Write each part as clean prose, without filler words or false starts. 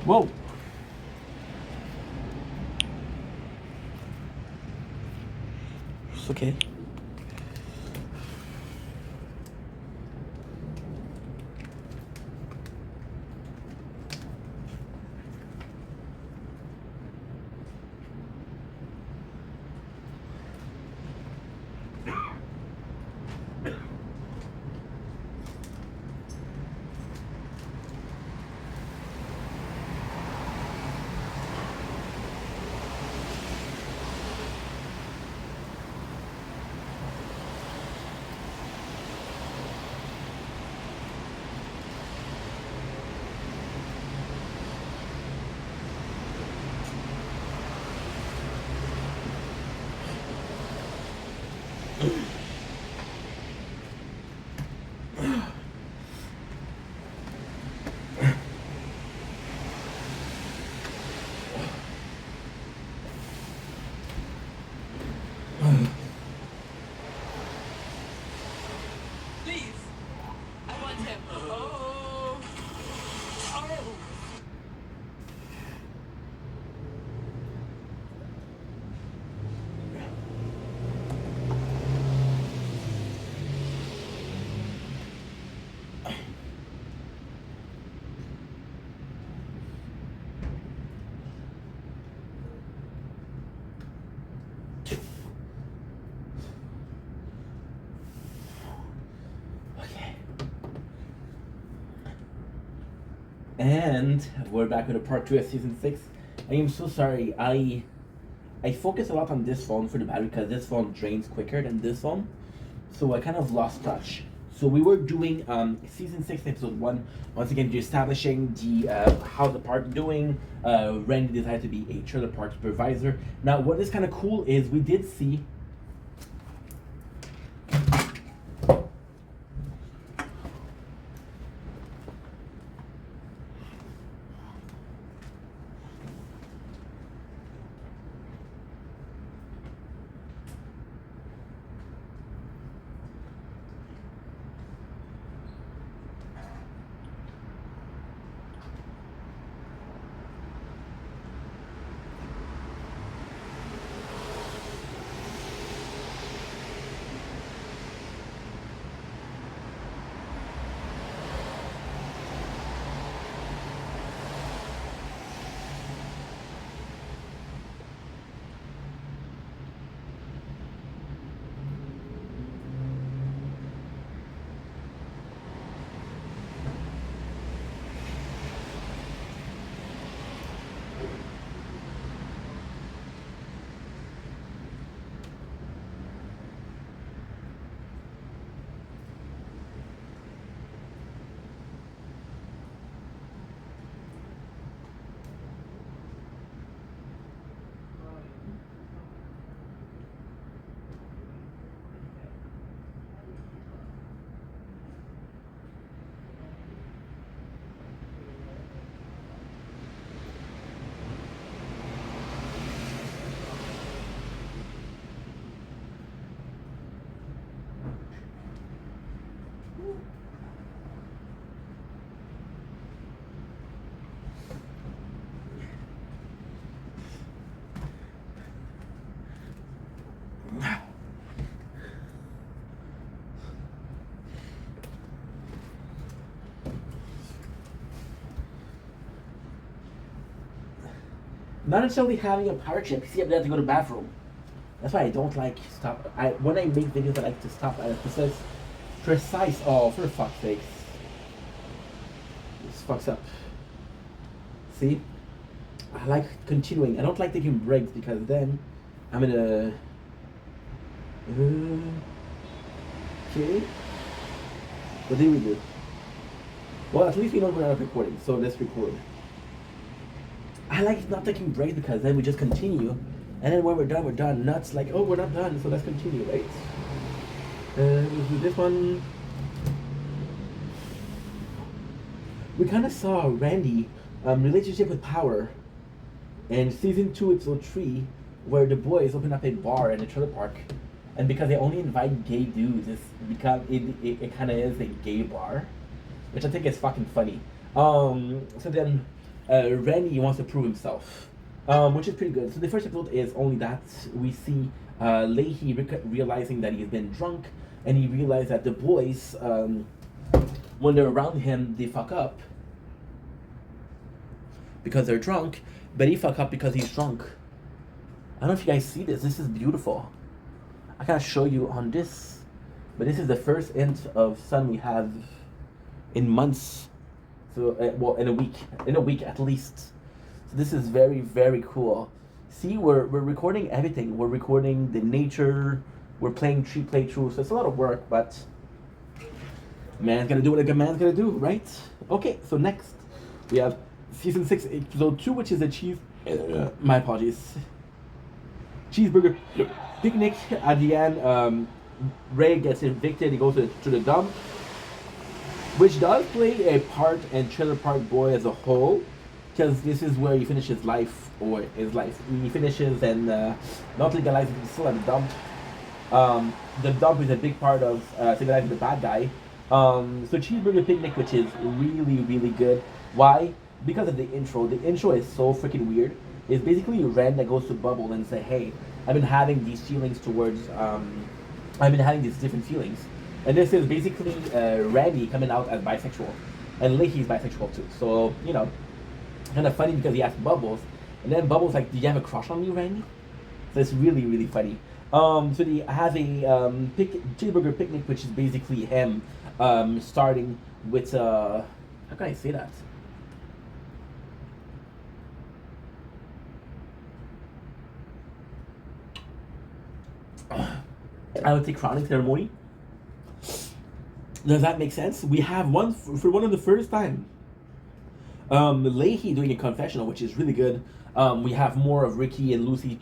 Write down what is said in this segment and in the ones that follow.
Whoa. It's okay. Please, I want him. Oh, oh. Okay. And we're back with a part 2 of season 6. I am so sorry. I focus a lot on this phone for the battery because this phone drains quicker than this phone. So I kind of lost touch. So we were doing season 6, episode 1. Once again, establishing the how the park's doing. Randy decided to be HR, the park supervisor. Now, what is kind of cool is we did see. Not necessarily having a power chip. See, they have to go to the bathroom. That's why I don't like stop. When I make videos, I like to stop at a precise. Oh, for fuck's sake! This fucks up. See, I like continuing. I don't like taking breaks because then I'm in a. Okay. What did we do? Well, at least we know we're not recording, so let's record. I like not taking breaks because then we just continue. And then when we're done, we're done. Nuts like, oh, we're not done, so let's continue, right? We'll do this one. We kind of saw Randy relationship with power in season 2, episode 3, where the boys open up a bar in a trailer park, and because they only invite gay dudes, it kind of is a gay bar, which I think is fucking funny. So then Randy wants to prove himself. Which is pretty good. So the first episode is only that. We see Leahy realizing that he's been drunk, and he realizes that the boys, when they're around him, they fuck up because they're drunk, but he fuck up because he's drunk. I don't know if you guys see this. This is beautiful. I can't show you on this, but this is the first hint of sun we have in months. So, well, in a week at least. So this is very, very cool. See, we're recording everything. We're recording the nature. We're playing 3 playthroughs. So it's a lot of work, but man's gonna do what a good man's gonna do, right? Okay, so next we have season 6, episode 2, which is the my apologies. Cheeseburger picnic. At the end, Ray gets evicted. He goes to the dump, which does play a part in Trailer Park Boy as a whole, because this is where he finishes life, or his life. He finishes and not legalizing, he's still at the dump. The dump is a big part of legalizing the bad guy. So Cheeseburger Picnic, which is really, really good. Why? Because of the intro. The intro is so freaking weird. It's basically Ren that goes to Bubble and say, hey, I've been having these feelings towards, I've been having these different feelings. And this is basically Randy coming out as bisexual. And Leahy's bisexual too. So, you know, kind of funny because he asked Bubbles. And then Bubbles like, do you have a crush on me, Randy? So it's really, really funny. So he has a Cheeseburger Picnic, which is basically him starting with, how can I say that? I would say crowning ceremony. Does that make sense? We have one for one of the first time. Leahy doing a confessional, which is really good. We have more of Ricky and Lucy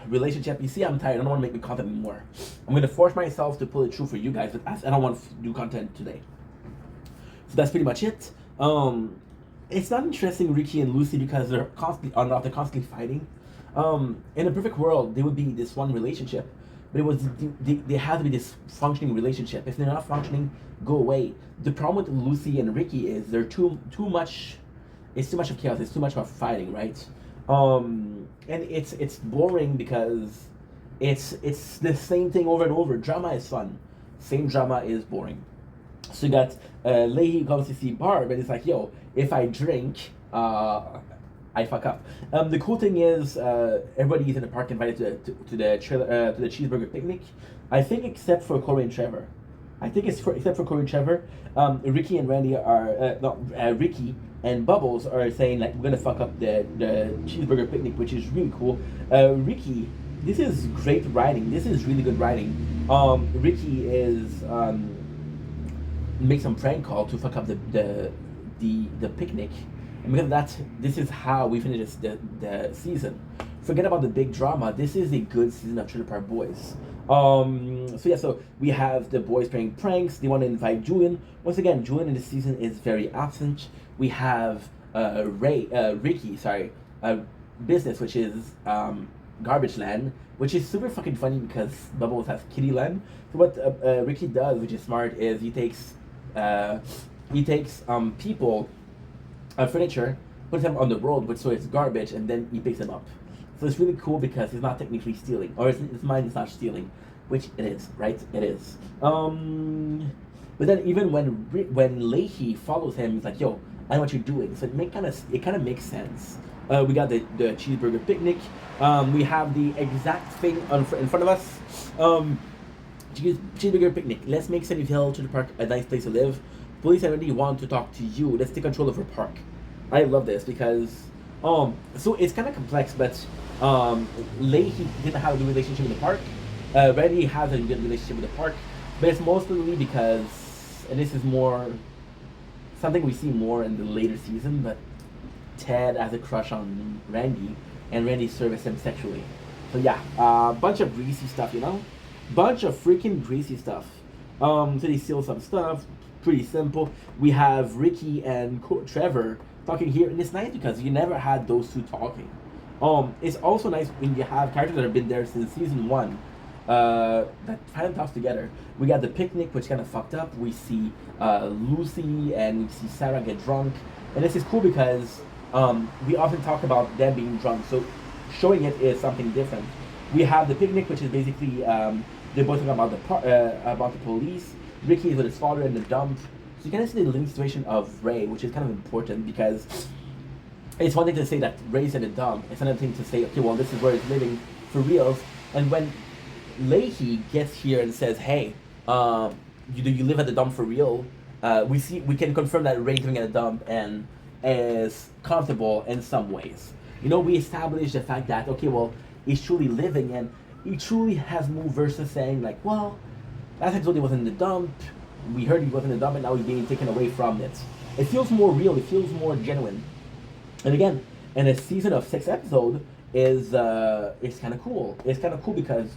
relationship. You see, I'm tired. I don't want to make the content anymore. I'm gonna force myself to pull it through for you guys, but I don't want to do content today. So that's pretty much it. It's not interesting, Ricky and Lucy, because they're constantly fighting. In a perfect world, they would be this one relationship, but they have to be this functioning relationship. If they're not functioning, go away. The problem with Lucy and Ricky is they're too much. It's too much of chaos. It's too much of fighting, right? And it's boring because it's the same thing over and over. Drama is fun. Same drama is boring. So you got Leahy comes to see Barb, and it's like, yo, if I drink, I fuck up. The cool thing is, everybody's in the park invited to the Cheeseburger Picnic. I think except for Corey and Trevor. I think except for Corey and Trevor. Ricky and Randy are Ricky and Bubbles are saying like, we're gonna fuck up the Cheeseburger Picnic, which is really cool. Ricky, this is great writing. This is really good writing. Ricky is make some prank call to fuck up the picnic. And because this is how we finish the season. Forget about the big drama. This is a good season of Trailer Park Boys. So we have the boys playing pranks. They want to invite Julian. Once again, Julian in the season is very absent. We have Ricky, business, which is Garbage Land, which is super fucking funny because Bubbles has Kitty Land. So what Ricky does, which is smart, is he takes people. Furniture, puts them on the road, so it's garbage, and then he picks them up. So it's really cool because he's not technically stealing, or his mind is not stealing, which it is, right? It is. But then even when Leahy follows him, he's like, yo, I know what you're doing. So it kind of makes sense. We got the cheeseburger picnic. We have the exact thing in front of us. Cheeseburger picnic. Let's make Sunny Hill to the park a nice place to live. Police already want to talk to you. Let's take control of our park. I love this because so it's kind of complex, but Leahy didn't have a good relationship with the park. Reddy has a good relationship with the park, but it's mostly because, and this is more something we see more in the later season, but Ted has a crush on Randy, and Randy serviced him sexually. So yeah, bunch of greasy stuff, you know, bunch of freaking greasy stuff. So they steal some stuff. Pretty simple. We have Ricky and Trevor talking here, and it's nice because you never had those two talking. It's also nice when you have characters that have been there since season 1 that finally talks together. We got the picnic, which kind of fucked up. We see Lucy and we see Sarah get drunk, and this is cool because we often talk about them being drunk, so showing it is something different. We have the picnic, which is basically they're both talking about the police. Ricky is with his father in the dump, so you kind of see the living situation of Ray, which is kind of important because it's one thing to say that Ray's in the dump. It's another thing to say, okay, well, this is where he's living for real. And when Leahy gets here and says, "Hey, you live at the dump for real?" We can confirm that Ray's living at the dump and is comfortable in some ways. You know, we establish the fact that okay, well, he's truly living and he truly has moved versus saying like, well, last episode he was in the dump. We heard he was in the dump and now he's being taken away from it. It feels more real. It feels more genuine. And again, in a season of 6 episodes is kind of cool. It's kind of cool because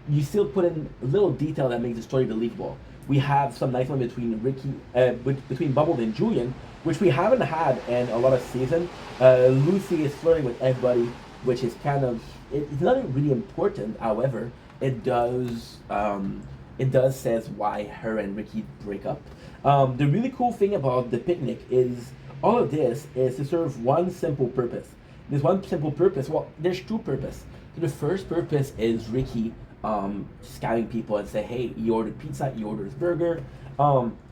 you still put in a little detail that makes the story believable. We have some nice one between between Bubbles and Julian, which we haven't had in a lot of season. Lucy is flirting with everybody, which is kind of it's not really important. However, it does says why her and Ricky break up. The really cool thing about the picnic is all of this is to serve one simple purpose. There's one simple purpose. Well, there's two purposes. So the first purpose is Ricky scamming people and say, hey, you ordered pizza, you ordered burger.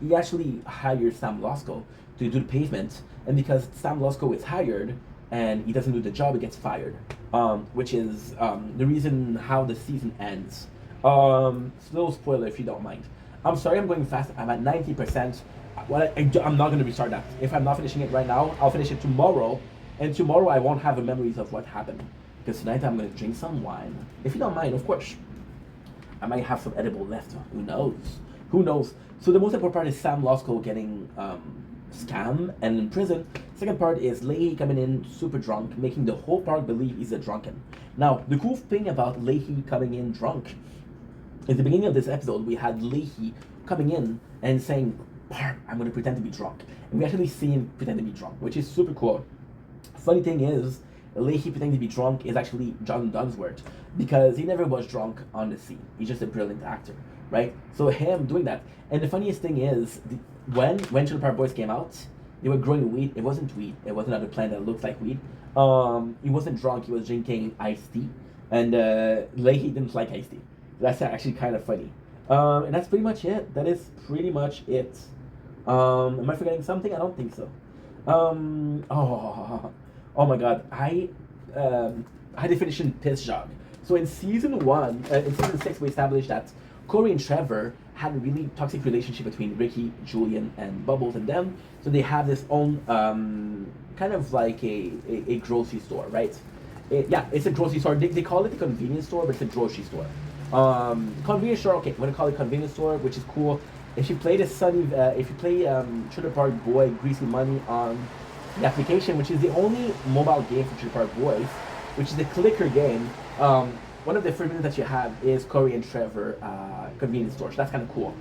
He actually hired Sam Losco to do the pavement, and because Sam Losco is hired and he doesn't do the job, he gets fired. Which is the reason how the season ends. Little spoiler if you don't mind. I'm sorry I'm going fast. I'm at 90%. I'm not going to restart that. If I'm not finishing it right now, I'll finish it tomorrow. And tomorrow I won't have the memories of what happened. Because tonight I'm going to drink some wine. If you don't mind, of course. I might have some edible left. Who knows? Who knows? So the most important part is Sam Losco getting scammed and in prison. Second part is Leahy coming in super drunk, making the whole park believe he's a drunken. Now, the cool thing about Leahy coming in drunk, at the beginning of this episode, we had Leahy coming in and saying, "Park, I'm going to pretend to be drunk." And we actually see him pretend to be drunk, which is super cool. Funny thing is, Leahy pretending to be drunk is actually John Dunsworth, because he never was drunk on the scene. He's just a brilliant actor, right? So him doing that. And the funniest thing is, when Trailer Park Boys came out, they were growing weed. It wasn't weed. It was another plant that looked like weed. He wasn't drunk. He was drinking iced tea. And Leahy didn't like iced tea. That's actually kind of funny. And that's pretty much it. That is pretty much it. Am I forgetting something? I don't think so. Oh my god. I had to finish in Piss Jog. So in season 1, in season 6, we established that Corey and Trevor had a really toxic relationship between Ricky, Julian, and Bubbles and them. So they have this own kind of like a grocery store, right? It's a grocery store. They call it a convenience store, but it's a grocery store. Convenience store, okay, I'm gonna call it convenience store, which is cool. If you play Trailer Park Boy Greasy Money on the application, which is the only mobile game for Trailer Park Boys, which is a clicker game, one of the first minutes that you have is Corey and Trevor convenience store. So that's kind of cool.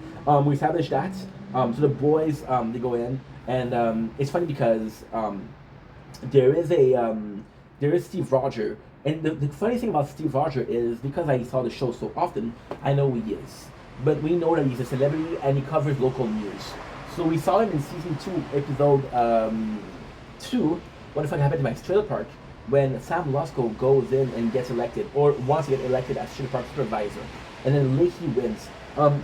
We established that. So the boys, they go in, and it's funny because there is Steve Roger. And the funny thing about Steve Roger is, because I saw the show so often, I know who he is. But we know that he's a celebrity and he covers local news. So we saw him in season 2, episode 2, What the Fuck Happened to Mike's Trailer Park, when Sam Losco goes in and gets elected, or wants to get elected as Trailer Park supervisor. And then Leahy wins.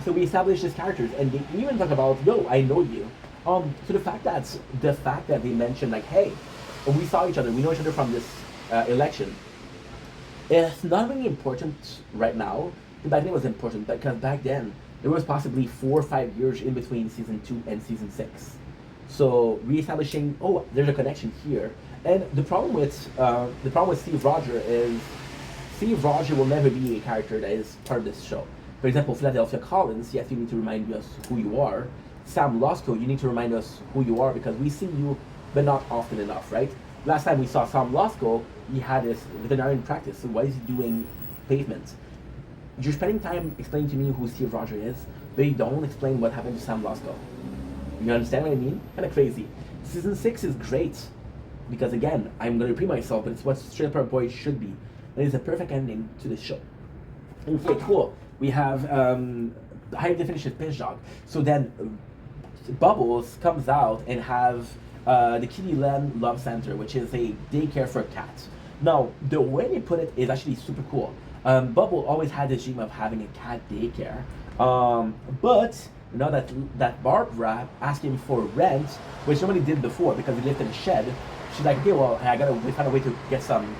So we established his characters, and they even talk about, yo, I know you. So the fact that they mentioned like, hey, we saw each other, we know each other from this election. It's not really important right now. But back then it was important because back then there was possibly 4 or 5 years in between season 2 and season 6. So reestablishing, oh, there's a connection here. And the problem with Steve Roger is Steve Roger will never be a character that is part of this show. For example, Philadelphia Collins, yes, you need to remind us who you are. Sam Losco, you need to remind us who you are because we see you, but not often enough, right? Last time we saw Sam Losco, he had his veterinarian practice. So why is he doing pavement? You're spending time explaining to me who Steve Roger is, but you don't explain what happened to Sam Losco. You understand what I mean? Kind of crazy. Season 6 is great because, again, I'm going to repeat myself, but it's what Trailer Park Boys should be. And it's a perfect ending to this show. Okay, cool. We have high definition pitch dog. So then Bubbles comes out and have the Kitty Land Love Center, which is a daycare for cats. Now, the way they put it is actually super cool. Bubble always had this dream of having a cat daycare. But now that Barbara asked him for rent, which nobody did before because he lived in a shed, she's like, okay, well, I gotta find a way to get some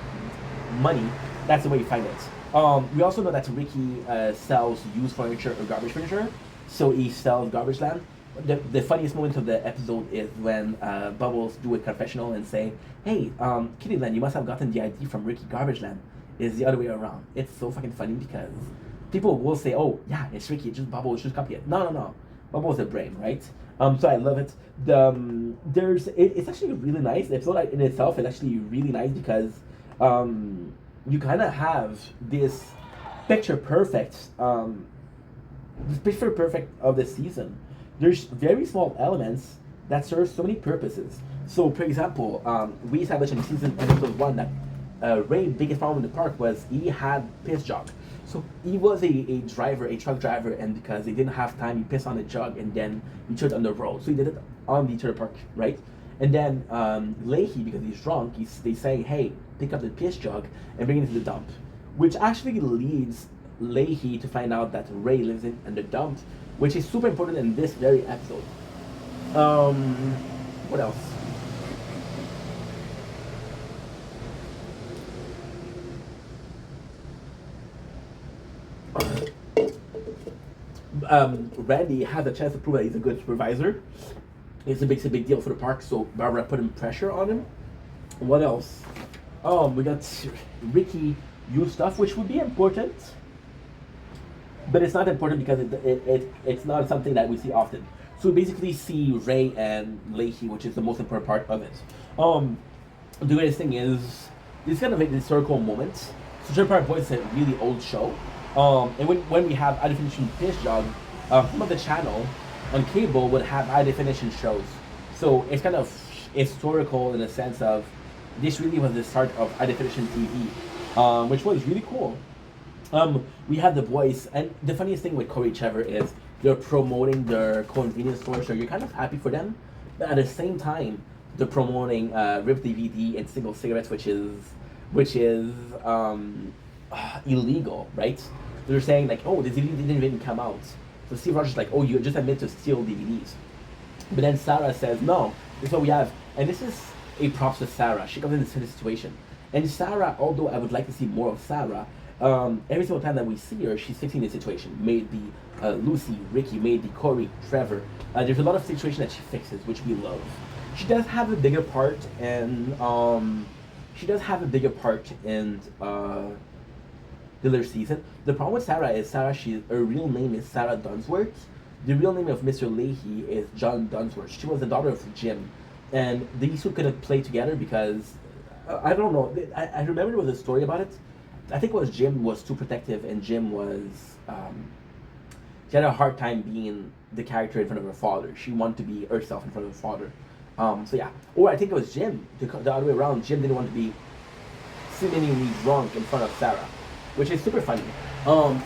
money. That's the way you find it. We also know that Ricky sells used furniture or garbage furniture, so he sells garbage land. The funniest moment of the episode is when Bubbles do a confessional and say, hey, Kitty Land, you must have gotten the ID from Ricky Garbage Land. It's the other way around. It's so fucking funny because people will say, oh, yeah, it's Ricky, just Bubbles, just copy it. No. Bubbles the brain, right? So I love it. It's actually really nice. The episode in itself is actually really nice because you kind of have this picture perfect of the season. There's very small elements that serve so many purposes. So, for example, we established in episode 1 that Ray's biggest problem in the park was he had piss jog. So he was a truck driver, and because he didn't have time, he pissed on a jug and then he threw it on the road. So he did it on the trailer park, right? And then Leahy, because he's drunk, they say, hey, pick up the piss jug and bring it to the dump. Which actually leads Leahy to find out that Ray lives in the dump, which is super important in this very episode. What else? Randy has a chance to prove that he's a good supervisor. It's a big deal for the park, so Barbara put him pressure on him. What else? We got Ricky use stuff, which would be important, but it's not important because it's not something that we see often. So we basically see Ray and Leahy, which is the most important part of it. The greatest thing is this kind of a historical moment. So Trailer Park Boys is a really old show. And when we have high definition pitch jog, some of the channel on cable would have high definition shows. So it's kind of historical in the sense of this really was the start of high definition TV, which was really cool. We have The Voice, and the funniest thing with Corey Trevor is they're promoting their convenience store, so you're kind of happy for them, but at the same time they're promoting RIP DVD and single cigarettes, which is illegal, right? They're saying like, oh, the DVD didn't even come out. So Steve Rogers is like, oh, you just admit to steal DVDs. But then Sarah says, no, this is what we have. And this is a props to Sarah. She comes in this situation. And Sarah, although I would like to see more of Sarah, every single time that we see her, she's fixing the situation. May it be Lucy, Ricky, may it be Corey, Trevor. There's a lot of situations that she fixes, which we love. She does have a bigger part in the season. The problem with Sarah is her real name is Sarah Dunsworth. The real name of Mr. Leahy is John Dunsworth. She was the daughter of Jim, and these two couldn't play together because I don't know. I remember there was a story about it. I think it was Jim was too protective, and Jim was she had a hard time being the character in front of her father. She wanted to be herself in front of her father. So yeah, or I think it was Jim the other way around. Jim didn't want to be seemingly drunk in front of Sarah, which is super funny.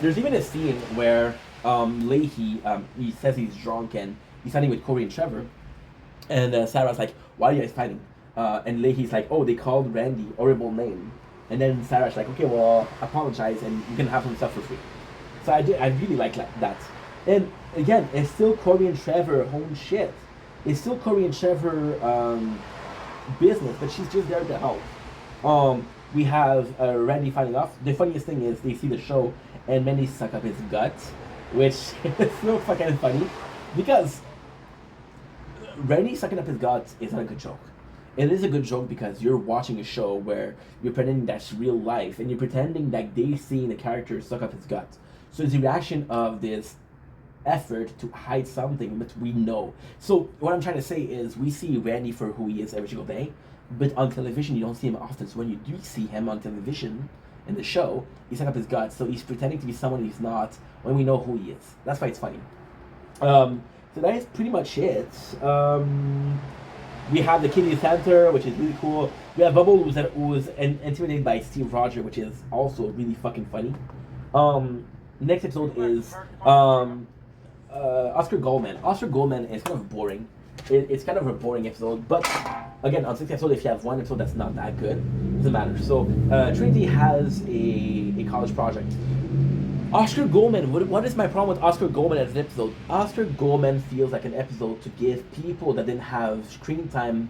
There's even a scene where Leahy, he says he's drunk and he's fighting with Corey and Trevor, and Sarah's like, why are you guys fighting? And Leahy's like, oh, they called Randy horrible name. And then Sarah's like, okay, well, apologize and you can have some stuff for free. So I really like that. And again, it's still Corey and Trevor own shit. It's still Corey and Trevor business, but she's just there to help. We have Randy fighting off. The funniest thing is they see the show and Mandy suck up his guts, which is so fucking funny because Randy sucking up his guts is not a good joke. It is a good joke because you're watching a show where you're pretending that's real life and you're pretending that they see the character suck up his guts. So it's the reaction of this effort to hide something that we know. So what I'm trying to say is we see Randy for who he is every single day, but on television you don't see him often. So when you do see him on television in the show, he suck up his guts. So he's pretending to be someone he's not when we know who he is. That's why it's funny. So that is pretty much it. We have the Kitty Center, which is really cool. We have Bubble, who's intimidated by Steve Rogers, which is also really fucking funny. Next episode is Oscar Goldman. Oscar Goldman is kind of boring. It's kind of a boring episode, but again, on 6 episodes, if you have one episode that's not that good, it doesn't matter. So Trinity has a college project. Oscar Goldman, what is my problem with Oscar Goldman as an episode? Oscar Goldman feels like an episode to give people that didn't have screen time.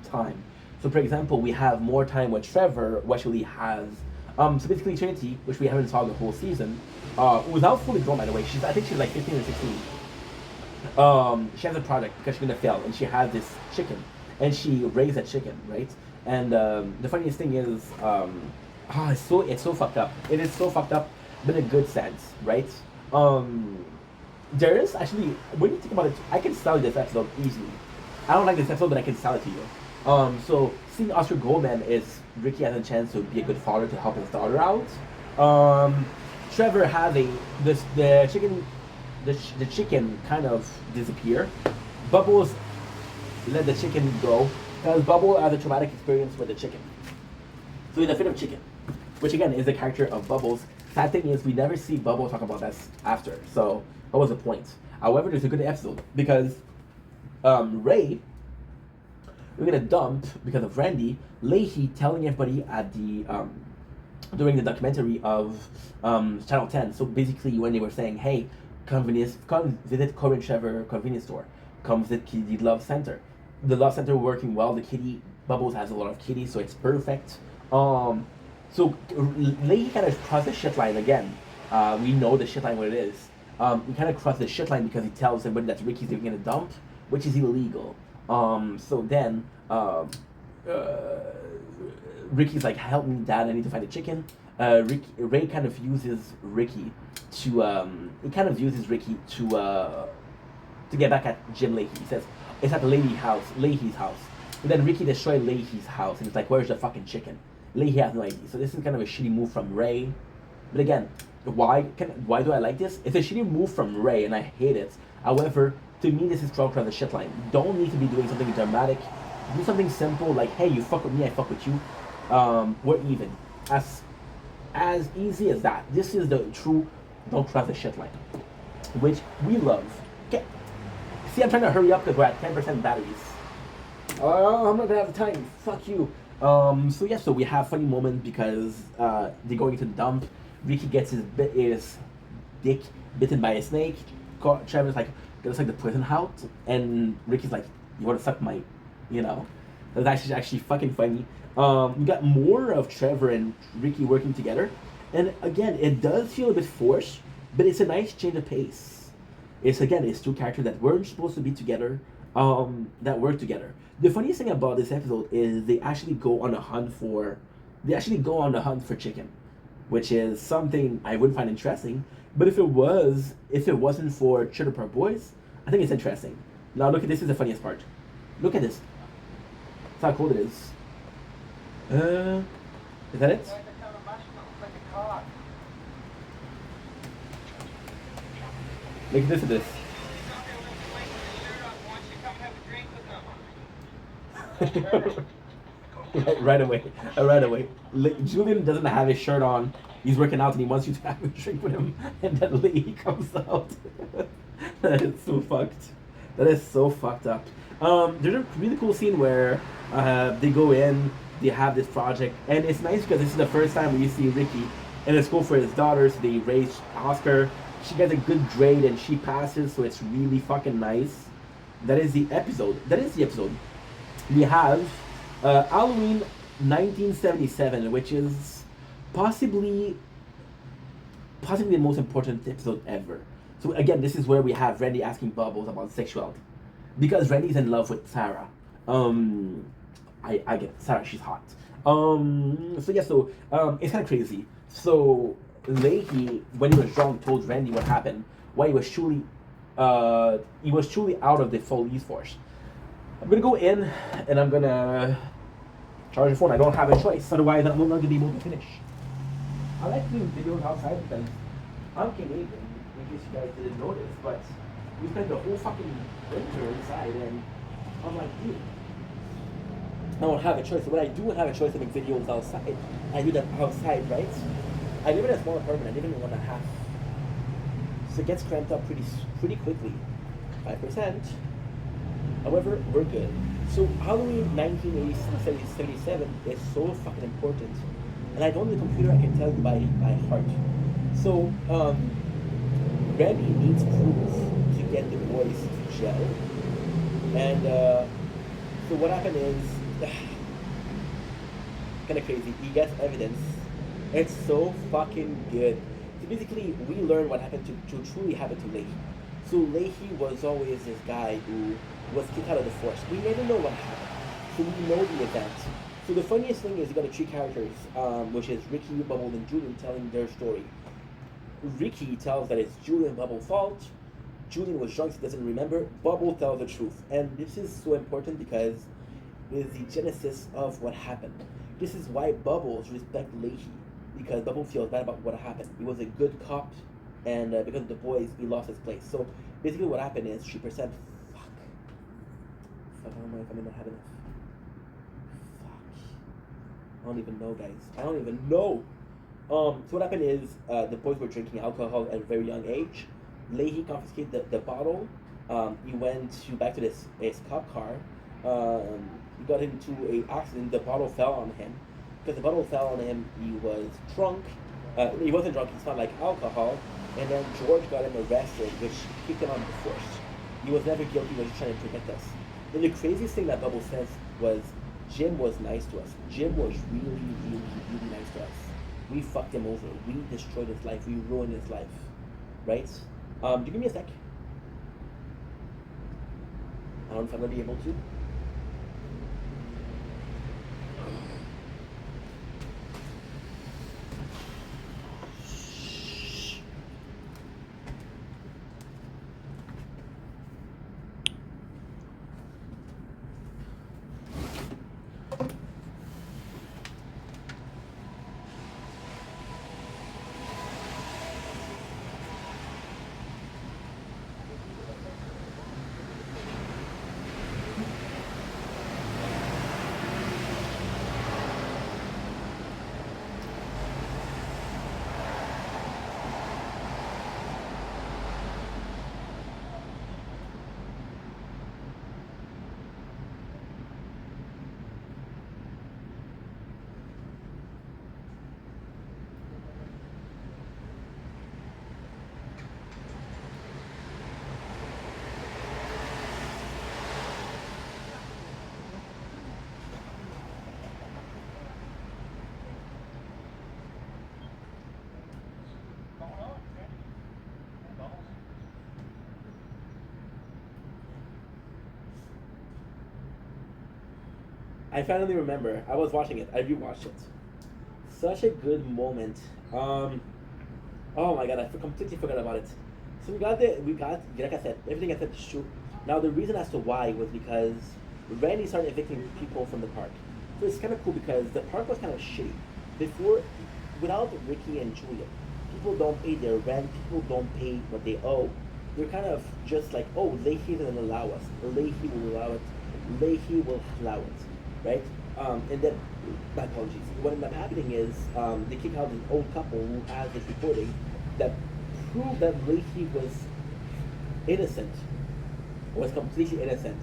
So for example, we have more time with Trevor, who actually has, so basically Trinity, which we haven't saw the whole season, without fully grown by the way, I think she's like 15 or 16. She has a project because she's gonna fail, and she has this chicken, and she raised that chicken, right? And the funniest thing is, it's so fucked up. It is so fucked up, but in a good sense, right? There is actually, when you think about it, I can sell this episode easily. I don't like this episode, but I can sell it to you. So seeing Oscar Goldman is Ricky has a chance to be a good father to help his daughter out. Trevor having the chicken kind of disappear. Bubbles let the chicken go because Bubble has a traumatic experience with the chicken. So he's afraid of chicken, which again is the character of Bubbles. Sad thing is we never see Bubble talk about that after. So what was the point? However, there's a good episode because Ray, we're gonna dump because of Randy Leahy telling everybody at the during the documentary of Channel 10. So basically, when they were saying, "Hey, come visit Corey and Trevor convenience store, come visit Kitty Love Center." The Love Center working well. The kitty Bubbles has a lot of kitties, so it's perfect. So Leahy kind of crossed the shit line again. We know the shit line what it is. He kind of crossed the shit line because he tells everybody that Ricky's living in a dump, which is illegal. So then Ricky's like, "Help me, Dad! I need to find a chicken." Ray kind of uses Ricky to get back at Jim Leahy. He says it's at Leahy's house. But then Ricky destroyed Leahy's house, and it's like, "Where's the fucking chicken?" Leahy has no idea. So this is kind of a shitty move from Ray. But again, why do I like this? It's a shitty move from Ray, and I hate it. However, to me, this is cross the shit line. Don't need to be doing something dramatic. Do something simple like, "Hey, you fuck with me, I fuck with you. We're even." As easy as that. This is the true don't cross the shit line, which we love. Okay. See, I'm trying to hurry up because we're at 10% batteries. I'm not gonna have the time. Fuck you. So we have funny moment because they're going to the dump. Ricky gets his dick bitten by a snake. Trevor's like, "That's like the prison house," and Ricky's like, "You want to suck my," you know. That's actually fucking funny. We got more of Trevor and Ricky working together, and again, it does feel a bit forced, but it's a nice change of pace. It's two characters that weren't supposed to be together, that work together. The funniest thing about this episode is they actually go on the hunt for chicken, which is something I wouldn't find interesting. But if it wasn't for Trailer Park Boys, I think it's interesting. Now look at this is the funniest part. Look at this. That's how cool it is. Is that it? Look at this. right away. Julian doesn't have his shirt on. He's working out and he wants you to have a drink with him, and then Lee comes out. That is so fucked. That is so fucked up. There's a really cool scene where they go in, they have this project, and it's nice because this is the first time we see Ricky in a school for his daughter. So they raise Oscar. She gets a good grade and she passes, so it's really fucking nice. That is the episode. That is the episode. We have Halloween 1977, which is possibly possibly the most important episode ever. So again, this is where we have Randy asking Bubbles about sexuality, because Randy's in love with Sarah. Um, I get it. Sarah, she's hot. So yeah, so it's kind of crazy. So Leahy, when he was drunk, told Randy what happened. Why he was truly out of the police force. I'm gonna go in and I'm gonna charge the phone. I don't have a choice. Otherwise, I'm not gonna be able to finish. I like doing videos outside because I'm Canadian, in case you guys didn't notice, but we spent the whole fucking winter inside, and I'm like, dude, I don't have a choice. So when I do have a choice to make videos outside, I do them outside, right? I live in a small apartment. I live in 1.5, so it gets cramped up pretty quickly. 5%. However, we're good. So Halloween 1977 is so fucking important, and I don't have the computer. I can tell you by heart. So Randy needs proof to get the boys to jail, and so what happened is kind of crazy. He gets evidence. It's so fucking good. So basically, we learn what happened to truly happened to Leahy. So Leahy was always this guy who was kicked out of the force. We never know what happened. So we know the event. So the funniest thing is you got the three characters, which is Ricky, Bubble, and Julian telling their story. Ricky tells that it's Julian Bubble's fault. Julian was drunk, so he doesn't remember. Bubble tells the truth. And this is so important because it is the genesis of what happened. This is why Bubbles respect Leahy, because Bubble feels bad about what happened. He was a good cop, and because of the boys, he lost his place. So basically what happened is 3%, fuck, I don't know if I'm gonna have enough. Fuck. I don't even know, guys. I don't even know. So what happened is the boys were drinking alcohol at a very young age. Leahy confiscated the bottle. He went back to his cop car. He got into an accident. The bottle fell on him. Because the bottle fell on him, he was drunk. He wasn't drunk. He smelled like alcohol. And then George got him arrested, which kicked him out of the force. He was never guilty. He was just trying to protect us. And the craziest thing that Bubble says was Jim was nice to us. Jim was really, really, really nice to us. We fucked him over. We destroyed his life. We ruined his life. Right? Do you give me a sec? I don't know if I'm gonna be able to. I finally remember. I was watching it. I rewatched it. Such a good moment. Oh my god, completely forgot about it. So we got like I said, everything I said is true. Now the reason as to why was because Randy started evicting people from the park. So it's kind of cool because the park was kind of shitty. Before, without Ricky and Julia, people don't pay their rent, people don't pay what they owe. They're kind of just like, oh, Leahy doesn't allow us. Leahy will allow it. Leahy will allow it. Right? And then, my apologies. What ended up happening is they kick out an old couple who has this recording that proved that Leahy was innocent, was completely innocent.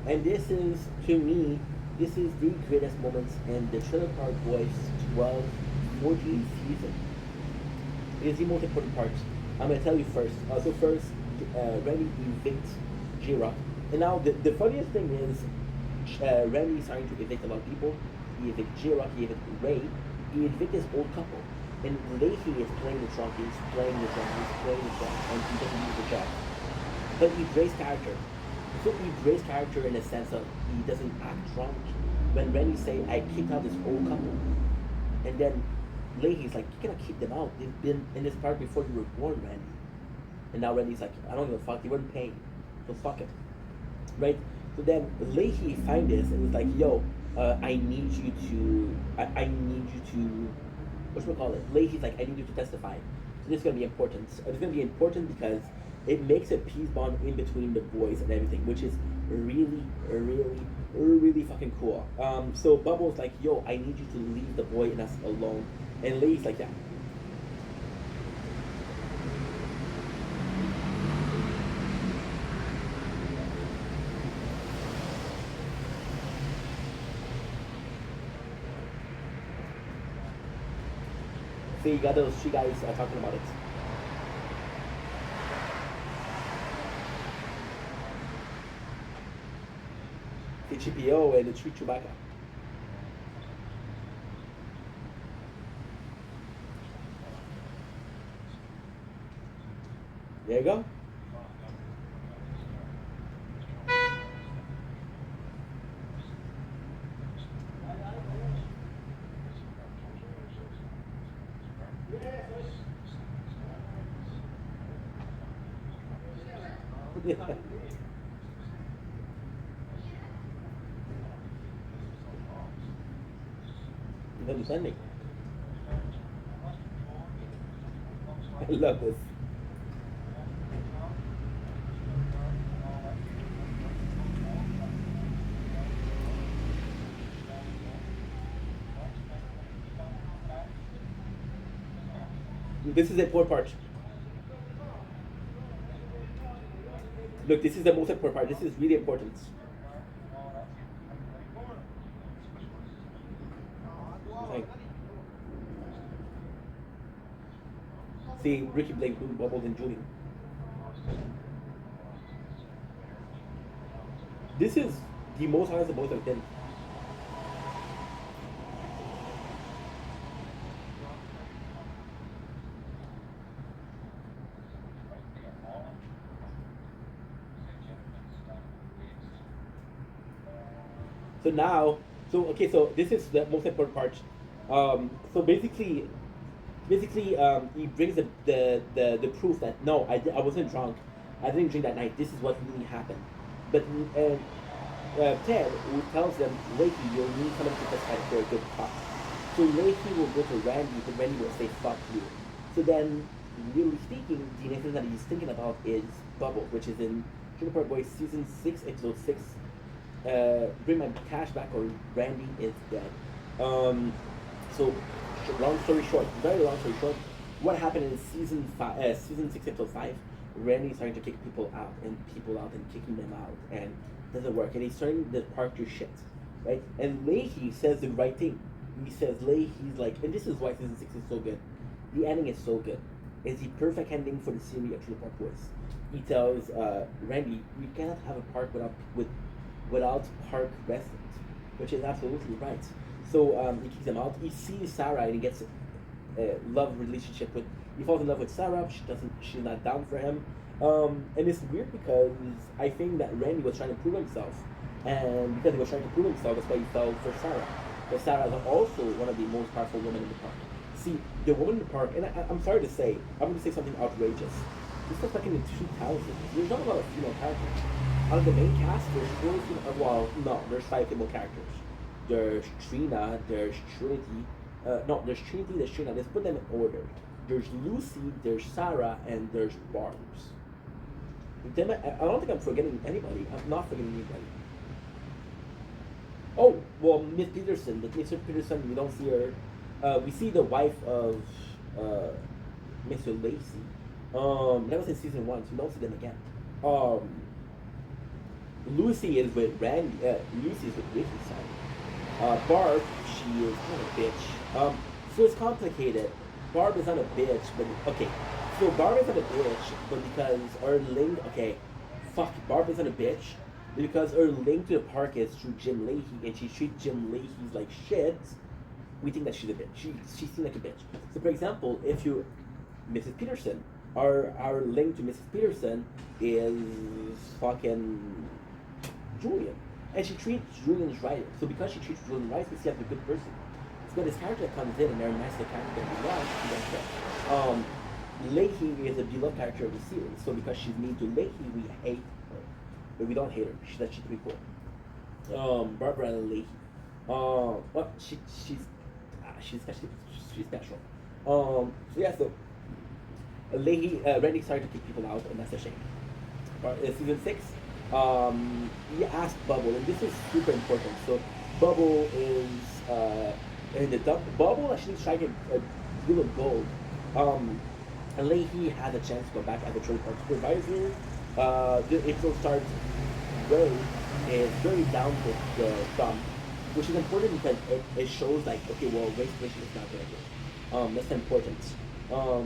And this is, to me, this is the greatest moments in the Trailer Park Boys 12, 14 season. It is the most important part. I'm gonna tell you first. So first, Randy evicts J-Rock. And now the funniest thing is, Randy's starting to evict a lot of people. He evicted J-Rock, he evicted Ray, he evicted this old couple. And Leahy is playing the trunk, he's playing the trunk, he's playing the trunk, and he doesn't use the job. But he Dre's character. So he Dre's character in the sense of he doesn't act drunk. When Randy say, I kicked out this old couple. And then Leahy's like, you cannot kick them out. They've been in this park before you were born, Randy. And now Randy's like, I don't give a fuck, they weren't paying. So fuck it. Right? So then Leahy find this and was like, yo, I need you to, I need you to, whatchamacallit? Leahy's like, I need you to testify. So this is going to be important. It's going to be important because it makes a peace bond in between the boys and everything, which is really, really, really fucking cool. So Bubbles like, yo, I need you to leave the boy and us alone. And Leahy's like, yeah. So you got those three guys talking about it. The GPO and the tree Chewbacca. There you go. Yeah. You're defending. I love this. This is the important part. Look, this is the most important part. This is really important. Like, see Ricky Blake, Blue Bubbles, and Julian. This is the most honest the both have been. So now, so this is the most important part. So basically, he brings the proof that no, I wasn't drunk, I didn't drink that night. This is what really happened. But Ted who tells them, Leahy, you'll need someone to testify for a good cop. So Leahy will go to Randy, but Randy will say fuck you. So then, really speaking, the next thing that he's thinking about is Bubbles, which is in Trailer Park Boys season 6, episode 6. Bring my cash back or Randy is dead. So long story short, very long story short, what happened in season 6, episode 5? Randy's starting to kick people out and kicking them out, and it doesn't work. And he's starting the park to shit, right? And Leahy says the right thing. He says Leahy's like, and this is why season 6 is so good. The ending is so good. It's the perfect ending for the series of Trailer Park Boys. He tells Randy, you cannot have a park without park residents, which is absolutely right. So he kicks them out. He sees Sarah and he gets a love relationship with. He falls in love with Sarah. She's not down for him. And it's weird because I think that Randy was trying to prove himself, and because he was trying to prove himself, that's why he fell for Sarah. But Sarah is also one of the most powerful women in the park. See, the woman in the park, and I'm sorry to say, I'm going to say something outrageous. This was back in the 2000s. There's not a lot of female characters. Out of the main cast, there's 4 female, well, no, there's 5 female characters. There's Trina, there's Trinity, there's Trinity, there's Trina. Let's put them in order. There's Lucy, there's Sarah, and there's Barbs. I don't think I'm forgetting anybody. I'm not forgetting anybody. Oh, well, Miss Peterson, Mr. Peterson, we don't see her. We see the wife of Mr. Lacey. That was in season 1, so we don't see them again. Lucy is with Randy. Lucy is with Ricky's side. Barb, she is kind of a bitch. So it's complicated. Barb is not a bitch, but okay. So Barb is not a bitch, but because our link, okay, fuck, Barb is not a bitch, because her link to the park is through Jim Leahy, and she treats Jim Leahy like shit. We think that she's a bitch. She seems like a bitch. So, for example, if you Mrs. Peterson, our link to Mrs. Peterson is fucking Julian, and she treats Julian right. So because she treats Julian right, we see as a good person. So this character that comes in and they're nice, the character that we love, she does that. Leahy is a beloved character of the series. So because she's mean to Leahy, we hate her, but we don't hate her. She's pretty cool. Barbara Leahy. Well, she's special. So yeah, so Leahy, Randy started to kick people out, and that's a shame. Season 6, he asked Bubble, and this is super important. So Bubble is in the dump. Bubble actually tried a deal of gold. And Leahy had a chance to go back as a trade park supervisor. The April starts Ray is very down with the thumb, which is important because it shows like, okay, well, race relation is not very good. That's important. So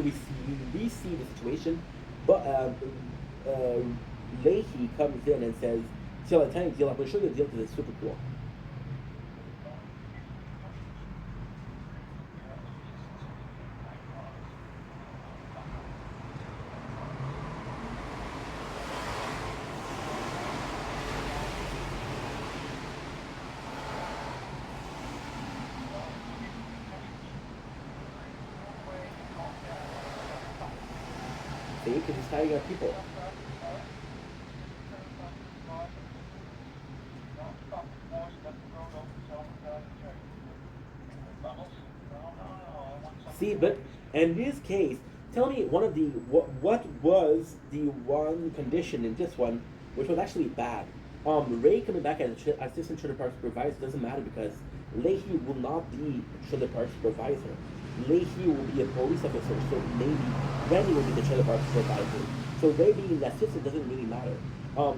we see the situation, but Leahy comes in and says, "See, I'll tell you the deal. I'm going to show you the deal because it's super cool." See, because he's tiring of people. See, but in this case, tell me one of the what was the one condition in this one which was actually bad. Ray coming back as assistant trailer park supervisor doesn't matter because Leahy will not be trailer park supervisor. Leahy will be a police officer, so maybe Randy will be the trailer park supervisor. So Ray being the assistant doesn't really matter.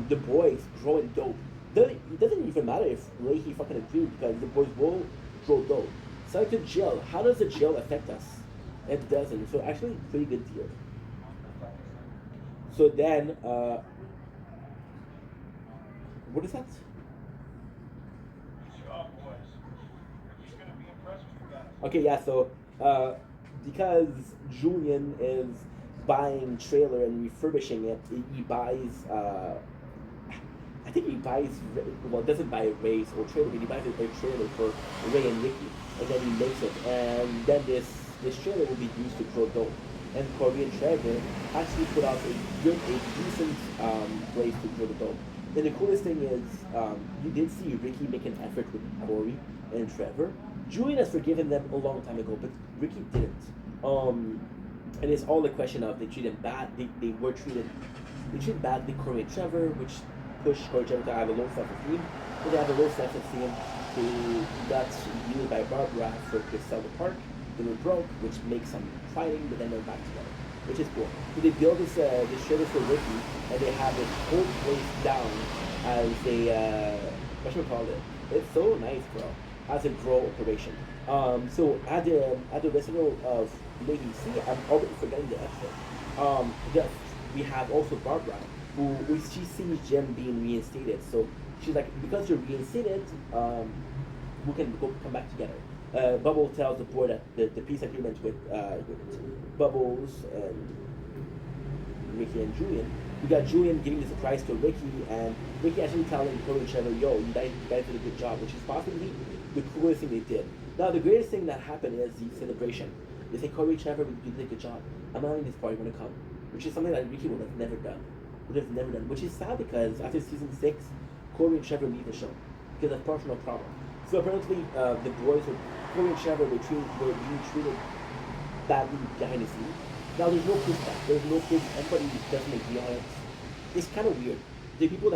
The boys growing dope. It doesn't even matter if Leahy fucking agrees because the boys will grow dope. So to jail, how does the jail affect us? It doesn't. So actually, pretty good deal. So then, what is that? Okay, yeah. So because Julian is buying trailer and refurbishing it, he buys. I think he buys. Well, doesn't buy Ray's old trailer, but he buys a trailer for Ray and Ricky, and then he makes it, and then this trailer will be used to grow dope. And Corey and Trevor actually put out a decent place to grow the dope. And the coolest thing is, you did see Ricky make an effort with Corey and Trevor. Julian has forgiven them a long time ago, but Ricky didn't. And it's all a question of they treated bad. They treated badly Corey and Trevor, which pushed Corey and Trevor to have a low self-esteem. But they have a low self-esteem who got used by Barbara for to sell the park. They were broke, which makes some fighting, but then they're back together, which is cool. So they build this trailer for Ricky, and they have this whole place down as a what should we call it? It's so nice, bro. As a grow operation. So at the recital of Lady C, I'm already forgetting the episode. We have also Barbara, who she sees Jim being reinstated. So she's like, because you're reinstated, we can come back together. Bubble tells the board that the peace agreement with Bubbles and Ricky and Julian. We got Julian giving the surprise to Ricky, and Ricky actually telling Corey and Trevor, "Yo, you guys did a good job," which is possibly the coolest thing they did. Now, the greatest thing that happened is the celebration. They say, "Corey, Trevor, you did a good job. I'm not having this party when I come," which is something that Ricky would have never done. Which is sad because after season 6, Corey and Trevor leave the show because of personal problem. So apparently, the boys were Corey and Trevor were being treated badly behind the scenes. Now there's no proof that there's no proof. Everybody doesn't agree on it. It's kind of weird. The people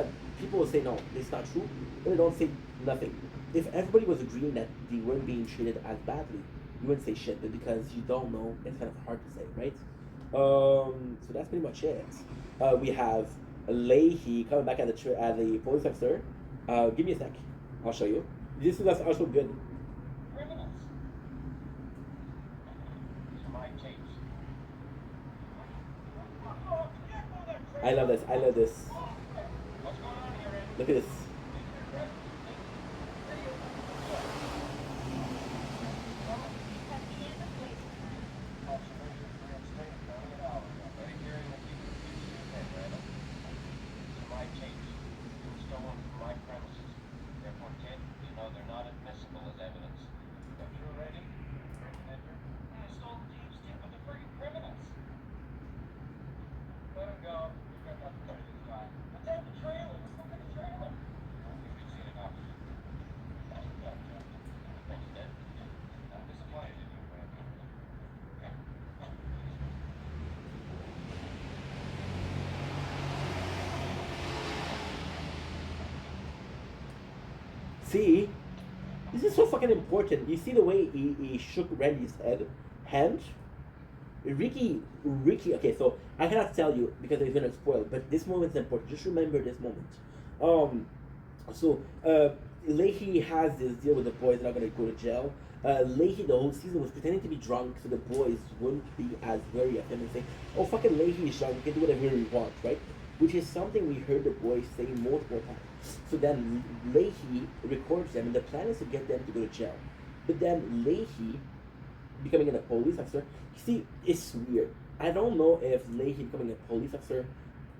will say no, it's not true, but they don't say nothing. If everybody was agreeing that they weren't being treated as badly, you wouldn't say shit. But because you don't know, it's kind of hard to say, right? So that's pretty much it. We have Leahy coming back as a police officer. Give me a sec. I'll show you. This is also good. I love this. Look at this. See, this is so fucking important. You see the way he shook Randy's hand? Ricky, okay, so I cannot tell you because it's gonna spoil, but this moment's important. Just remember this moment. Um, so, Leahy has this deal with the boys, not gonna go to jail. Leahy, the whole season, was pretending to be drunk so the boys wouldn't be as wary of him and say, oh, fucking Leahy is drunk, we can do whatever we want, right? Which is something we heard the boys say multiple times. So then Leahy records them, and the plan is to get them to go to jail. But then Leahy, becoming a police officer, see, it's weird. I don't know if Leahy becoming a police officer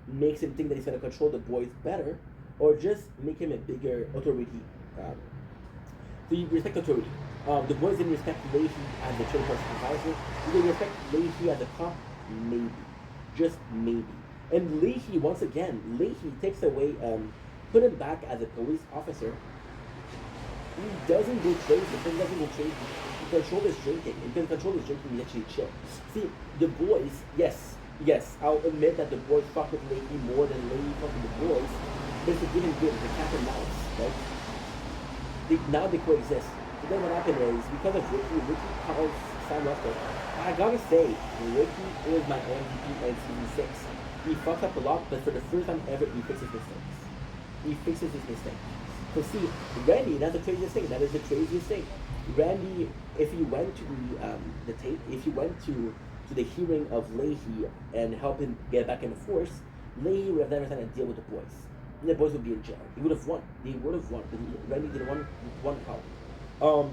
makes him think that he's going to control the boys better, or just make him a bigger authority. Um, so you respect authority. The boys didn't respect Leahy as the chairperson supervisor. Do they respect Leahy as a cop? Maybe. Just maybe. And Leahy, once again, Leahy takes away, put him back as a police officer. He doesn't go crazy. He doesn't go crazy. He controls his drinking. He can control his drinking. He actually chill. See, the boys, yes, I'll admit that the boys fuck with Leahy more than Leahy fuck with the boys. But it's a give and give. It's a cat and mouse, right? Now they coexist. So then what happened is, because of Ricky calls Sam Russell. I gotta say, Ricky is my MVP in season 6. He fucked up a lot, but for the first time ever, he fixes mistakes. He fixes his mistakes. So see, Randy, that's the craziest thing. That is the craziest thing. Randy, if he went to the tape, if he went to the hearing of Leahy and helped him get back in the force, Leahy would have never signed a deal with the boys. And the boys would be in jail. He would have won. They would have won. But Randy didn't want help.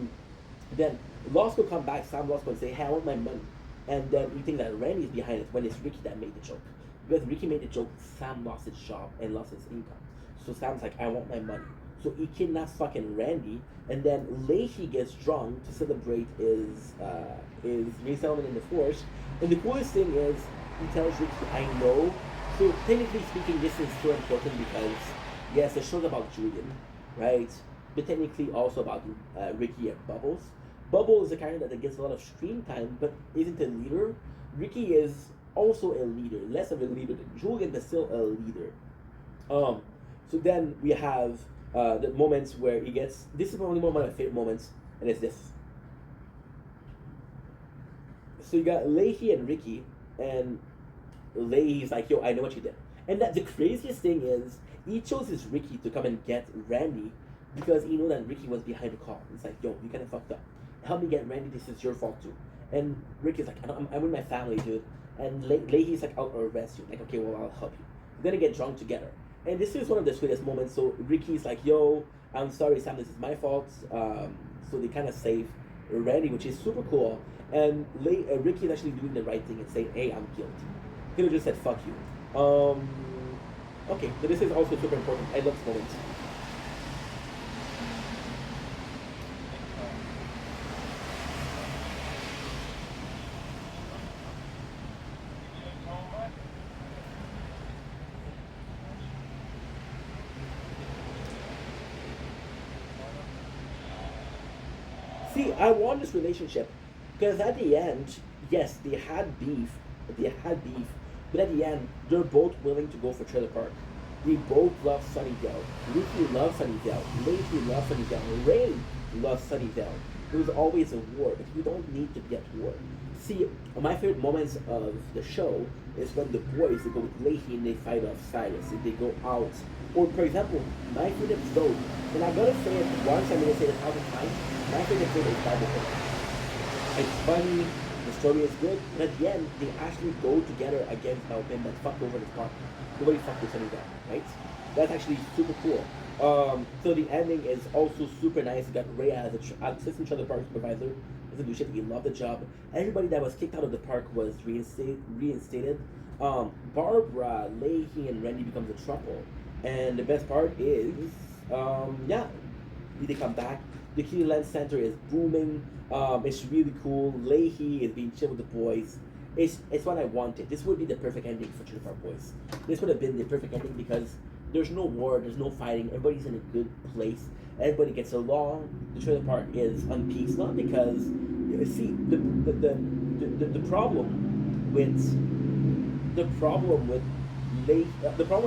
Then Lost will come back, Sam Lost will say, hey, I want my money. And then you think that Randy's behind it when it's Ricky that made the joke. Because Ricky made the joke, Sam lost his job and lost his income. So Sam's like, I want my money. So he kidnaps fucking Randy, and then Leahy gets drunk to celebrate his resettlement in the force. And the coolest thing is, he tells Ricky, I know. So technically speaking, this is so important because, yes, the show's about Julian, right? But technically also about Ricky and Bubbles. Bubbles is a character that gets a lot of screen time, but isn't a leader. Ricky is also a leader, less of a leader than Julian, but still a leader. So then we have the moments where he gets. This is probably one of my favorite moments, and it's this. So you got Leahy and Ricky, and Leahy's like, "Yo, I know what you did." And that the craziest thing is, he chooses Ricky to come and get Randy because he knew that Ricky was behind the call. It's like, "Yo, you kind of fucked up. Help me get Randy. This is your fault too." And Ricky's like, "I'm with my family, dude." And Leahy's like, I'll arrest you. Like, okay, well, I'll help you. We're gonna get drunk together. And this is one of the sweetest moments. So Ricky's like, yo, I'm sorry, Sam, this is my fault. So they kind of save Randy, which is super cool. And Ricky is actually doing the right thing and saying, hey, I'm guilty. He could have just said, fuck you. Okay, so this is also super important. I love this moment. See, I want this relationship because at the end, yes, they had beef, but at the end, they're both willing to go for Trailer Park. They both love Sunnydale. Ricky loves Sunnydale. Leahy loves Sunnydale. Ray loves Sunnydale. There was always a war, but you don't need to be at war. See, my favorite moments of the show is when the boys they go with Leahy and they fight off Cyrus. If they go out, or for example, my favorite episode, and I gotta say it once, I'm gonna say it 1,000 times. My favorite episode is Bible College. It's funny, the story is good, but at the end, they actually go together against Alvin that fucked over the park. Nobody fucked with Sunnydale, right? That's actually super cool. So the ending is also super nice. You got Rhea as assistant trailer park supervisor. Doesn't do shit. He loved the job. Everybody that was kicked out of the park was reinstated. Barbara, Leahy, and Randy becomes a trouble. And the best part is, yeah, they come back. The Kittyland Center is booming. It's really cool. Leahy is being chill with the boys. It's what I wanted. This would be the perfect ending for Trailer Park Boys. This would have been the perfect ending because there's no war, there's no fighting. Everybody's in a good place. Everybody gets along. The trailer park is on peace, not because see the problem with the problem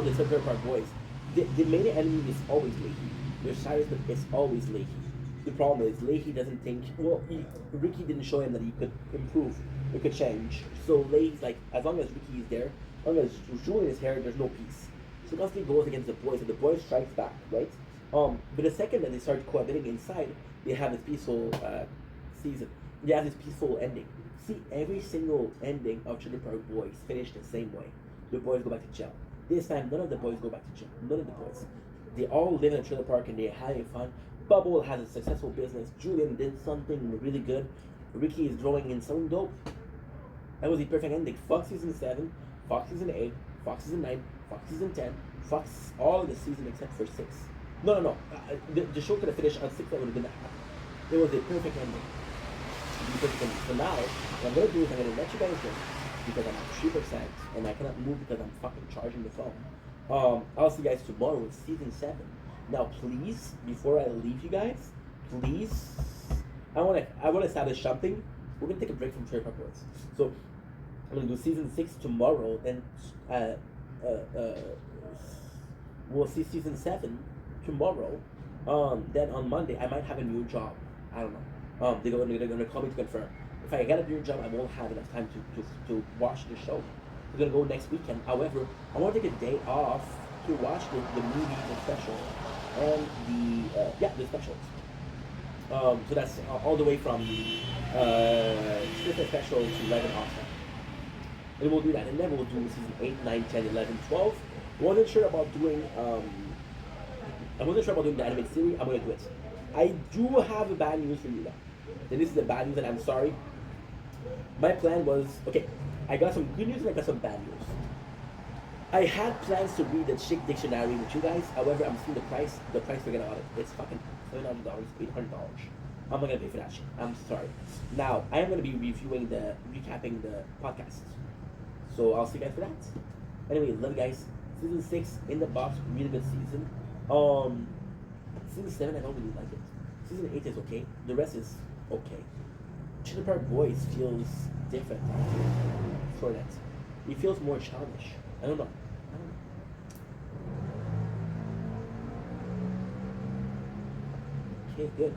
with the trailer park boys. The main enemy is always Leahy. Their side is always Leahy. The problem is Leahy doesn't think. Well, Ricky didn't show him that he could improve, it could change. So Leahy's like, as long as Ricky is there, as long as Julian is here, there's no peace. So constantly goes against the boys, and the boys strikes back, right? But the second that they start cohabiting inside, they have this peaceful season. They have this peaceful ending. See, every single ending of Trailer Park Boys finished the same way. The boys go back to jail. This time, none of the boys go back to jail. None of the boys. They all live in a trailer park and they're having fun. Bubble has a successful business. Julian did something really good. Ricky is growing in some dope. That was the perfect ending. Fox season 7, Fox season 8, Fox season 9, Fox season 10, Fox all of the season except for 6. No. The show could have finished on 6. That would have been it was a perfect ending. So now, what I'm going to do is I'm going to let you guys go because I'm at 3% and I cannot move because I'm fucking charging the phone. I'll see you guys tomorrow with season 7. Now, please, before I leave you guys, please, I want to establish something. We're going to take a break from Trailer Park Boys. So, I'm going to do season 6 tomorrow, then we'll see season 7 tomorrow. Then on Monday, I might have a new job. I don't know. They're going to call me to confirm. If I get a new job, I won't have enough time to watch the show. We're going to go next weekend. However, I want to take a day off to watch the movies, the special, and the specials. So that's all the way from Christmas special to 11 Oscar. And we'll do that. And then we'll do season 8, 9, 10, 11, 12. I wasn't sure about doing the animated series. I'm going to do it. I do have a bad news for you though. And this is the bad news, and I'm sorry. My plan was, okay, I got some good news and I got some bad news. I had plans to read the Chick Dictionary with you guys. However, I'm seeing the price, forget about it. It's fucking $700, $800. I'm not gonna pay for that shit. I'm sorry. Now, I am gonna be recapping the podcast. So I'll see you guys for that. Anyway, love you guys. Season 6 in the box, really good season. Season 7, I don't really like it. Season 8 is okay. The rest is okay. Trailer Park Boys feels different for that. It feels more childish. I don't know. Okay, good.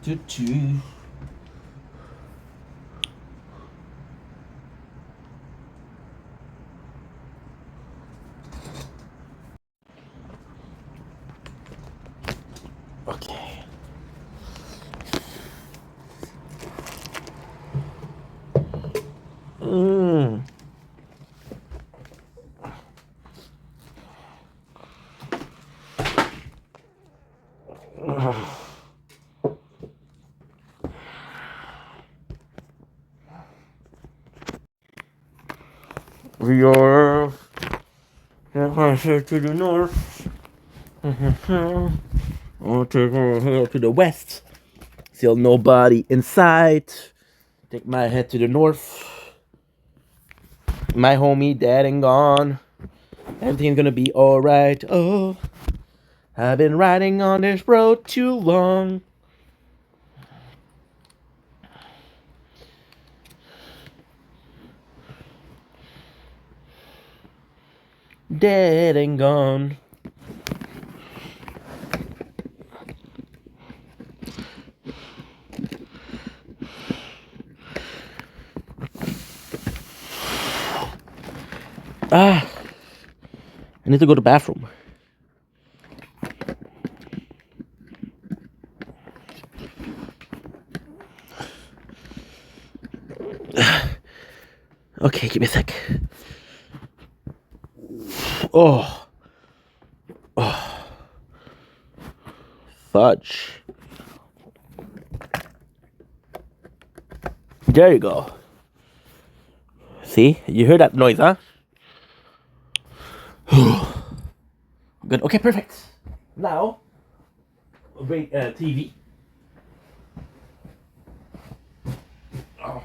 Choo-choo. Okay. We are closer to the north. I'll take my head to the west. Still nobody inside. Take my head to the north. My homie dead and gone. Everything's gonna be alright. Oh, I've been riding on this road too long. Dead and gone. I need to go to the bathroom. Okay, give me a sec. Oh. Fudge. There you go. See? You heard that noise, huh? Good. Okay, perfect. Now, bring TV. Oh.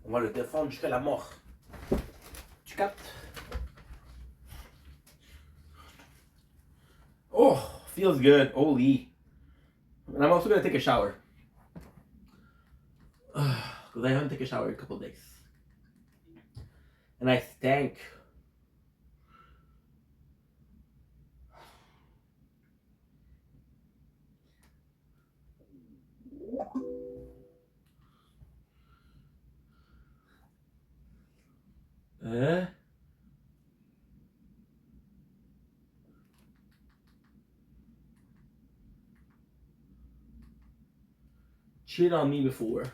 On va le défendre jusqu'à la mort. Tu captes? Oh, feels good. Holy. And I'm also gonna take a shower. Because I haven't taken a shower in a couple of days. And I stank. Cheated on me before.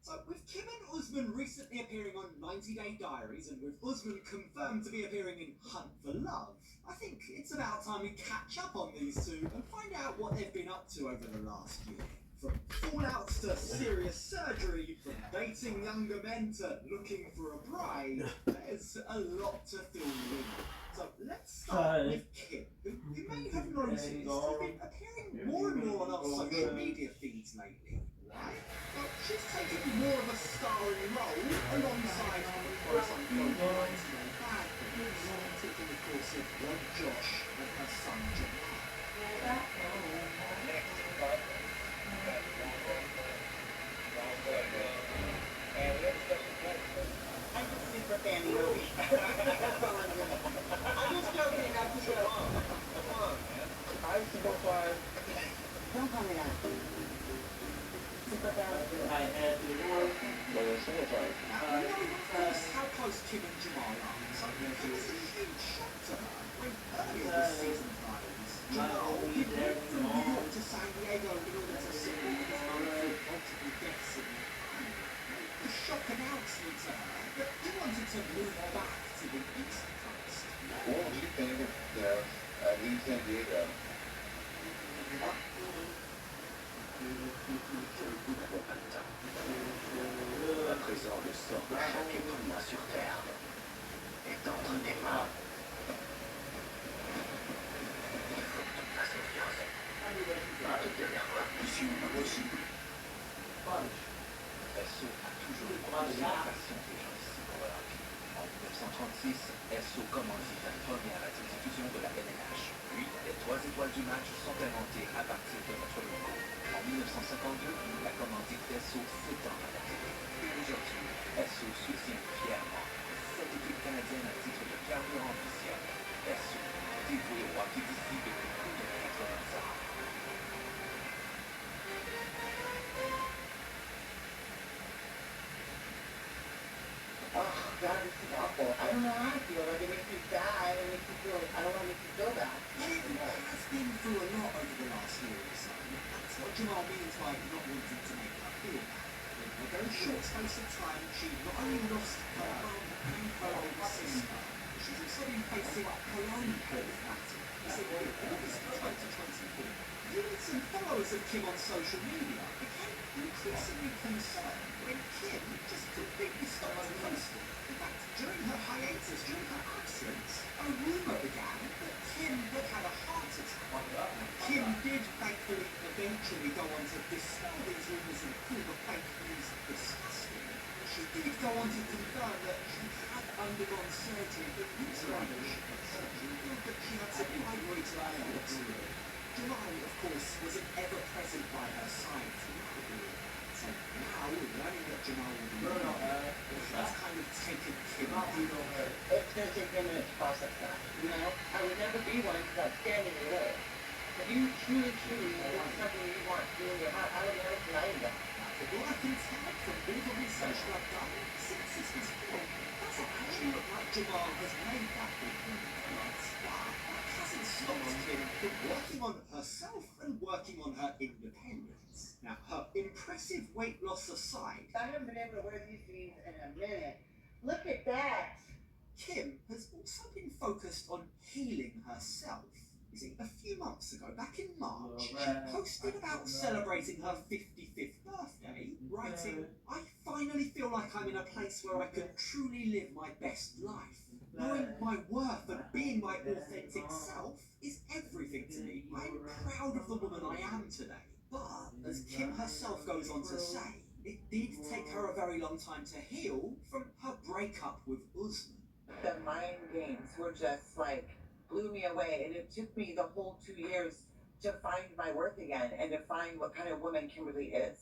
So, with Kim and Usman recently appearing on 90 Day Diaries, and with Usman confirmed to be appearing in Hunt for Love, I think it's about time we catch up on these two and find out what they've been up to over the last year. From fallouts to serious surgery, from dating younger men to looking for a bride, there's a lot to fill you in. So let's start with Kim, who you may have noticed has been appearing more and more on our social media feeds lately. Why? Well, she's taking more of a starring role alongside quote-unquote 99 bad boys, taking the course of one Josh and her son Jamal. How close Kim and Jamal are. So it was a huge shock to her when earlier this season finals, Jamal had moved from New York to San Diego in order to support his own multiple deaths in to move back to the East Coast. What would you think of East San Diego? À présent, le sort de chaque être humain sur Terre est entre tes mains. Il faut que tu me fasses confiance. Pas de dernière fois, mission impossible. SO a toujours éprouvé la passion des gens ici pour le hockey. En 1936, SO commence sa première à la diffusion de la LNH. Puis, les 3 étoiles du match sont inventées à partir de notre logo. En 1952, la commandite SO s'étend à la télé. Et aujourd'hui, SO soutient fièrement cette équipe canadienne à titre de carburant officiel. SO, dévoué au hockey d'ici depuis plus de 80 ans. Oh, God, this is awful. I don't know how to feel. Like, it makes me sad. It makes me feel, I don't want to make you feel bad. Kim has been through a lot over the last year or so. That's what Jamal means by not wanting to make her feel bad. In a very short space of time, she not only lost her mum and her older sister, she's also been facing her own health battle. You see, in August 2024, viewers and followers of Kim on social media became increasingly concerned when Kim just completely stopped posting. In fact, during her hiatus, during her absence, a rumour began that Kim had had a heart attack. Kim did thankfully eventually go on to dispel these rumours and call the fake news disgusting. She did go on to confirm that she had undergone surgery for uterine surgery, but she had some fibroids to her health. Jamal, of course, wasn't ever present by her side throughout the war. So now, learning that Jamal will be with her, has kind of taken Kim out. It's going to take me a minute to process that. You know, I would never be one because I'm standing in the way. If you truly, want something you want to do in your heart, I would never deny that. From what I can tell from all the research that I've done since this was filmed, it doesn't actually look like Jamal has made that big move. But that hasn't stopped Kim from working on herself and working on her independence. Now, her impressive weight loss aside, I haven't been able to wear these jeans in a minute. Look at that. Kim has also been focused on healing herself. You see, a few months ago, back in March, she posted about celebrating her 55th birthday, writing, "I finally feel like I'm in a place where I can truly live my best life. Knowing my worth and being my authentic self is everything to me. I'm proud of the woman I am today." But, as Kim herself goes on to say, it did take her a very long time to heal from her breakup with Usman. The mind games were just like, blew me away. And it took me the whole 2 years to find my worth again and to find what kind of woman Kimberly is.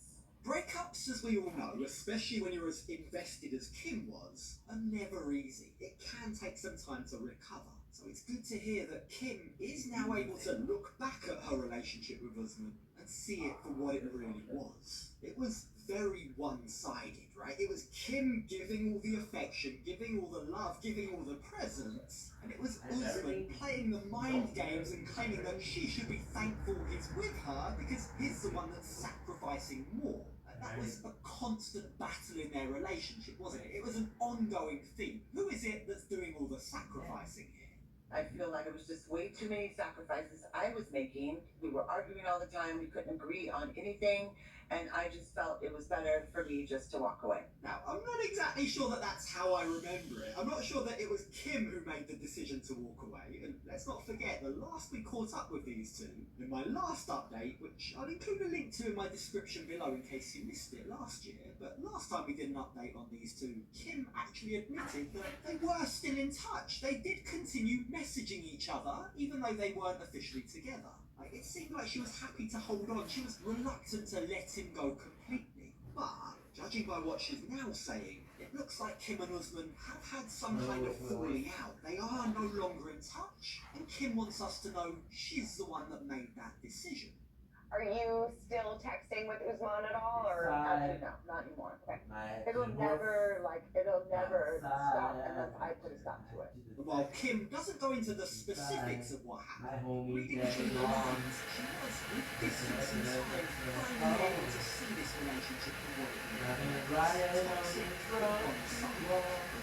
Breakups, as we all know, especially when you're as invested as Kim was, are never easy. It can take some time to recover. So it's good to hear that Kim is now able to look back at her relationship with Usman and see it for what it really was. It was very one-sided, right? It was Kim giving all the affection, giving all the love, giving all the presents, and it was Usman playing the mind games and claiming that she should be thankful he's with her because he's the one that's sacrificing more. And that was a constant battle in their relationship, wasn't it? It was an ongoing theme. Who is it that's doing all the sacrificing here? I feel like it was just way too many sacrifices I was making. We were arguing all the time. We couldn't agree on anything. And I just felt it was better for me just to walk away. Now, I'm not exactly sure that that's how I remember it. I'm not sure that it was Kim who made the decision to walk away. And let's not forget, the last we caught up with these two, in my last update, which I'll include a link to in my description below in case you missed it last year, but last time we did an update on these two, Kim actually admitted that they were still in touch. They did continue messaging each other, even though they weren't officially together. It seemed like she was happy to hold on. She was reluctant to let him go completely. But, judging by what she's now saying, it looks like Kim and Usman have had some kind of falling out. They are no longer in touch, and Kim wants us to know she's the one that made that decision. Are you still texting with Usman at all, or No, not anymore. Okay. It'll never stop unless I put a stop to it. While Kim doesn't go into the specifics of what happened, reading between the lines, she was, with distance and time, finally able to see this relationship for what it was. Toxic, on some,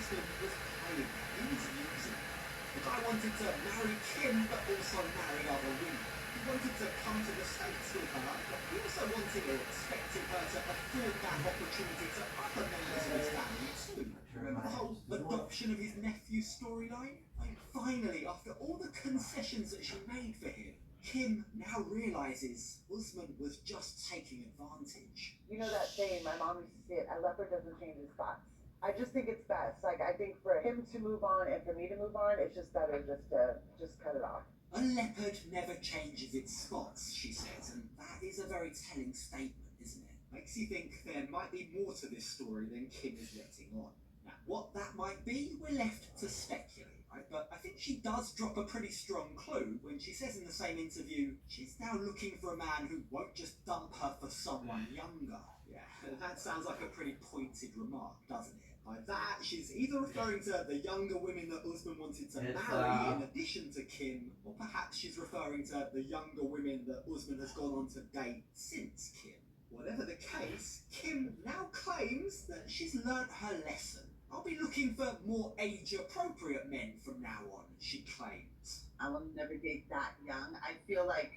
Usman was playing. He was using her. The guy wanted to marry Kim, but also marry other women. He wanted to come to the States with her, but he also wanted or expected her to afford that opportunity to other members of his family too. Remember the whole adoption of his nephew storyline? Like, finally, after all the concessions that she made for him, Kim now realizes Usman was just taking advantage. You know that saying, my mom used to say it, a leopard doesn't change his spots. I just think it's best. Like, I think for him to move on and for me to move on, it's just better just to cut it off. A leopard never changes its spots, she says, and that is a very telling statement, isn't it? Makes you think there might be more to this story than Kim is letting on. Now, what that might be, we're left to speculate, right? But I think she does drop a pretty strong clue when she says in the same interview, she's now looking for a man who won't just dump her for someone younger. Yeah, that sounds like a pretty pointed remark, doesn't it? By that, she's either referring to the younger women that Usman wanted to marry in addition to Kim, or perhaps she's referring to the younger women that Usman has gone on to date since Kim. Whatever the case, Kim now claims that she's learnt her lesson. I'll be looking for more age-appropriate men from now on, she claims. I will never date that young. I feel like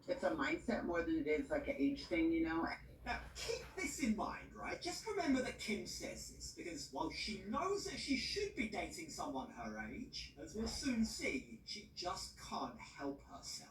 it's a mindset more than it is like an age thing, you know? Now, keep this in mind, right? Just remember that Kim says this, because while she knows that she should be dating someone her age, as we'll soon see, she just can't help herself.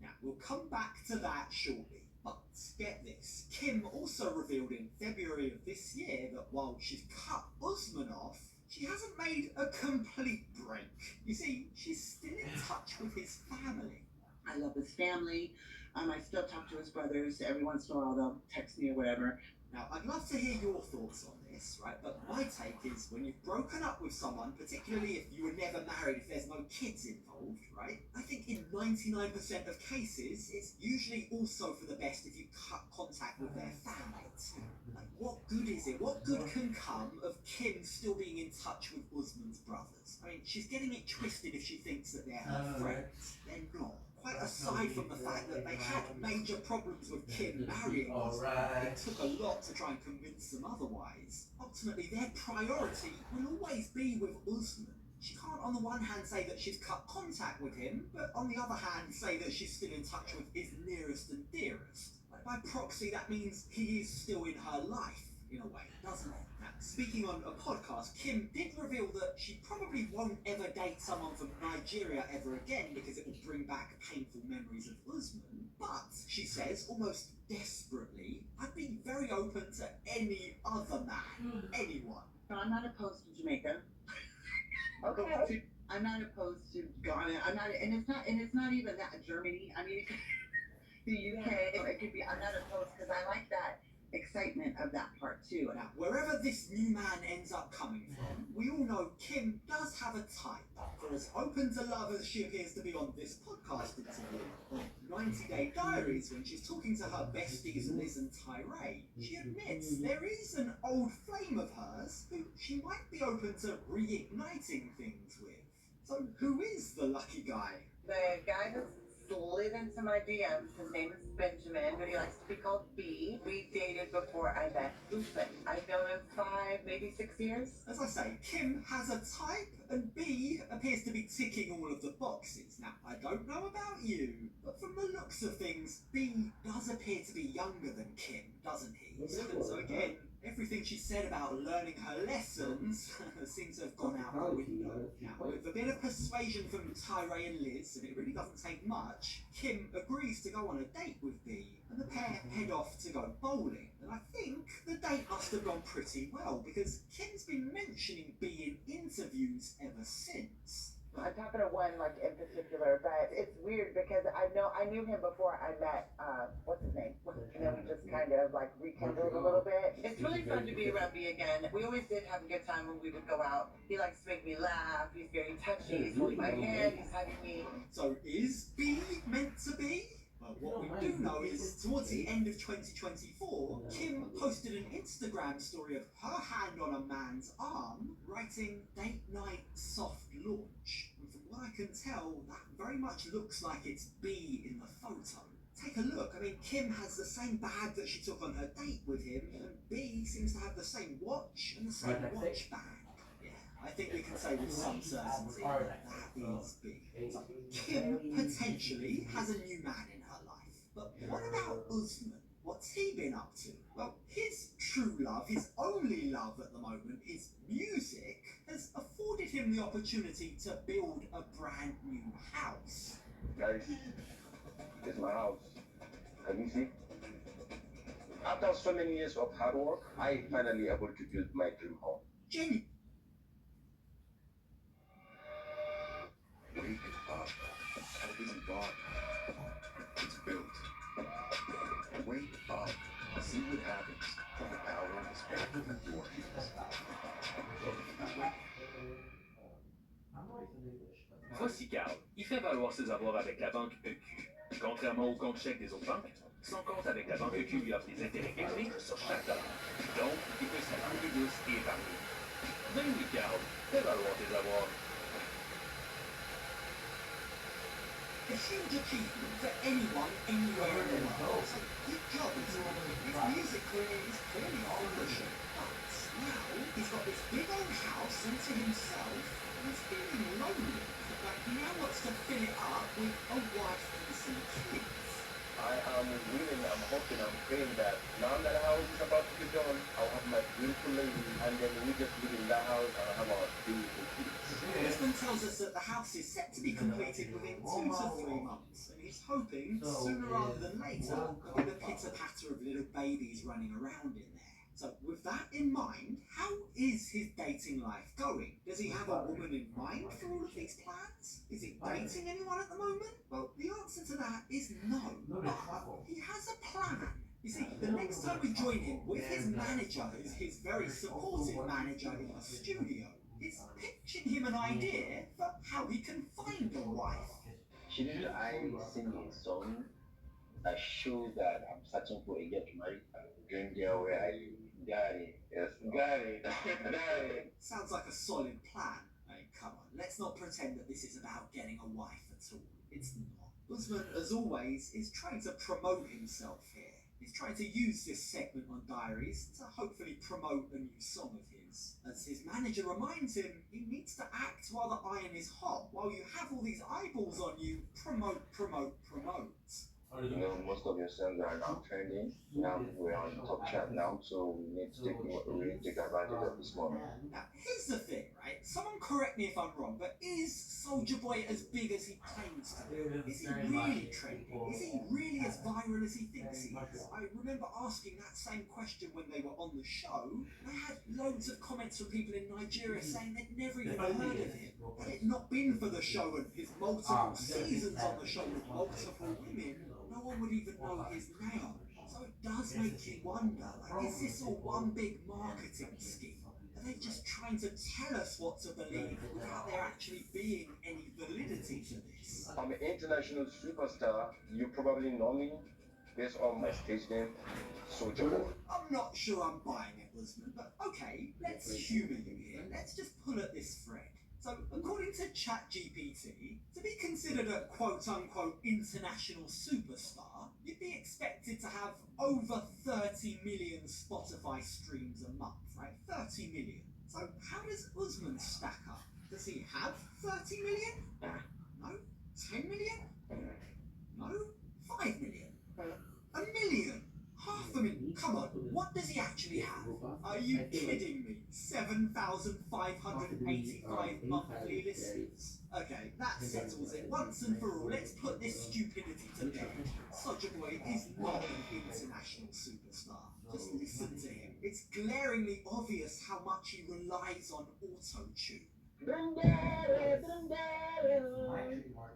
Now, we'll come back to that shortly. But get this, Kim also revealed in February of this year that while she's cut Usman off, she hasn't made a complete break. You see, she's still in touch with his family. I love his family. I still talk to his brothers. Every once in a while they'll text me or whatever. Now, I'd love to hear your thoughts on this, right? But my take is when you've broken up with someone, particularly if you were never married, if there's no kids involved, right? I think in 99% of cases, it's usually also for the best if you cut contact with their families. Like, what good is it? What good can come of Kim still being in touch with Usman's brothers? I mean, she's getting it twisted if she thinks that they're her friends. They're not. Quite aside from the fact that they had major problems with Kim marrying Usman, it took a lot to try and convince them otherwise. Ultimately, their priority will always be with Usman. She can't on the one hand say that she's cut contact with him, but on the other hand say that she's still in touch with his nearest and dearest. Like, by proxy, that means he is still in her life, in a way, doesn't it? Now, speaking on a podcast, Kim did reveal that she probably won't ever date someone from Nigeria ever again because it will bring back painful memories of Usman. But, she says, almost desperately, I'd be very open to any other man, anyone. So I'm not opposed to Jamaica. Okay. I'm not opposed to Ghana. I'm not, and it's not even that Germany. I mean, the UK. It could be. I'm not opposed because I like that excitement of that part too. Now, wherever this new man ends up coming from, we all know Kim does have a type. For as open to love as she appears to be on this podcast interview, on 90 Day Diaries, when she's talking to her besties Liz and Tyree, she admits there is an old flame of hers who she might be open to reigniting things with. So who is the lucky guy? The guy that slid into my DMs, his name is Benjamin, but he likes to be called B. We dated before I met Usman. I've known him 5, maybe 6 years. As I say, Kim has a type, and B appears to be ticking all of the boxes. Now, I don't know about you, but from the looks of things, B does appear to be younger than Kim, doesn't he? So again, everything she said about learning her lessons seems to have gone out the window. Now, with a bit of persuasion from Tyree and Liz, and it really doesn't take much, Kim agrees to go on a date with B, and the pair head off to go bowling. And I think the date must have gone pretty well, because Kim's been mentioning B in interviews ever since. I'm talking to one like in particular, but it's weird because I knew him before I met what's his name, and then we just kind of like rekindled a little bit. It's really fun to be around B again. We always did have a good time when we would go out. He likes to make me laugh. He's very touchy. He's holding my hand. He's hugging me. So is B meant to be? Well, what we do know is, towards the end of 2024, Kim posted an Instagram story of her hand on a man's arm, writing "Date Night Soft Launch." And from what I can tell, that very much looks like it's B in the photo. Take a look. I mean, Kim has the same bag that she took on her date with him, and B seems to have the same watch and the same watch bag. Yeah, I think we can say with some certainty that is big. So, Kim potentially has a new man in her life. But what about Usman? What's he been up to? Well, his true love, his only love at the moment, is music, has afforded him the opportunity to build a brand new house. Guys, this is my house. Can you see? After so many years of hard work, I finally able to build my dream home. Genuine. Wake up. Hope isn't gone. It's built. Wake up. See what happens when the power is back within your hands. Voici Carl. Il fait valoir ses avoirs avec la banque EQ. Contrairement au compte chèque des autres banques, son compte avec la banque EQ lui offre des intérêts élevés sur chaque dollar. Donc, il peut se couler douce et épargner. Ben oui, Carl, fais valoir tes avoirs. A huge achievement for anyone, anywhere in the world. So, good job, Usman. His music career is clearly flourishing. But now, he's got this big old house all to himself, and he's feeling lonely. Like, he now wants to fill it up with a wife and some kids. I'm hoping, I'm praying that now that the house is about to be done, I'll have my beautiful lady, and then we just live in that house and have our beautiful kids. Usman tells us that the house is set to be completed within 2 to 3 months, and he's hoping sooner rather than later with the pitter-patter of little babies running around in there. So with that in mind, how is his dating life going? Does he have a woman in mind for all of these plans? Is he dating anyone at the moment? Well, the answer to that is no. But he has a plan. You see, the next time we join him with his manager, who's his very supportive manager in the studio, is pitching him an idea for how he can find a wife. Shouldn't I sing a song that shows that I'm searching for a girl to marry? Dream girl, where are you? Got it. Yes, got it. Got it. Sounds like a solid plan. Hey, come on, let's not pretend that this is about getting a wife at all. It's not. Usman, as always, is trying to promote himself here. He's trying to use this segment on Diaries to hopefully promote a new song of his. As his manager reminds him, he needs to act while the iron is hot. While you have all these eyeballs on you, promote, promote, promote. You know, most of your songs are now trending. Now we're on top chart now, so we need to take advantage of this moment. Now, here's the thing, right? Someone correct me if I'm wrong, but is Soulja Boy as big as he claims to be? Is he really trending? Is he really as viral as he thinks he is? I remember asking that same question when they were on the show. I had loads of comments from people in Nigeria saying they'd never even heard of him. Had it not been for the show and his multiple seasons on the show with multiple women, no one would even know his name. So it does make you wonder, like, is this all one big marketing scheme? Are they just trying to tell us what to believe without there actually being any validity to this? I'm an international superstar. You probably know me based on my stage name, Soulja Boy. I'm not sure I'm buying it, Usman, but okay, let's humour you here. Let's just pull at this thread. So, according to ChatGPT, to be considered a quote-unquote international superstar, you'd be expected to have over 30 million Spotify streams a month, right? 30 million. So, how does Usman stack up? Does he have 30 million? No. 10 million? No. 5 million? A million? Half a million? Come on, what does he actually have? Are you kidding me? 7,585 monthly listeners. Okay, that settles it once and for all. Let's put this stupidity to bed. Soulja Boy is not an international superstar. Just listen to him. It's glaringly obvious how much he relies on auto-tune.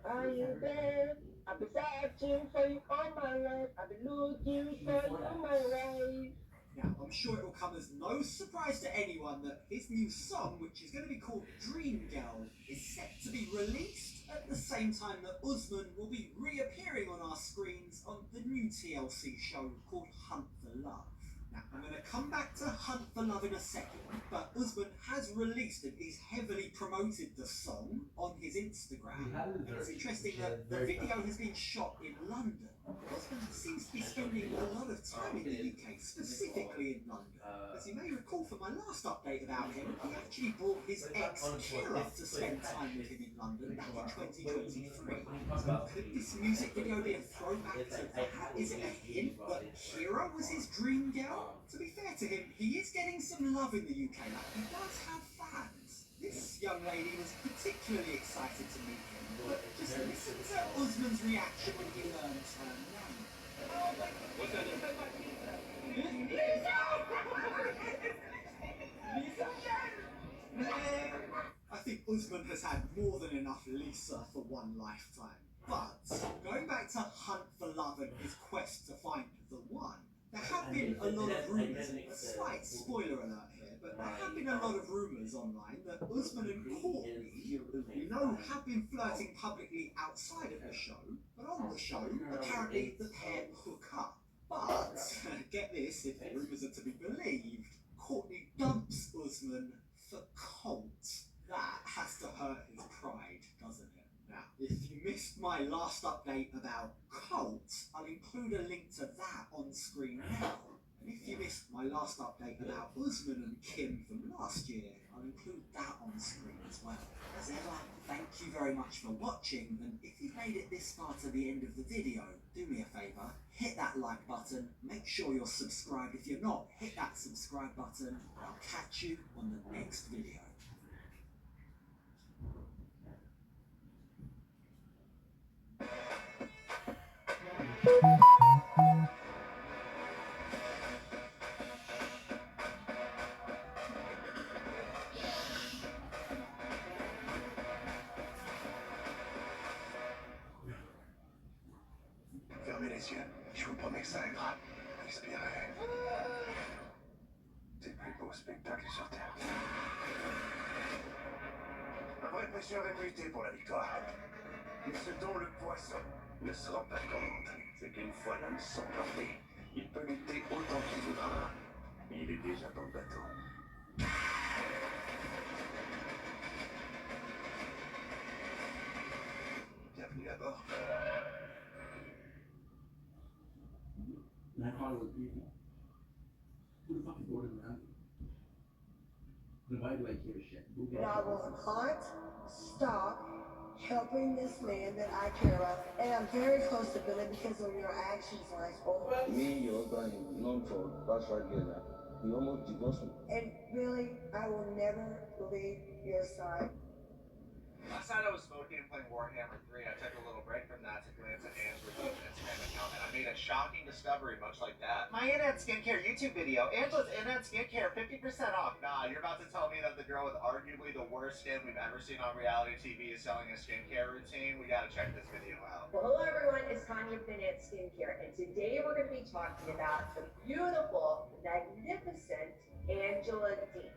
Are you there? I've been searching for you all my life. I've been looking for you all my life. Now, I'm sure it will come as no surprise to anyone that his new song, which is going to be called Dream Girl, is set to be released at the same time that Usman will be reappearing on our screens on the new TLC show called Hunt for Love. Now, I'm going to come back to Hunt for Love in a second, but Usman has released it. He's heavily promoted the song on his Instagram. And it's interesting that the video has been shot in London. Osman seems to be spending a lot of time in the UK, specifically in London. As you may recall from my last update about him, he actually brought his ex Kira to spend time with him in London back in 2023. Could this music video be a throwback to that? Is it a hint that Kira was his dream girl? To be fair to him, he is getting some love in the UK, like he does have fans. This young lady was particularly excited to meet him, but just listen to Usman's reaction when he learned her name. What's that? I think Usman has had more than enough Lisa for one lifetime. But going back to Hunt for Love and his quest to find the one, there have been a lot of rumours, and a slight spoiler alert here, but there have been a lot of rumours online that Usman and Courtney, who we know have been flirting publicly outside of the show, but on the show, apparently the pair hook up. But, get this, if the rumours are to be believed, Courtney dumps Usman for Colt. That has to hurt his pride, doesn't it? Now, if you missed my last update about Colt, I'll include a link to that on screen now. And if you missed my last update about Usman and Kim from last year, I'll include that on screen as well. As ever, thank you very much for watching, and if you've made it this far to the end of the video, do me a favour, hit that like button, make sure you're subscribed. If you're not, hit that subscribe button, and I'll catch you on the next video. Fermez les yeux, je vous promets que ça ira. Respirez. C'est le plus beau spectacle sur Terre. Un vrai pêcheur est muté pour la victoire. Ce dont le poisson ne se rend pas compte, c'est qu'une fois l'homme s'emporté, il peut lutter autant qu'il voudra. Il est déjà dans le bateau. Bienvenue à bord. And I call it with people. Who the fuck is ordering around me? Then why do I give a shit? Who gives a I shit? will not stop helping this man that I care about. And I'm very close to Billy because of your actions last fall. Me, your husband, is known for past 5 years now. He almost divorced me. And Billy, I will never leave your side. Last night I was smoking and playing Warhammer 3. I took a little break from that to glance at Angela's Instagram account, and I made a shocking discovery much like that. My in-app skincare YouTube video. Angela's in-app skincare 50% off. Nah, you're about to tell me that the girl with arguably the worst skin we've ever seen on reality TV is selling a skincare routine? We gotta check this video out. Well, hello everyone, it's Tanya Bennett Skincare, and today we're going to be talking about the beautiful, magnificent Angela Dean.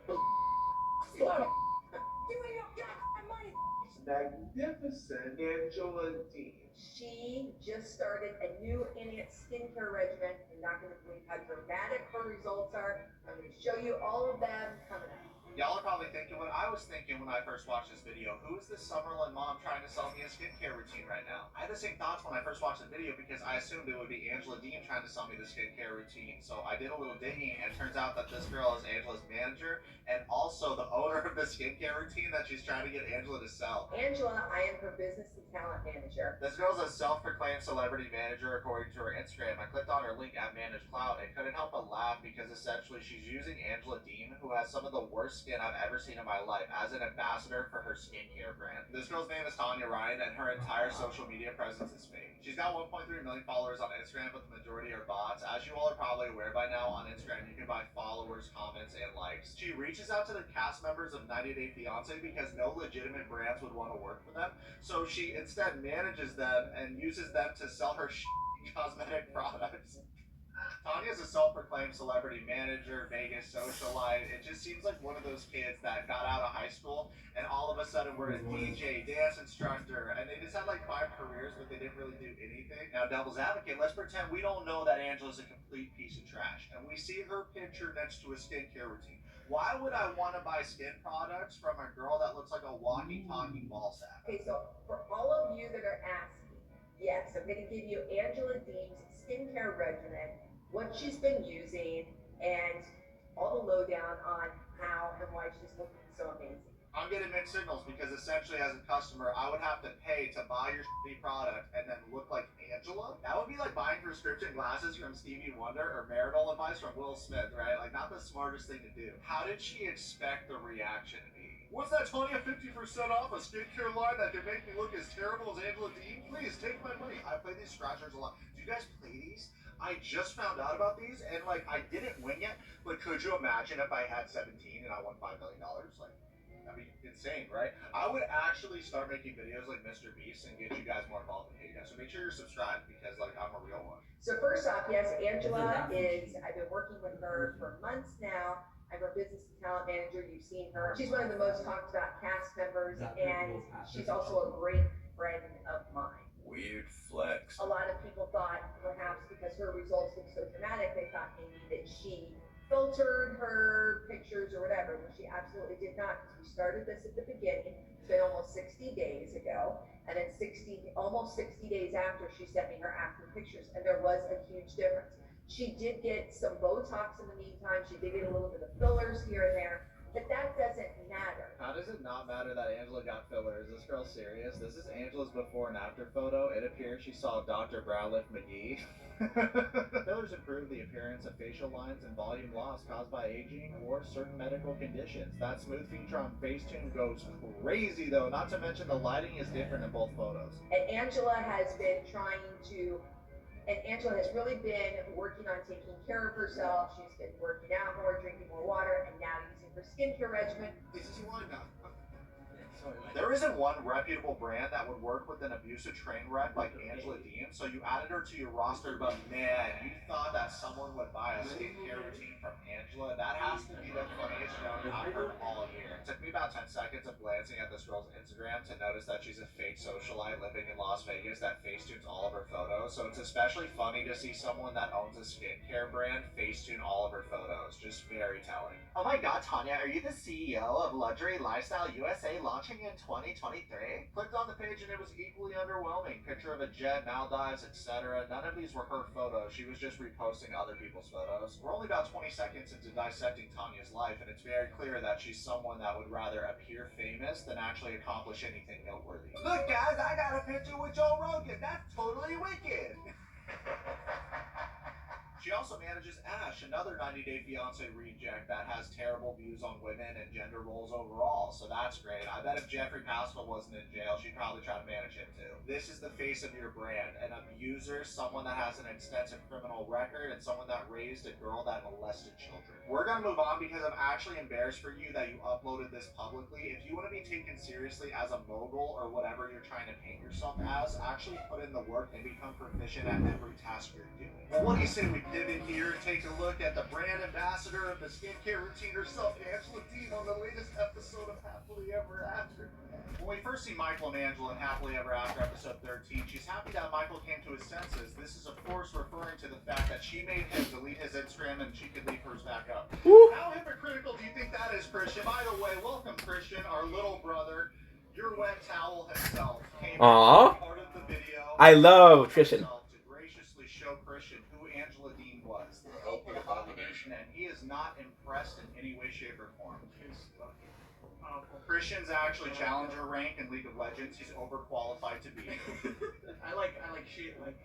Magnificent Angela Dean. She just started a new in-app skincare regimen. You're not going to believe how dramatic her results are. I'm going to show you all of them coming up. Y'all are probably thinking what I was thinking when I first watched this video. Who is this Summerlin mom trying to sell me a skincare routine right now? I had the same thoughts when I first watched the video because I assumed it would be Angela Dean trying to sell me the skincare routine. So I did a little digging, and it turns out that this girl is Angela's manager and also the owner of the skincare routine that she's trying to get Angela to sell. Angela, I am her business and talent manager. This girl's a self-proclaimed celebrity manager according to her Instagram. I clicked on her link at Manage Cloud and couldn't help but laugh because essentially she's using Angela Dean, who has some of the worst skin I've ever seen in my life, as an ambassador for her skincare brand. This girl's name is Tanya Ryan, and her entire social media presence is fake. She's got 1.3 million followers on Instagram, but the majority are bots. As you all are probably aware by now, on Instagram you can buy followers, comments, and likes. She reaches out to the cast members of 90 Day Fiancé because no legitimate brands would want to work for them, so she instead manages them and uses them to sell her cosmetic products. Tanya's a self-proclaimed celebrity manager, Vegas socialite. It just seems like one of those kids that got out of high school and all of a sudden were a DJ, dance instructor, and they just had like 5 careers, but they didn't really do anything. Now, devil's advocate, let's pretend we don't know that Angela's a complete piece of trash, and we see her picture next to a skincare routine. Why would I want to buy skin products from a girl that looks like a walking, talking ball sack? Okay, so for all of you that are asking, Yes, I'm going to give you Angela Dean's skincare regimen, what she's been using, and all the lowdown on how and why she's looking so amazing. I'm getting mixed signals because essentially as a customer, I would have to pay to buy your shitty product and then look like Angela. That would be like buying prescription glasses from Stevie Wonder or marital advice from Will Smith, right? Like not the smartest thing to do. How did she expect the reaction to be? What's that, Tanya? 50% off a skincare line that can make me look as terrible as Angela Dean? Please take my money. I play these scratchers a lot. Do you guys play these? I just found out about these and like I didn't win yet, but could you imagine if I had 17 and I won $5 million? Like, I mean, insane, right? I would actually start making videos like Mr. Beast and get you guys more involved with you guys. So make sure you're subscribed because like I'm a real one. So first off, yes, Angela is, I've been working with her for months now. I'm her business and talent manager. You've seen her. She's one of the most talked about cast members, and she's also a great friend of mine. Weird flex. A lot of people thought perhaps because her results look so dramatic, they thought maybe that she filtered her pictures or whatever, but she absolutely did not. We started this at the beginning. It's been almost 60 days ago, and then almost 60 days after, she sent me her after pictures, and there was a huge difference. She did get some Botox in the meantime. She did get a little bit of fillers here and there, but that doesn't matter. How does it not matter that Angela got filler? Is this girl serious? This is Angela's before and after photo. It appears she saw Dr. Browliff McGee. Fillers improve the appearance of facial lines and volume loss caused by aging or certain medical conditions. That smooth feature on Facetune goes crazy though, not to mention the lighting is different in both photos. And Angela has really been working on taking care of herself. She's been working out more, drinking more water, and now using her skincare regimen. This is one now. There isn't one reputable brand that would work with an abusive train wreck like Angela Dean, so you added her to your roster, but man, you thought that someone would buy a skincare routine from Angela. That has to be the funniest joke I've heard all year. It took me about 10 seconds of glancing at this girl's Instagram to notice that she's a fake socialite living in Las Vegas that Facetunes all of her photos, so it's especially funny to see someone that owns a skincare brand Facetune all of her photos. Just very telling. Oh my god, Tanya, are you the CEO of Luxury Lifestyle USA launching in 2023? Clicked on the page and it was equally underwhelming. Picture of a jet, Maldives, etc. None of these were her photos. She was just reposting other people's photos. We're only about 20 seconds into dissecting Tanya's life, and it's very clear that she's someone that would rather appear famous than actually accomplish anything noteworthy. Look guys, I got a picture with Joe Rogan. That's totally wicked. She also manages Ash, another 90 Day Fiancé reject that has terrible views on women and gender roles overall, so that's great. I bet if Jeffrey Pascal wasn't in jail, she'd probably try to manage him too. This is the face of your brand, an abuser, someone that has an extensive criminal record, and someone that raised a girl that molested children. We're gonna move on because I'm actually embarrassed for you that you uploaded this publicly. If you want to be taken seriously as a mogul or whatever you're trying to paint yourself as, actually put in the work and become proficient at every task you're doing. Well, what do you say we pivot here and take a look at the brand ambassador of the skincare routine herself, Angela Dean, on the latest episode of Happily Ever After. When we first see Michael and Angela in Happily Ever After episode 13, she's happy that Michael came to his senses. This is of course referring to the fact that she made him delete his Instagram and she could leave hers back up. How hypocritical do you think that is, Christian? By the way, welcome Christian, our little brother. Your wet towel himself came Aww. part of the video. I love Christian. Show Christian who Angela Dean was. Open abomination. And he is not impressed in any way, shape, or form. Christian's actually challenger rank in League of Legends. He's overqualified to be. I like shit like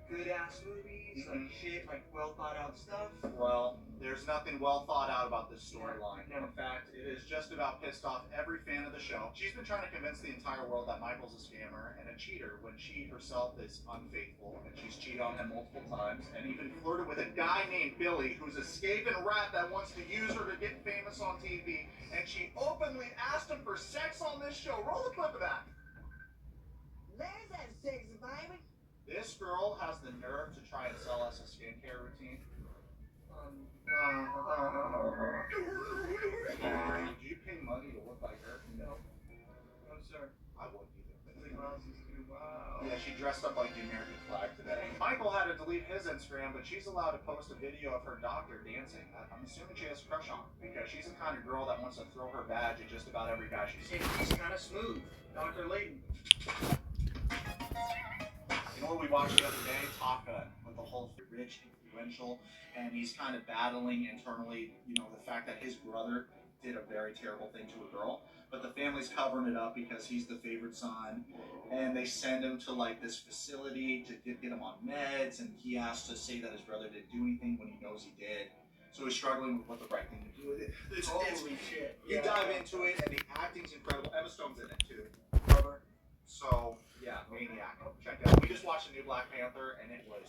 good ass movies, like shit, like well thought out stuff. Well, there's nothing well thought out about this storyline. In fact, it is just about pissed off every fan of the show. She's been trying to convince the entire world that Michael's a scammer and a cheater when she herself is unfaithful, and she's cheated on him multiple times and even flirted with a guy named Billy who's a scaven rat that wants to use her to get famous on TV, and she openly asked him for sex on this show. Roll a clip of that. There's that sexy baby. This girl has the nerve to try and sell us a skincare routine. Would you pay money to look like her? No. No, sir. I wouldn't either. Wow. Yeah, she dressed up like the American flag today. Michael had to delete his Instagram, but she's allowed to post a video of her doctor dancing. I'm assuming she has a crush on him, because she's the kind of girl that wants to throw her badge at just about every guy she sees. He's kind of smooth. Dr. Layton. You know what we watched the other day? Top Gun, with the whole rich, influential, and he's kind of battling internally, you know, the fact that his brother did a very terrible thing to a girl, but the family's covering it up because he's the favorite son, and they send him to like this facility to get him on meds, and he has to say that his brother didn't do anything when he knows he did. So he's struggling with what the right thing to do with it. Holy shit. You dive into it, and the acting's incredible. Emma Stone's in it too. Brother. So yeah, Maniac. Check it out. We just watched the new Black Panther, and it was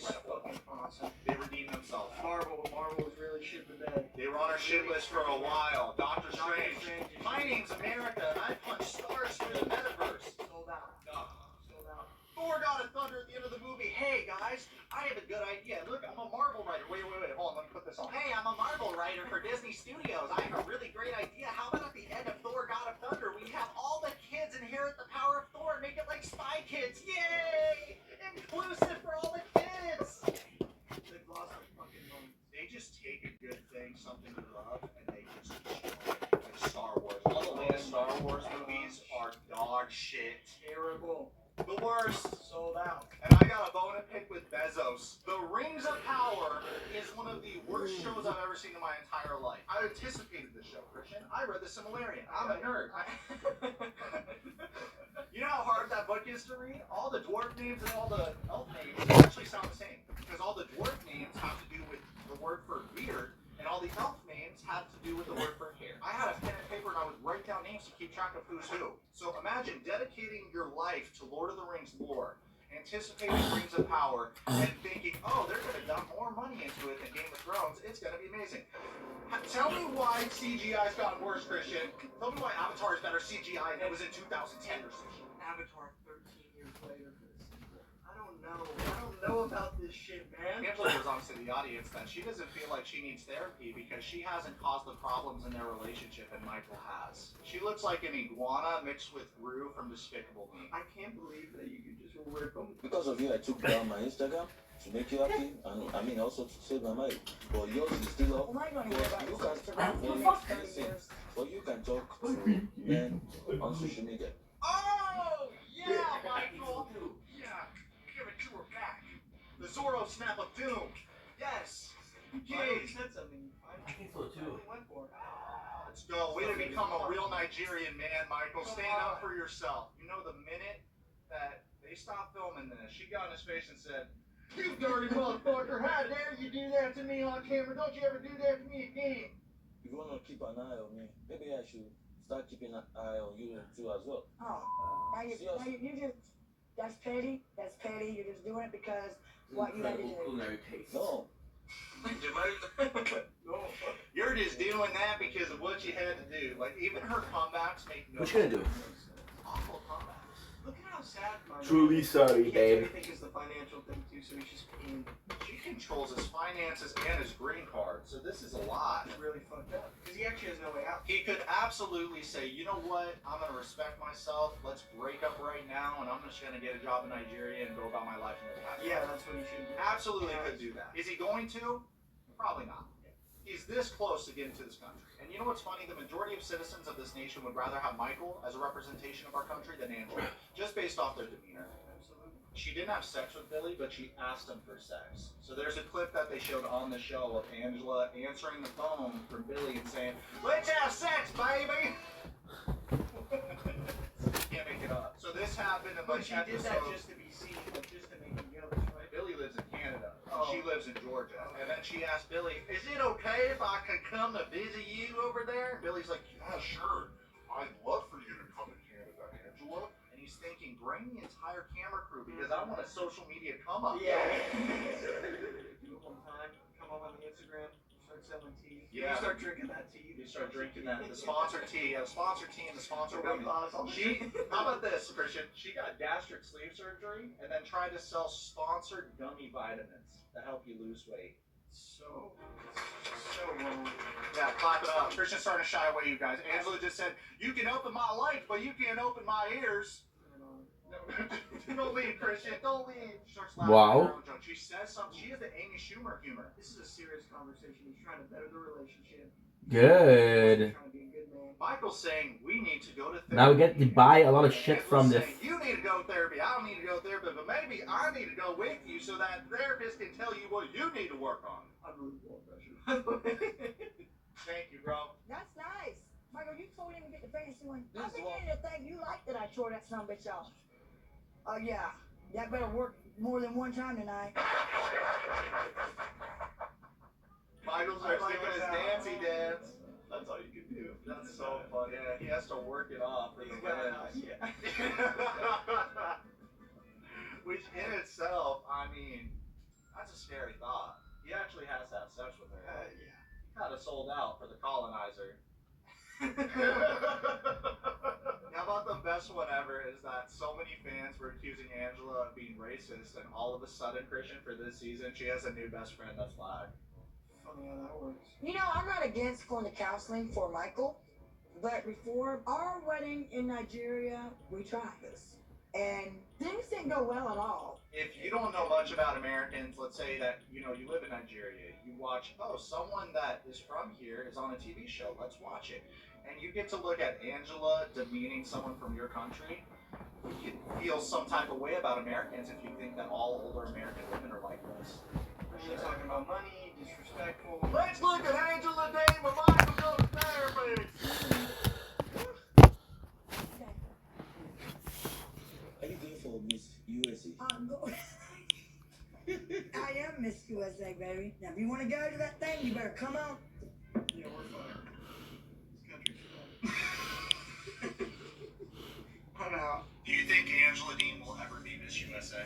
fucking awesome. They redeemed themselves. Marvel was really shit the bed. They were on our shit list for a while. Doctor Strange. My name's America, and I punch stars through the metaverse. Sold out. Sold out. Thor God of Thunder at the end of the movie. Hey guys, I have a good idea. Look, I'm a Marvel writer. Wait. Hold on, let me put this on. Hey, I'm a Marvel writer for Disney Studios. I have a really great idea. How about at the end of Thor God of Thunder, we have all the kids inherit the power of Thor and make it like Spy Kids. Yay! Inclusive for all the kids. They've lost their fucking mind. They just take a good thing, something you love, and they just destroy it. Like Star Wars. All the latest Star Wars movies are dog shit. Terrible. The worst. Sold out. And I got a bone to pick with Bezos. The Rings of Power is one of the worst shows I've ever seen in my entire life. I anticipated this show, Christian. I read the Silmarillion. I'm a nerd. You know how hard that book is to read? All the dwarf names and all the elf names actually sound the same. Because all the dwarf names have to do with the word for beard, and all the elf names have to do with the word for hair. I had a pen and paper and I would write down names to keep track of who's who. So imagine dedicating your life to Lord of the Rings lore, anticipating Rings of Power, and thinking, oh, they're going to dump more money into it than Game of Thrones. It's going to be amazing. Tell me why CGI's gotten worse, Christian. Tell me why Avatar is better CGI than it was in 2010 or something. Avatar 13 years later for the sequel. I don't know about this shit, man. Angela was honest to the audience that she doesn't feel like she needs therapy because she hasn't caused the problems in their relationship, and Michael has. She looks like an iguana mixed with Gru from Despicable Me. I can't believe that you could just rip them. Because of you, I took down my Instagram to make you happy, and I mean also to save my mind. But yours is still up. Well, I'm going to But hear about you this can, Instagram for the but next 30 years. but you can talk to men on social media. Oh, yeah, Michael! Yeah, give it to her back. The Zorro snap of doom. Yes. Finally said something. I think so too. Went for it. Let's go. Way to become a real Nigerian man, Michael. Stand up for yourself. You know, the minute that they stopped filming this, she got in his face and said, "You dirty motherfucker, how dare you do that to me on camera? Don't you ever do that to me again." If you want to keep an eye on me, maybe I should start keeping an eye on you too as well. Oh, now you just, that's petty. That's petty. You're just doing it because what you had to do. Culinary taste. No. You're just doing that because of what you had to do. Like, even her comebacks make no What you gonna do? awful comebacks. Look at how sad my Truly sorry, babe. I think it's the financial thing too, so he's just paying. She controls his finances and his green card, so this is a lot. It's really fucked up. Because he actually has no way out. He could absolutely say, you know what, I'm going to respect myself, let's break up right now, and I'm just going to get a job in Nigeria and go about my life in the past. Yeah, that's what he should do. Absolutely could do that. Is he going to? Probably not. He's this close to getting to this country. And you know what's funny? The majority of citizens of this nation would rather have Michael as a representation of our country than Angela, just based off their demeanor. Absolutely. She didn't have sex with Billy, but she asked him for sex. So there's a clip that they showed on the show of Angela answering the phone from Billy and saying, "Let's have sex, baby!" Can't make it up. So this happened in But like she did that episode- just to be seen, like just to make him jealous, right? Billy lives in Canada. Oh. She lives in Georgia. And then she asked Billy, "Is it okay if I could come to visit you over there?" Billy's like, "Yeah, sure. I'd love for you to come to Canada, Angela." And he's thinking, bring the entire camera crew because I want a social media come up. Yeah. Do it one time, come up on the Instagram, start selling tea. Yeah. You start drinking that tea. You start drinking that. The sponsor tea. Sponsor tea and the sponsor Weight gummy. loss. How about this, Christian? She got gastric sleeve surgery and then tried to sell sponsored gummy vitamins that help you lose weight. So wrong. Yeah, clap it up. Christian's starting to shy away, you guys. Angela just said, "You can open my life, but you can't open my ears." Don't leave, Christian. Don't leave. She starts laughing Wow. at her own joke. She says something. She has the Amy Schumer humor. This is a serious conversation. He's trying to better the relationship. Good. He's trying to be a good man. Michael's saying we need to go to therapy. Now we get to buy a lot of shit from this. Saying, you need to go to therapy. I don't need to go to therapy, but maybe I need to go with you so that therapist can tell you what you need to work on. Unbelievable impression. Thank you, bro. That's nice. Michael, you told him to get the fancy one. This I'm is what- beginning to think you like that I tore that son of a bitch off. Oh, yeah. That better work more than one time tonight. Michael starts I like doing his that. dancey dance. That's all you can do. That's so funny. Yeah, he has to work it off for the women. Yeah. Which in itself, I mean, that's a scary thought. He actually has to have sex with her. Yeah. He kind of sold out for the colonizer. How about the best one ever is that so many fans were accusing Angela of being racist, and all of a sudden, Christian, for this season, she has a new best friend that's black. Funny how that works. You know, I'm not against going to counseling for Michael, but before our wedding in Nigeria, we tried this. And things didn't go well at all. If you don't know much about Americans, let's say that you live in Nigeria, you watch, oh, someone that is from here is on a TV show, let's watch it. And you get to look at Angela demeaning someone from your country, you can feel some type of way about Americans if you think that all older American women are like this. You're talking about money, disrespectful. Let's look at Angela Day when Michael goes to therapy. Are you going for Miss USA? I am Miss USA, baby. Now, if you want to go to that thing, you better come out. Yeah, we're fine. This country's fine. I'm out. Do you think Angela Dean will ever be Miss USA?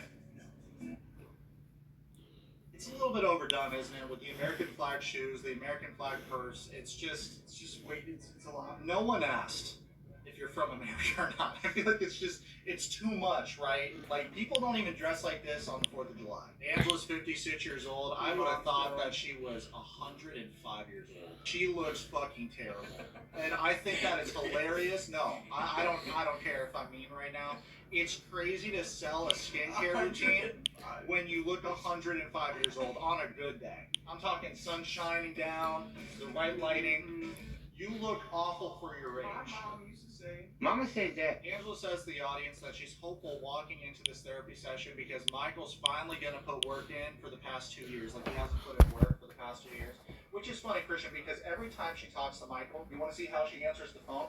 It's a little bit overdone, isn't it? With the American flag shoes, the American flag purse, it's just It's a lot. no one asked if you're from America or not. I feel like it's too much, right? Like, people don't even dress like this on the 4th of July. Angela's 56 years old. I would have thought that she was 105 years old. She looks fucking terrible. And I think that is hilarious. No, I don't care if I'm mean right now. It's crazy to sell a skincare routine when you look 105 years old on a good day. I'm talking sun shining down, the right lighting. You look awful for your My age. mom used to say, Mama says that. Angela says to the audience that she's hopeful walking into this therapy session because Michael's finally going to put work in for the past 2 years. Like, he hasn't put in work for the past 2 years. Which is funny, Christian, because every time she talks to Michael, you want to see how she answers the phone?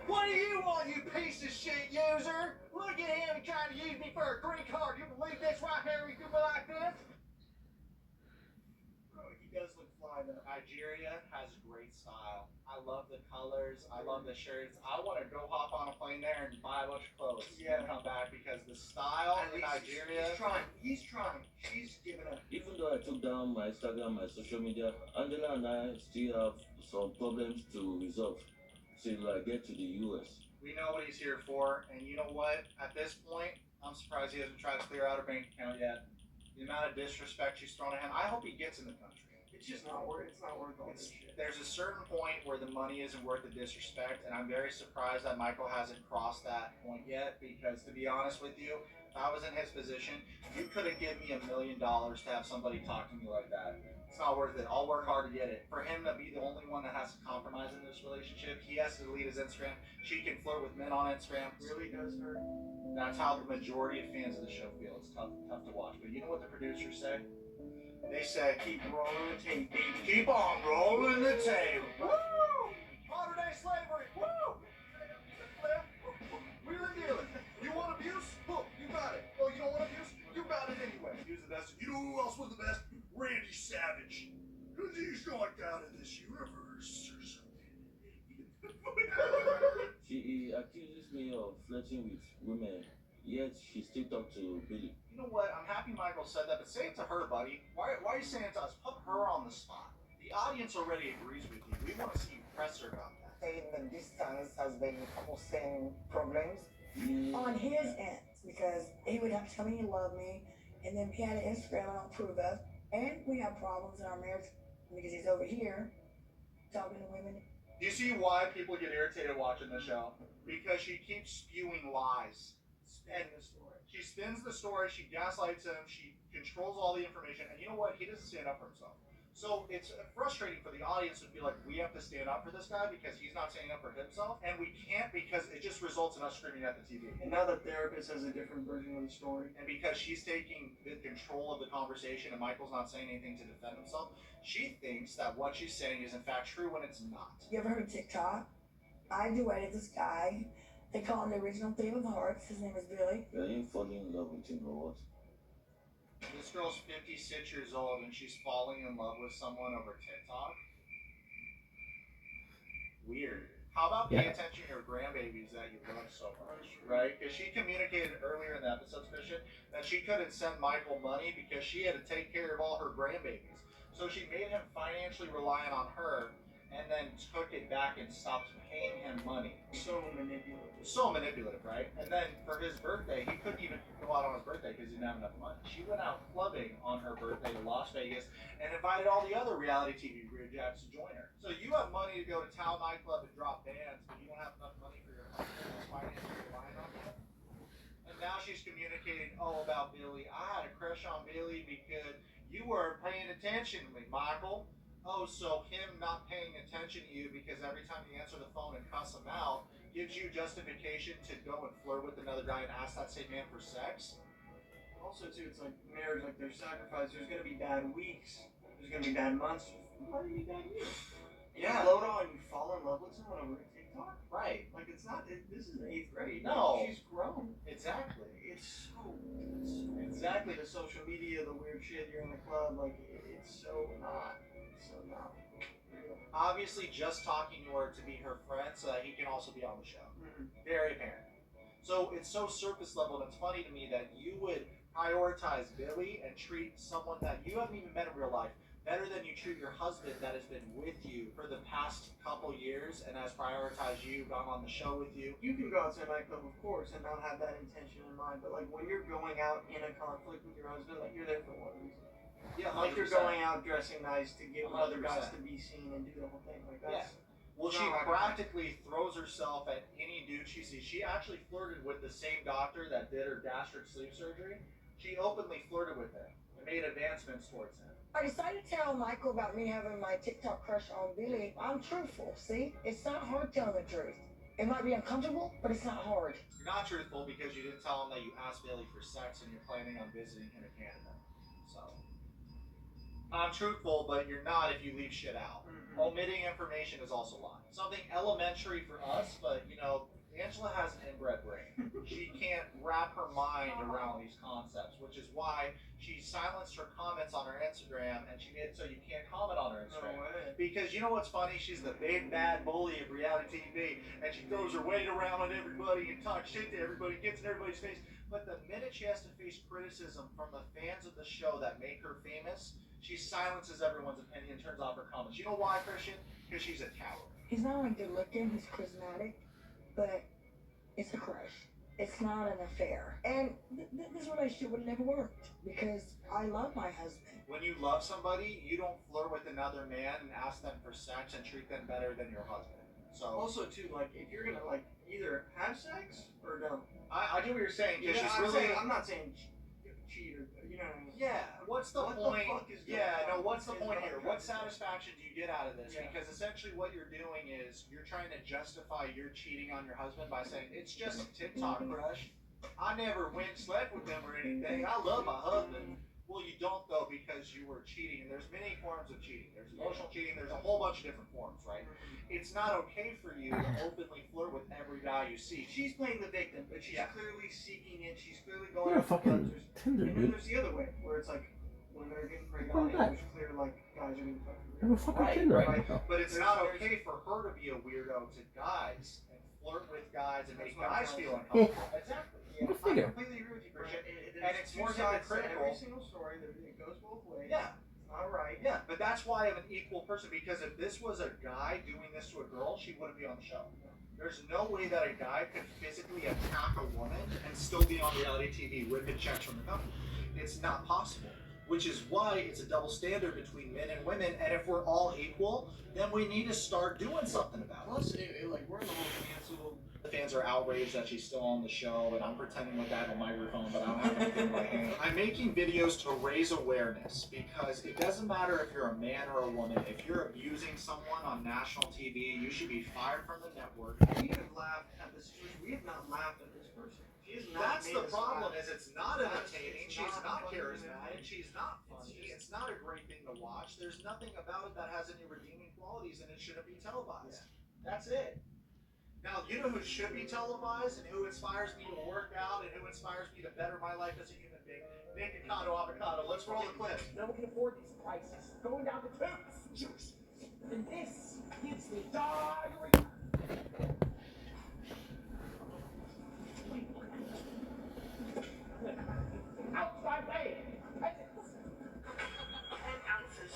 What do you want, you piece of shit user? Look at him trying to use me for a green card. You believe this right here? You do me like this? Bro, he does look fly though. Nigeria has great style. I love the colors. I love the shirts. I want to go hop on a plane there and buy a bunch of clothes and come back because the style in Nigeria. He's trying. She's giving up. Even though I took down my Instagram, my social media, Angela and I still have some problems to resolve till I get to the US. We know what he's here for, and you know what? At this point, I'm surprised he hasn't tried to clear out her bank account yet. The amount of disrespect she's thrown at him. I hope he gets in the country. It's just not worth. It's not worth all this shit. There's a certain point where the money isn't worth the disrespect, and I'm very surprised that Michael hasn't crossed that point yet. Because to be honest with you, if I was in his position, you could have given me $1 million to have somebody talk to me like that. It's not worth it. I'll work hard to get it. For him to be the only one that has to compromise in this relationship, he has to delete his Instagram. She can flirt with men on Instagram. Really does hurt. That's how the majority of fans of the show feel. It's tough to watch. But you know what the producers say? They say, keep rolling the tape, baby. Keep on rolling the tape. Woo! Modern day slavery. Woo! Wheeling dealing. You want abuse? Look, you got it. Oh, you don't want abuse? You got it anyway. He was the best. You know who else was the best? Randy Savage. Because he's knocked out of this universe or something. She accuses me of flirting with women, yet she still talks to Billy. You know what? I'm happy Michael said that, but say it to her, buddy. Why are you saying it to us? Put her on the spot. The audience already agrees with you. We want to see you press her about that. Saying the distance has been causing problems. On his end, because he would have to tell me he loved me, and then he had an Instagram I don't approve of, and we have problems in our marriage because he's over here talking to women. Do you see why people get irritated watching the show? Because she keeps spewing lies. Spinning the story. She spins the story, she gaslights him, she controls all the information, and you know what? He doesn't stand up for himself. So it's frustrating for the audience to be like, we have to stand up for this guy because he's not standing up for himself, and we can't because it just results in us screaming at the TV. And now the therapist has a different version of the story. And because she's taking the control of the conversation and Michael's not saying anything to defend himself, she thinks that what she's saying is in fact true when it's not. You ever heard of TikTok? I duetted this guy. They call him the original Theme of Hearts. His name is Billy. Are you falling in love with him or what? This girl's 56 years old and she's falling in love with someone over TikTok. Weird. How about pay attention to your grandbabies that you love so much, right? Because she communicated earlier in the episode, Christian, that she couldn't send Michael money because she had to take care of all her grandbabies. So she made him financially reliant on her and then took it back and stopped paying him money. So manipulative. So manipulative, right? And then for his birthday, he couldn't even go out on his birthday because he didn't have enough money. She went out clubbing on her birthday to Las Vegas and invited all the other reality TV rejects to join her. So you have money to go to Tao nightclub and drop bands, but you don't have enough money for your husband who's financially relying on you. And now she's communicating, about Billy. I had a crush on Billy because you weren't paying attention to me, Michael. So him not paying attention to you because every time you answer the phone and cuss him out gives you justification to go and flirt with another guy and ask that same man for sex? Also, too, it's like marriage, like there's sacrifice. There's gonna be bad weeks. There's gonna be bad months. Why are you bad years? Yeah. You float on, you fall in love with someone over TikTok. Right. Like it's not. This is 8th grade. No. She's grown. Exactly. It's so exactly the social media, the weird shit. You're in the club. Like it's so not. So not. Obviously, just talking to her to be her friend so that he can also be on the show. Mm-hmm. Very apparent. So it's so surface level, and it's funny to me that you would prioritize Billy and treat someone that you haven't even met in real life better than you treat your husband that has been with you for the past couple years and has prioritized you, gone on the show with you. You can go out to a nightclub, of course, and not have that intention in mind. But like when you're going out in a conflict with your husband, like you're there for one reason. Yeah, 100%. Like you're going out dressing nice to get other 100%. guys to be seen and do the whole thing. Like that's. Well, she practically throws herself at any dude she sees. She actually flirted with the same doctor that did her gastric sleeve surgery. She openly flirted with him and made advancements towards him. I decided to tell Michael about me having my TikTok crush on Billy. I'm truthful, see? It's not hard telling the truth. It might be uncomfortable, but it's not hard. You're not truthful because you didn't tell him that you asked Billy for sex and you're planning on visiting him in Canada. So, I'm truthful, but you're not if you leave shit out. Mm-hmm. Omitting information is also lying. Something elementary for us, but Angela has an inbred brain. She can't wrap her mind around these concepts, which is why she silenced her comments on her Instagram and she made it so you can't comment on her Instagram. No way. Because you know what's funny? She's the big bad bully of reality TV and she throws her weight around on everybody and talks shit to everybody, gets in everybody's face. But the minute she has to face criticism from the fans of the show that make her famous, she silences everyone's opinion and turns off her comments. You know why, Christian? Because she's a coward. He's not only good looking, he's charismatic, but it's a crush. It's not an affair. And this relationship would have never worked because I love my husband. When you love somebody, you don't flirt with another man and ask them for sex and treat them better than your husband. So Also, too, like if you're gonna like either have sex or don't. I get what you're saying. You know, I'm not saying cheat or you know what I mean. Yeah. What's the What point? the fuck is going on? What's the Is point what here? I'm What trying to satisfaction do you get out of this? Yeah. Because essentially what you're doing is you're trying to justify your cheating on your husband by saying it's just a TikTok crush. I never went and slept with him or anything. I love my husband. Well, you don't though because you were cheating. And there's many forms of cheating. There's emotional cheating. There's a whole bunch of different forms, right? It's not okay for you to openly flirt with every guy you see. She's playing the victim, but she's clearly seeking it. She's clearly You're going a after fucking others. Tinder, And then dude. there's the other way, where it's like women are getting pregnant, What and that? it's clear like guys are getting pregnant. You're a fucking Tinder right now. But it's not okay for her to be a weirdo to guys and flirt with guys and make guys feel uncomfortable. Exactly. Go I figure. completely agree with you, Christian. And it's two more sides to hypocritical. every single story. It goes both ways. Yeah. It's not right. Yeah, but that's why I'm an equal person, because if this was a guy doing this to a girl, she wouldn't be on the show. There's no way that a guy could physically attack a woman and still be on reality TV ripping checks from the company. It's not possible, which is why it's a double standard between men and women, and if we're all equal, then we need to start doing something about it. Plus, like we're in the whole cancel. The fans fans are outraged that she's still on the show, and I'm pretending like I have a microphone, but I don't have anything in my hand. I'm making videos to raise awareness because it doesn't matter if you're a man or a woman. If you're abusing someone on national TV, you should be fired from the network. We have laughed at this situation. We have not laughed at this person. She has not That's made the us problem. laugh. Is it's not entertaining. It's She's not funny. charismatic. She's not funny. It's not a great thing to watch. There's nothing about it that has any redeeming qualities, and it shouldn't be televised. That's it. Now, you know who should be televised and who inspires me to work out and who inspires me to better my life as a human being? Nick Avocado. Let's roll the clip. No one can afford these prices. Going down the tubes. And this gives me diarrhea. Outside way. And ounces.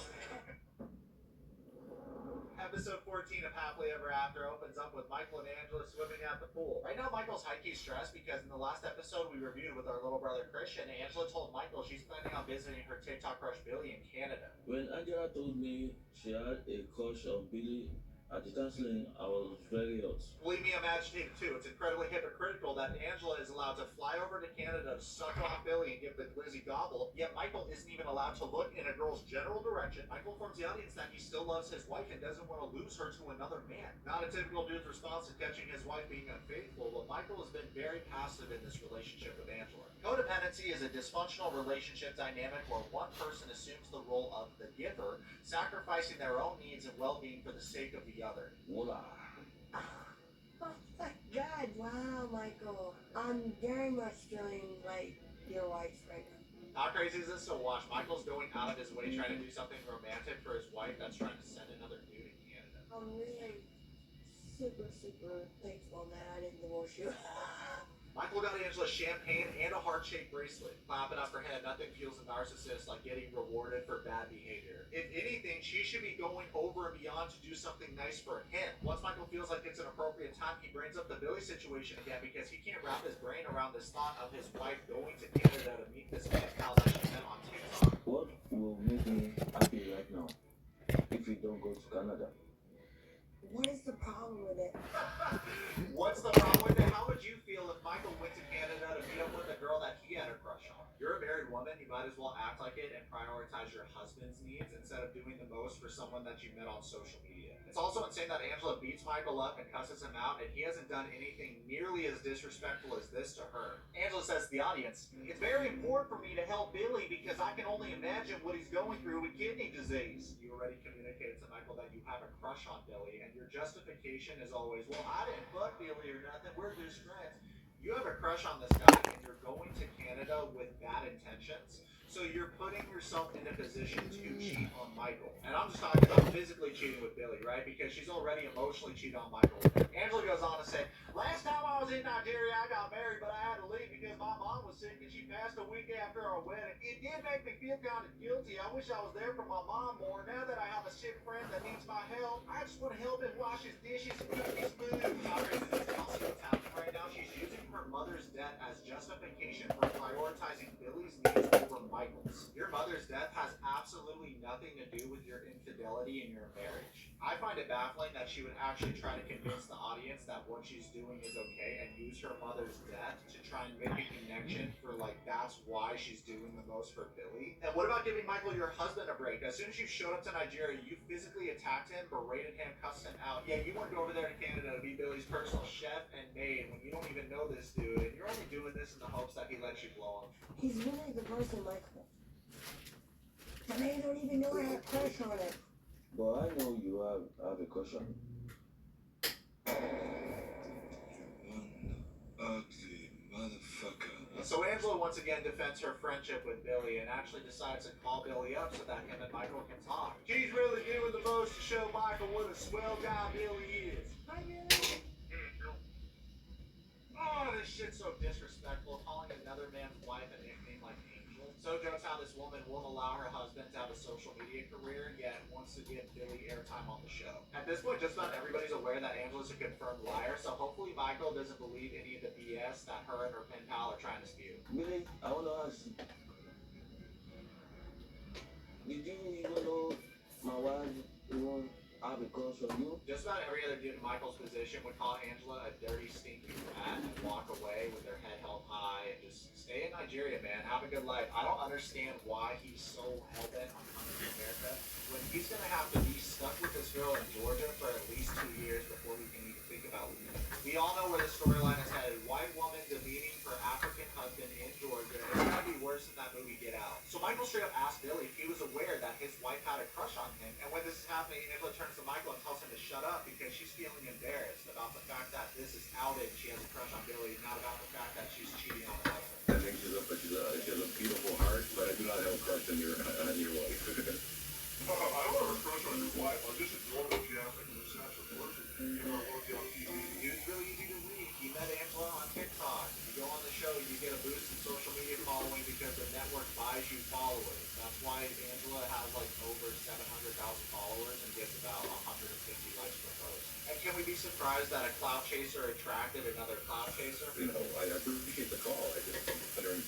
Episode 14 of Happily Ever After opens up with Michael and Angela swimming at the pool. Right now, Michael's high-key stressed because in the last episode we reviewed with our little brother Christian, Angela told Michael she's planning on visiting her TikTok crush Billy in Canada. When Angela told me she had a crush on Billy at the counseling, I was very hurt. Believe me, I'm agitated too. It's incredibly hypocritical that Angela is allowed to fly over to Canada to suck off Billy and give the glizzy gobble, yet Michael isn't even allowed to look in a girl's general direction. Michael informs the audience that he still loves his wife and doesn't want to lose her to another man. Not a typical dude's response to catching his wife being unfaithful, but Michael has been very passive in this relationship with Angela. Codependency is a dysfunctional relationship dynamic where one person assumes the role of the giver, sacrificing their own needs and well-being for the sake of the other. Voila. Oh, thank God. Wow, Michael. I'm very much feeling like your wife right now. How crazy is this to watch? Michael's going out of his way trying to do something romantic for his wife that's trying to send another dude to Canada. I'm really super thankful that I didn't divorce you. Michael got Angela champagne and a heart-shaped bracelet. Clap it up her head. Nothing feels a narcissist like getting rewarded for bad behavior. If anything, she should be going over and beyond to do something nice for him. Once Michael feels like it's an appropriate time, he brings up the Billy situation again because he can't wrap his brain around this thought of his wife going to Canada to meet this pen pal that she met on TikTok. What will make me happy right now if we don't go to Canada? What is the problem with it? What's the problem with it? How would you feel if Michael went to Canada to meet up with a girl that he had a crush on? You're a married woman, you might as well act like it and prioritize your husband's needs instead of doing the most for someone that you met on social media. It's also insane that Angela beats Michael up and cusses him out, and he hasn't done anything nearly as disrespectful as this to her. Angela says to the audience, "It's very important for me to help Billy because I can only imagine what he's going through with kidney disease." You already communicated to Michael that you have a crush on Billy, and your justification is always, "Well, I didn't fuck Billy or nothing, we're just friends." You have a crush on this guy, and you're going to Canada with bad intentions. So you're putting yourself in a position to cheat on Michael. And I'm just talking about physically cheating with Billy, right? Because she's already emotionally cheated on Michael. Angela goes on to say, "Last time I was in Nigeria, I got married, but I had to leave because my mom was sick and she passed a week after our wedding. It did make me feel kind of guilty. I wish I was there for my mom more. Now that I have a sick friend that needs my help, I just want to help him wash his dishes and cook his food." How crazy is this? Also, what's happening right now, she's using her mother's death as justification for prioritizing Billy's needs over Michael's. Your mother's death has absolutely nothing to do with your infidelity in your marriage. I find it baffling that she would actually try to convince the audience that what she's doing is okay and use her mother's death to try and make a connection for like that's why she's doing the most for Billy. And what about giving Michael, your husband, a break? As soon as you showed up to Nigeria, you physically attacked him, berated him, cussed him out. Yeah, you want to go over there to Canada to be Billy's personal chef and maid when you don't even know this dude, and you're only doing this in the hopes that he lets you blow him. He's really the person, Michael. And they don't even know I have a crush on it. But I know you have a crush on him. Ugly motherfucker. So Angela once again defends her friendship with Billy and actually decides to call Billy up so that him and Michael can talk. She's really doing the most to show Michael what a swell guy Billy is. Hi, Billy. Oh, this shit's so disrespectful, calling another man's wife a nickname like Angel. So jokes how this woman won't allow her husband to have a social media career, yet wants to give Billy airtime on the show. At this point, just about everybody's aware that Angela's a confirmed liar, so hopefully Michael doesn't believe any of the BS that her and her pen pal are trying to spew. Billy, I want to ask you. Did you even know my wife, have a crush on you. Just about every other dude in Michael's position would call Angela a dirty, stinky rat and walk away with their head held high and just stay in Nigeria, man. Have a good life. I don't understand why he's so hell-bent on coming to America when he's going to have to be stuck with this girl in Georgia for at least 2 years before he can even think about leaving. We all know where the storyline is headed. White woman demeaning her African husband in Georgia. It's going to be worse than that movie Get Out. So Michael straight up asked Billy if he was aware that his wife had a crush on him. And when this is happening, Angela turns to Michael and tells him to shut up because she's feeling embarrassed about the fact that this is outed. She has a crush on Billy, not about the fact that she's cheating on her husband. I think she's a beautiful heart, but I do not have a crush on your wife. I don't have a crush on your wife. I just adore what she has like an obsession with. You know, I want to be on TV. Dude's really easy to read. He met Angela on TikTok. You go on the show, you get a boost in social media following because the network buys you followers. That's why Angela has like over 700,000 followers and gets about 150 likes per post. And can we be surprised that a clout chaser attracted another clout chaser? You know, I appreciate the call. I just am wondering,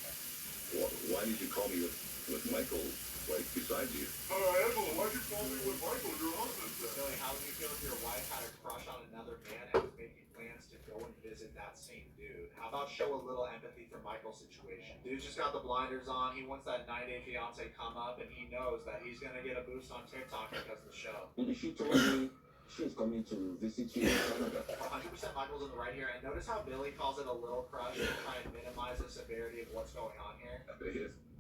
why did you call me with Michael, like, besides you? Angela, why'd you call me with Michael, your husband? Billy, how would you feel if your wife had a crush on another man and was making plans to go and visit that same dude? How about show a little empathy for Michael's situation? Dude's just got the blinders on. He wants that 90-day fiance come up, and he knows that he's gonna get a boost on TikTok because of the show. She told me she's coming to visit you in Canada. 100% Michael's in the right here, and notice how Billy calls it a little crush to try and minimize the severity of what's going on here.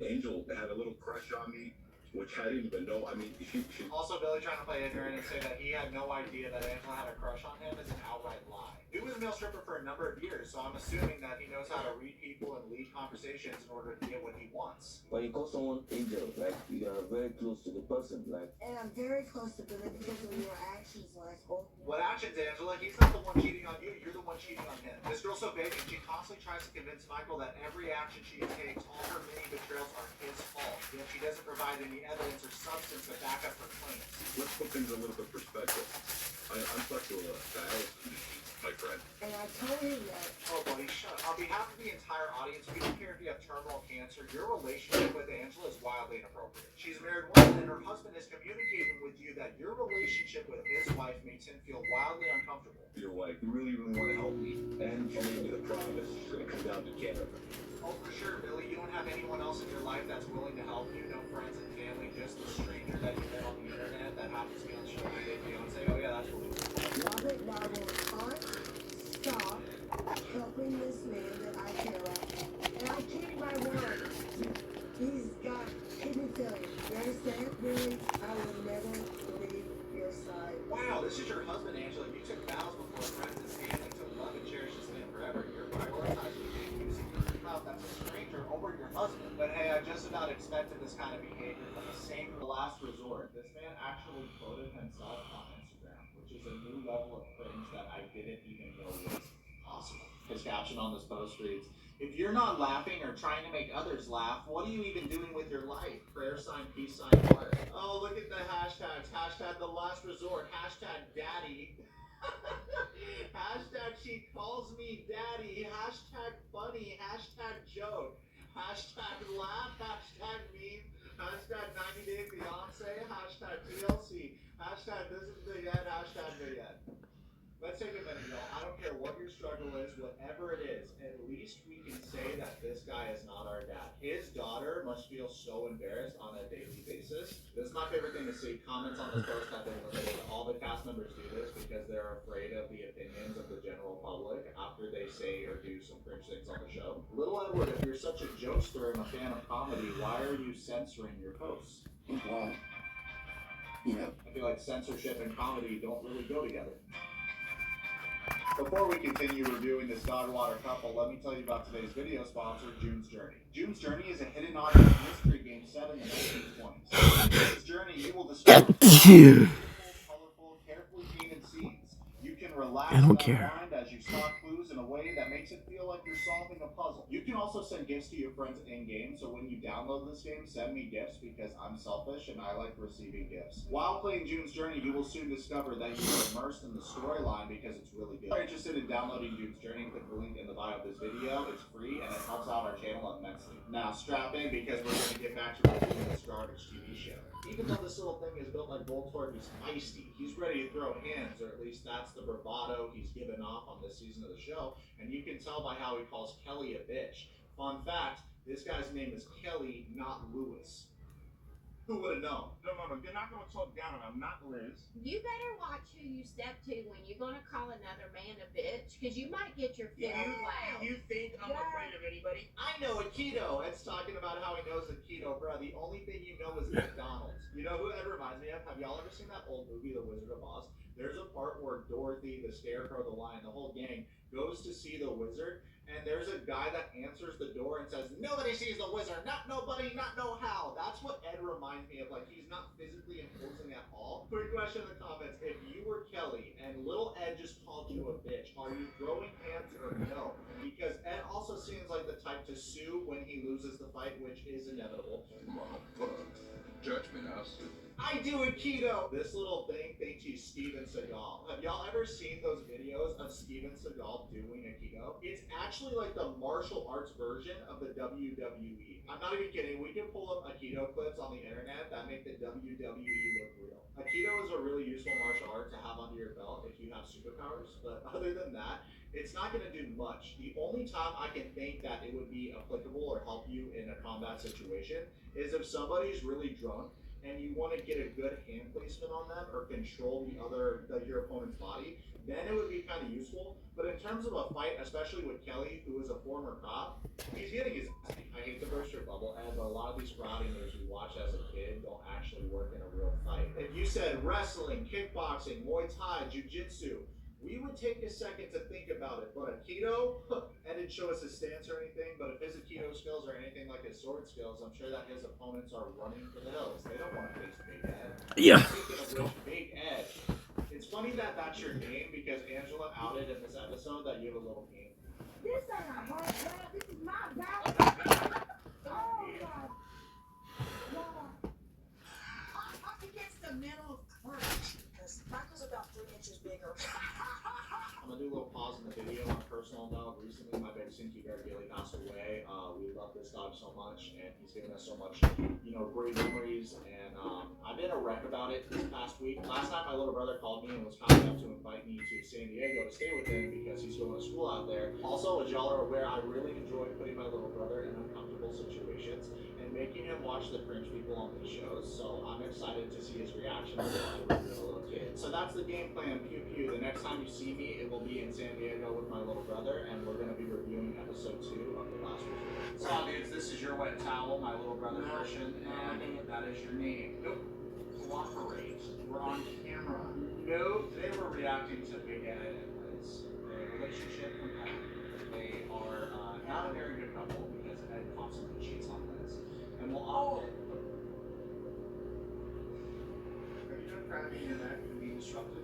Angel had a little crush on me, which I didn't even know. I mean, she... Also, Billy trying to play ignorant and say that he had no idea that Angela had a crush on him is an outright lie. He was a male stripper for a number of years, so I'm assuming that he knows how to read people and lead conversations in order to get what he wants. When you call someone Angel, like, you are very close to the person, like... And I'm very close to Billy because of your actions, Michael. What actions, Angela? He's not the one cheating on you. You're the one cheating on him. This girl's so big, and she constantly tries to convince Michael that every action she takes, all her many betrayals are his fault. Yet she doesn't provide any evidence or substance to back up her claims. Let's put things in a little bit perspective. I'm stuck to a dialysis machine, my friend. And I told him that. Oh, buddy, shut up. On behalf of the entire audience, we don't care if you have terminal cancer. Your relationship with Angela is wildly inappropriate. She's a married woman, and her husband is communicating with you that your relationship with his wife makes him feel wildly uncomfortable. Your wife really want to help me, and she made me the promise she's going to come down to Canada. Oh, for sure, Billy. You don't have anyone else in your life that's willing to help you. No friends and family, just a stranger that you met on the internet that happens to be on the show 90 Day Fiancé. Oh, yeah, that's really cool. Robert, now I will not stop helping this man that I care about. And I keep my word. He's got kidney failure. You understand? Really, I will never leave your side. Wow, this is your husband, Angela. You took vows before friends and family to love and cherish this man forever. You're prioritizing him using your clout that's a stranger over your husband. But hey, I just about expected this kind of behavior from the same last resort. This man actually quoted himself on Instagram, which is a new level of cringe that I didn't even know was possible. His caption on this post reads, "If you're not laughing or trying to make others laugh, what are you even doing with your life? Prayer sign, peace sign, heart." Oh, look at the hashtags. Hashtag the last resort. Hashtag daddy. Hashtag she calls me daddy. Hashtag funny. Hashtag joke. Hashtag laugh. Hashtag meme. Hashtag 90 Day Fiancé. Hashtag TLC. Hashtag this is the end. Hashtag the end. Let's take a minute, y'all. I don't care what your struggle is, whatever it is, at least we can say that this guy is not our dad. His daughter must feel so embarrassed on a daily basis. This is my favorite thing to see. Comments on this post have been limited. All the cast members do this because they're afraid of the opinions of the general public after they say or do some cringe things on the show. Little Edward, if you're such a jokester and a fan of comedy, why are you censoring your posts? Well, you know. I feel like censorship and comedy don't really go together. Before we continue reviewing this Dogwater couple, let me tell you about today's video sponsor, June's Journey. June's Journey is a hidden audio mystery game set in the 1920s. In this journey, you will discover colorful, carefully painted scenes. You can relax and unwind as you solve clues in a way that makes it feel like you're solving a puzzle. You can also send gifts to your friends in-game, so when you download this game, send me gifts because I'm selfish and I like receiving gifts. While playing June's Journey, you will soon discover that you are immersed in the storyline because it's really good. If you're interested in downloading June's Journey, click the link in the bio of this video. It's free and it helps out our channel immensely. Now strap in because we're going to get back to reviewing this garbage TV show. Even though this little thing is built like Voltorb, he's feisty. He's ready to throw hands, or at least that's the bravado he's given off on this season of the show. And you can tell by how he calls Kelly a bitch. Fun fact, this guy's name is Kelly, not Lewis. Who would have known? No, you're not going to talk down on him. I'm not Liz. You better watch who you step to when you're gonna call another man a bitch, because you might get your feelings loud. You think I'm afraid of anybody? I know Aikido. Ed's talking about how he knows Aikido, bro. The only thing you know is McDonald's. You know who that reminds me of? Have y'all ever seen that old movie, The Wizard of Oz? There's a part where Dorothy, the Scarecrow, the Lion, the whole gang goes to see the wizard, and there's a guy that answers the door and says, "Nobody sees the wizard, not nobody, not no how." That's what Ed reminds me of. Like, he's not physically imposing at all. Quick question in the comments: if you were Kelly and little Ed just called you a bitch, are you throwing hands or no? Because Ed also seems like the type to sue when he loses the fight, which is inevitable. Judgment, I'll sue. I do Aikido! This little thing thinks he's Steven Seagal. Have y'all ever seen those videos of Steven Seagal doing Aikido? It's actually like the martial arts version of the WWE. I'm not even kidding. We can pull up Aikido clips on the internet that make the WWE look real. Aikido is a really useful martial art to have under your belt if you have superpowers, but other than that, it's not going to do much. The only time I can think that it would be applicable or help you in a combat situation is if somebody's really drunk and you want to get a good hand placement on them or control your opponent's body, then it would be kind of useful. But in terms of a fight, especially with Kelly, who is a former cop, he's getting his ass beat. I hate to burst your bubble, Ed, but a lot of these karate moves we watched as a kid don't actually work in a real fight. If you said wrestling, kickboxing, Muay Thai, Jiu-Jitsu, we would take a second to think about it. But Aikido, Ed didn't show us his stance or anything, but if his Aikido skills are anything like his sword skills, I'm sure that his opponents are running for the hills. They don't want to face Big Ed. Yeah. Speaking of which, Big Ed, it's funny that that's your name because Angela outed in this episode that you have a little game. This ain't a hard job. This is my battle. Oh, God. Up against the middle of crunch. Because Michael's about 3 inches bigger. I'm gonna do a little pause in the video on a personal note. Recently, my big Stinky Bear Gilly passed away. We love this dog so much, and he's given us so much, great memories. And I've been a wreck about it this past week. Last night, my little brother called me and was kind enough to invite me to San Diego to stay with him because he's going to school out there. Also, as y'all are aware, I really enjoy putting my little brother in uncomfortable situations and making him watch the cringe people on these shows. So I'm excited to see his reaction to watching with a little kid. So that's the game plan. Pew pew. The next time you see me, it will be in San Diego with my little brother, and we're going to be reviewing episode 2 of The Last Resort. So, dudes, this is your wet towel, my little brother version, and that is your name. Nope. Cooperate. We're on camera. No, today we're reacting to Big Ed and Liz. Their relationship competitive. They are not a very good couple because Ed constantly cheats on Liz. And we'll often... Are you done grabbing your neck and being disruptive?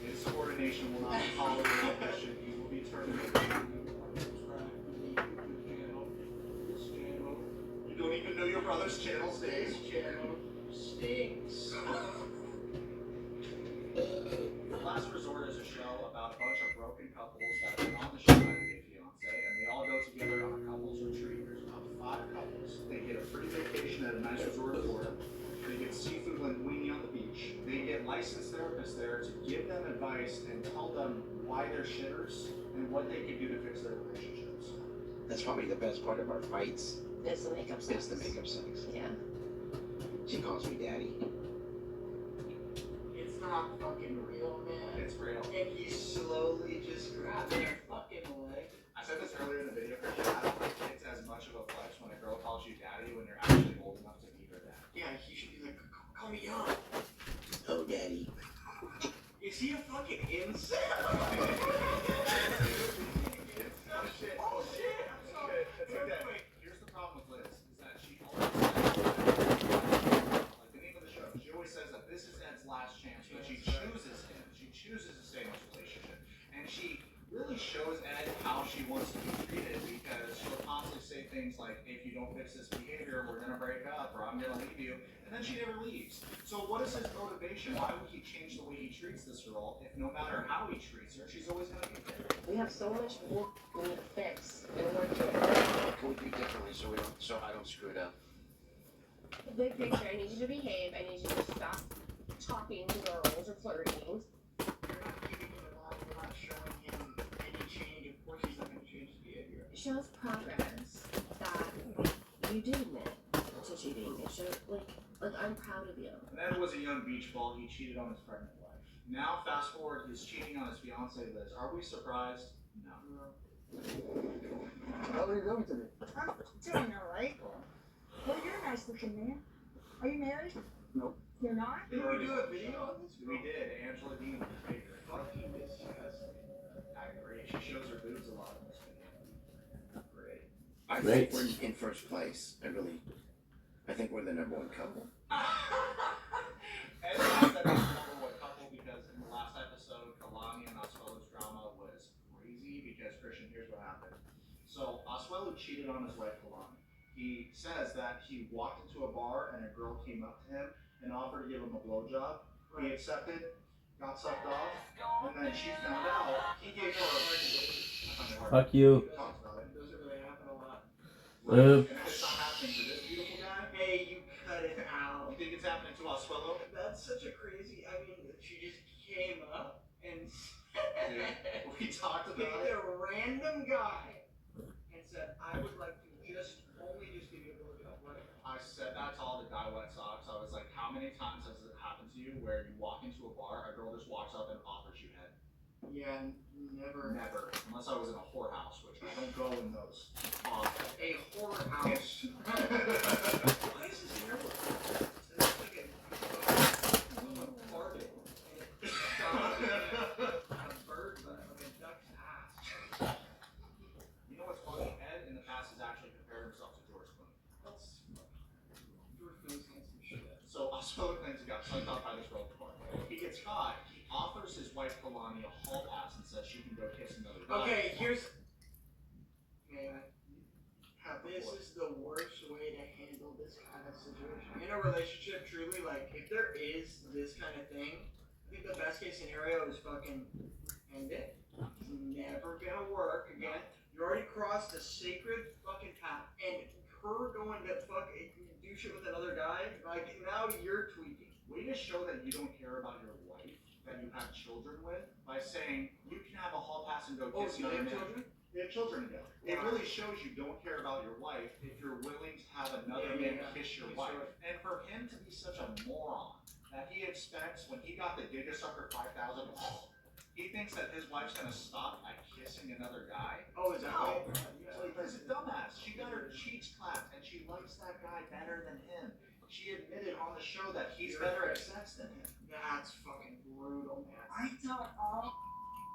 Insubordination will not be tolerated. You will be terminated. You don't even know your brother's channel stays. Channel stinks. The Last Resort is a show about a bunch of broken couples that have been on the show by the fiance, and they all go together on a couples retreat. There's about 5 couples. They get a free vacation at a nice resort in Florida. They get seafood linguine on the beach. They get licensed therapists there to give them advice and tell them why they're shitters and what they can do to fix their relationships. That's probably the best part of our fights. It's the makeup sex. It's the makeup sex. Yeah. She calls me daddy. It's not fucking real, man. It's real. And he's slowly just grabbing her fucking leg. I said this earlier in the video, Christian. I don't think it's as much of a flex when a girl calls you daddy when you're actually old enough to be her dad. Yeah, he should be like, call me young. Oh, daddy. Is he a fucking incel? Oh shit. Oh shit, I'm sorry. It's okay. Here's the problem with Liz, is that she always says, like the name of the show, she always says that this is Ed's last chance, but she chooses him. She chooses to stay in this relationship. And she really shows Ed how she wants to be treated because she'll constantly say things like, if you don't fix this behavior, we're gonna break up or I'm gonna leave you. And then she never leaves. So what is his motivation? Why would he change the way he treats this girl if no matter how he treats her, she's always gonna be there? We have so much work we need to fix in order to. What can we do differently so I don't screw it up? Big picture, I need you to behave. I need you to stop talking to girls or flirting. You're not keeping him alive. You're not showing him any change. Of course, he's not going to change his behavior. It shows progress that you do admit to cheating. It shows, like I'm proud of you. Ned was a young beach ball. He cheated on his pregnant wife. Now, fast forward, he's cheating on his fiancee Liz. Are we surprised? No. How are you doing today? I'm doing alright. Well, you're a nice looking man. Are you married? No. You're not? Didn't we do a video on this? We did. Angela Dean was my favorite. Fucking disgusting. I agree. She shows her boobs a lot in this video. Great. I Great. think we're in first place. I think we're the #1 couple. And I said that's number one couple because in the last episode, Kalani and Asuelu's drama was crazy because Christian, here's what happened. So Asuelu cheated on his wife Kalani. He says that he walked into a bar and a girl came up to him and offered to give him a blowjob. He accepted, got sucked off, and then she found out he gave her a Fuck you. Talks about it. Doesn't really happen a lot. And if it's not happening to this beautiful guy, Hey, you cut it out. you think it's happening to Asuelu? That's such a crazy. I mean, she just came up and We talked about picked it. a random guy and said, "I would like to just give you a blowjob." Right? I said that to all the guy Wet Sox. I was like, how many times has it happened to you where you walk into a bar, a girl just walks up and offers you head? Yeah, never. Never. Unless I was in a whorehouse, which I don't go in those. A horror house. Why is this here? It's like a apartment. A bird butt, like a duck's ass. You know what's funny? Ed in the past has actually compared himself to George Clooney. That's George Clooney's handsome shit. So Asuelu claims he got sucked off by this girl before. He gets caught. He offers his wife Kalani a hall pass and says she can go kiss another guy. Okay, here's. Man, this is the worst way to handle this kind of situation. In a relationship, truly, like, if there is this kind of thing, I think the best case scenario is fucking end it. It's never gonna work again. You already crossed a sacred fucking path, and her going to fucking do shit with another guy, like, now you're tweaking. Way to show that you don't care about your wife that you have children with by saying you can have a hall pass and go kiss so they another have man. children? They have children together. It really shows you don't care about your wife if you're willing to have another man kiss your wife. And for him to be such a moron that he expects when he got the Gigasucker 5000, he thinks that his wife's gonna stop at kissing another guy. Oh, is that No. right? He's a dumbass. She got her cheeks clapped and she likes that guy better than him. She admitted on the show that he's better at sex than him. That's fucking brutal, man. I thought all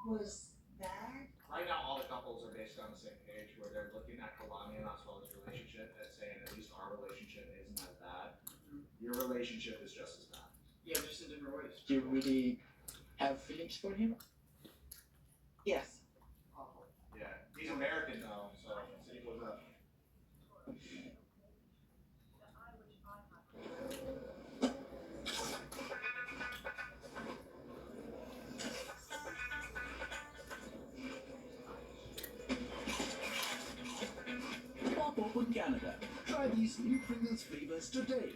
was bad. Right now, all the couples are basically on the same page where they're looking at Kalani and Asuelu's relationship and saying at least our relationship isn't as bad. Your relationship is just as bad. Yeah, just in different ways. Do you really have feelings for him? Yes. Yeah, he's American though, so see what's up. Pop Open Canada. Try these new Pringles flavors today.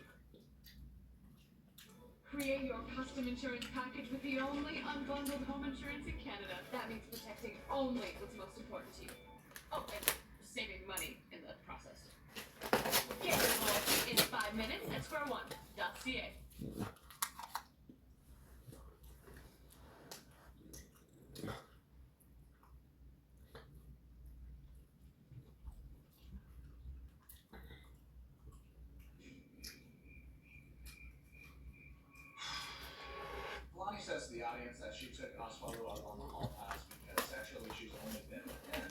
Create your custom insurance package with the only unbundled home insurance in Canada. That means protecting only what's most important to you. Oh, and saving money in the process. Get involved in 5 minutes at square1.ca. Kalani says to the audience that she took Asuelu up on the hall pass because sexually she's only been with him,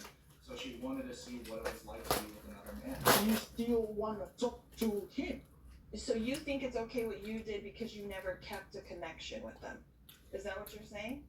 so she wanted to see what it was like to be with another man. You still want to talk to him? So you think it's okay what you did because you never kept a connection with them? Is that what you're saying?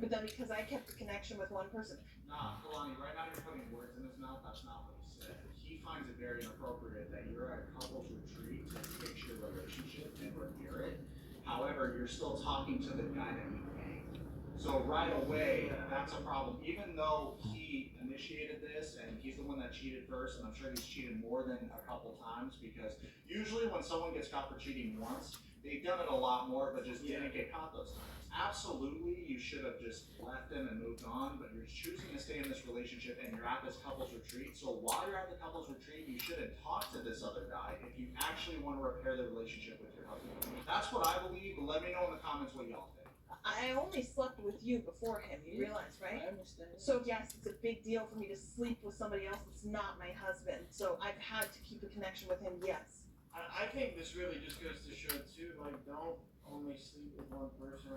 But then because I kept a connection with one person. Nah, Kalani, right now you're putting words in his mouth. That's not what he said. He finds it very inappropriate that you're at a couple's retreat to fix your relationship and repair it. However, you're still talking to the guy that you banged. So right away, that's a problem. Even though he initiated this, and he's the one that cheated first, and I'm sure he's cheated more than a couple times, because usually when someone gets caught for cheating once, they've done it a lot more, but just didn't get caught those times. Absolutely, you should have just left him and moved on, but you're choosing to stay in this relationship, and you're at this couple's retreat. So while you're at the couple's retreat, you shouldn't talk to this other guy if you actually want to repair the relationship with your husband. That's what I believe, but let me know in the comments what y'all think. I only slept with you before him, you realize, right? I understand. So yes, it's a big deal for me to sleep with somebody else that's not my husband. So I've had to keep a connection with him, yes. I think this really just goes to show too, like, don't only sleep with one person.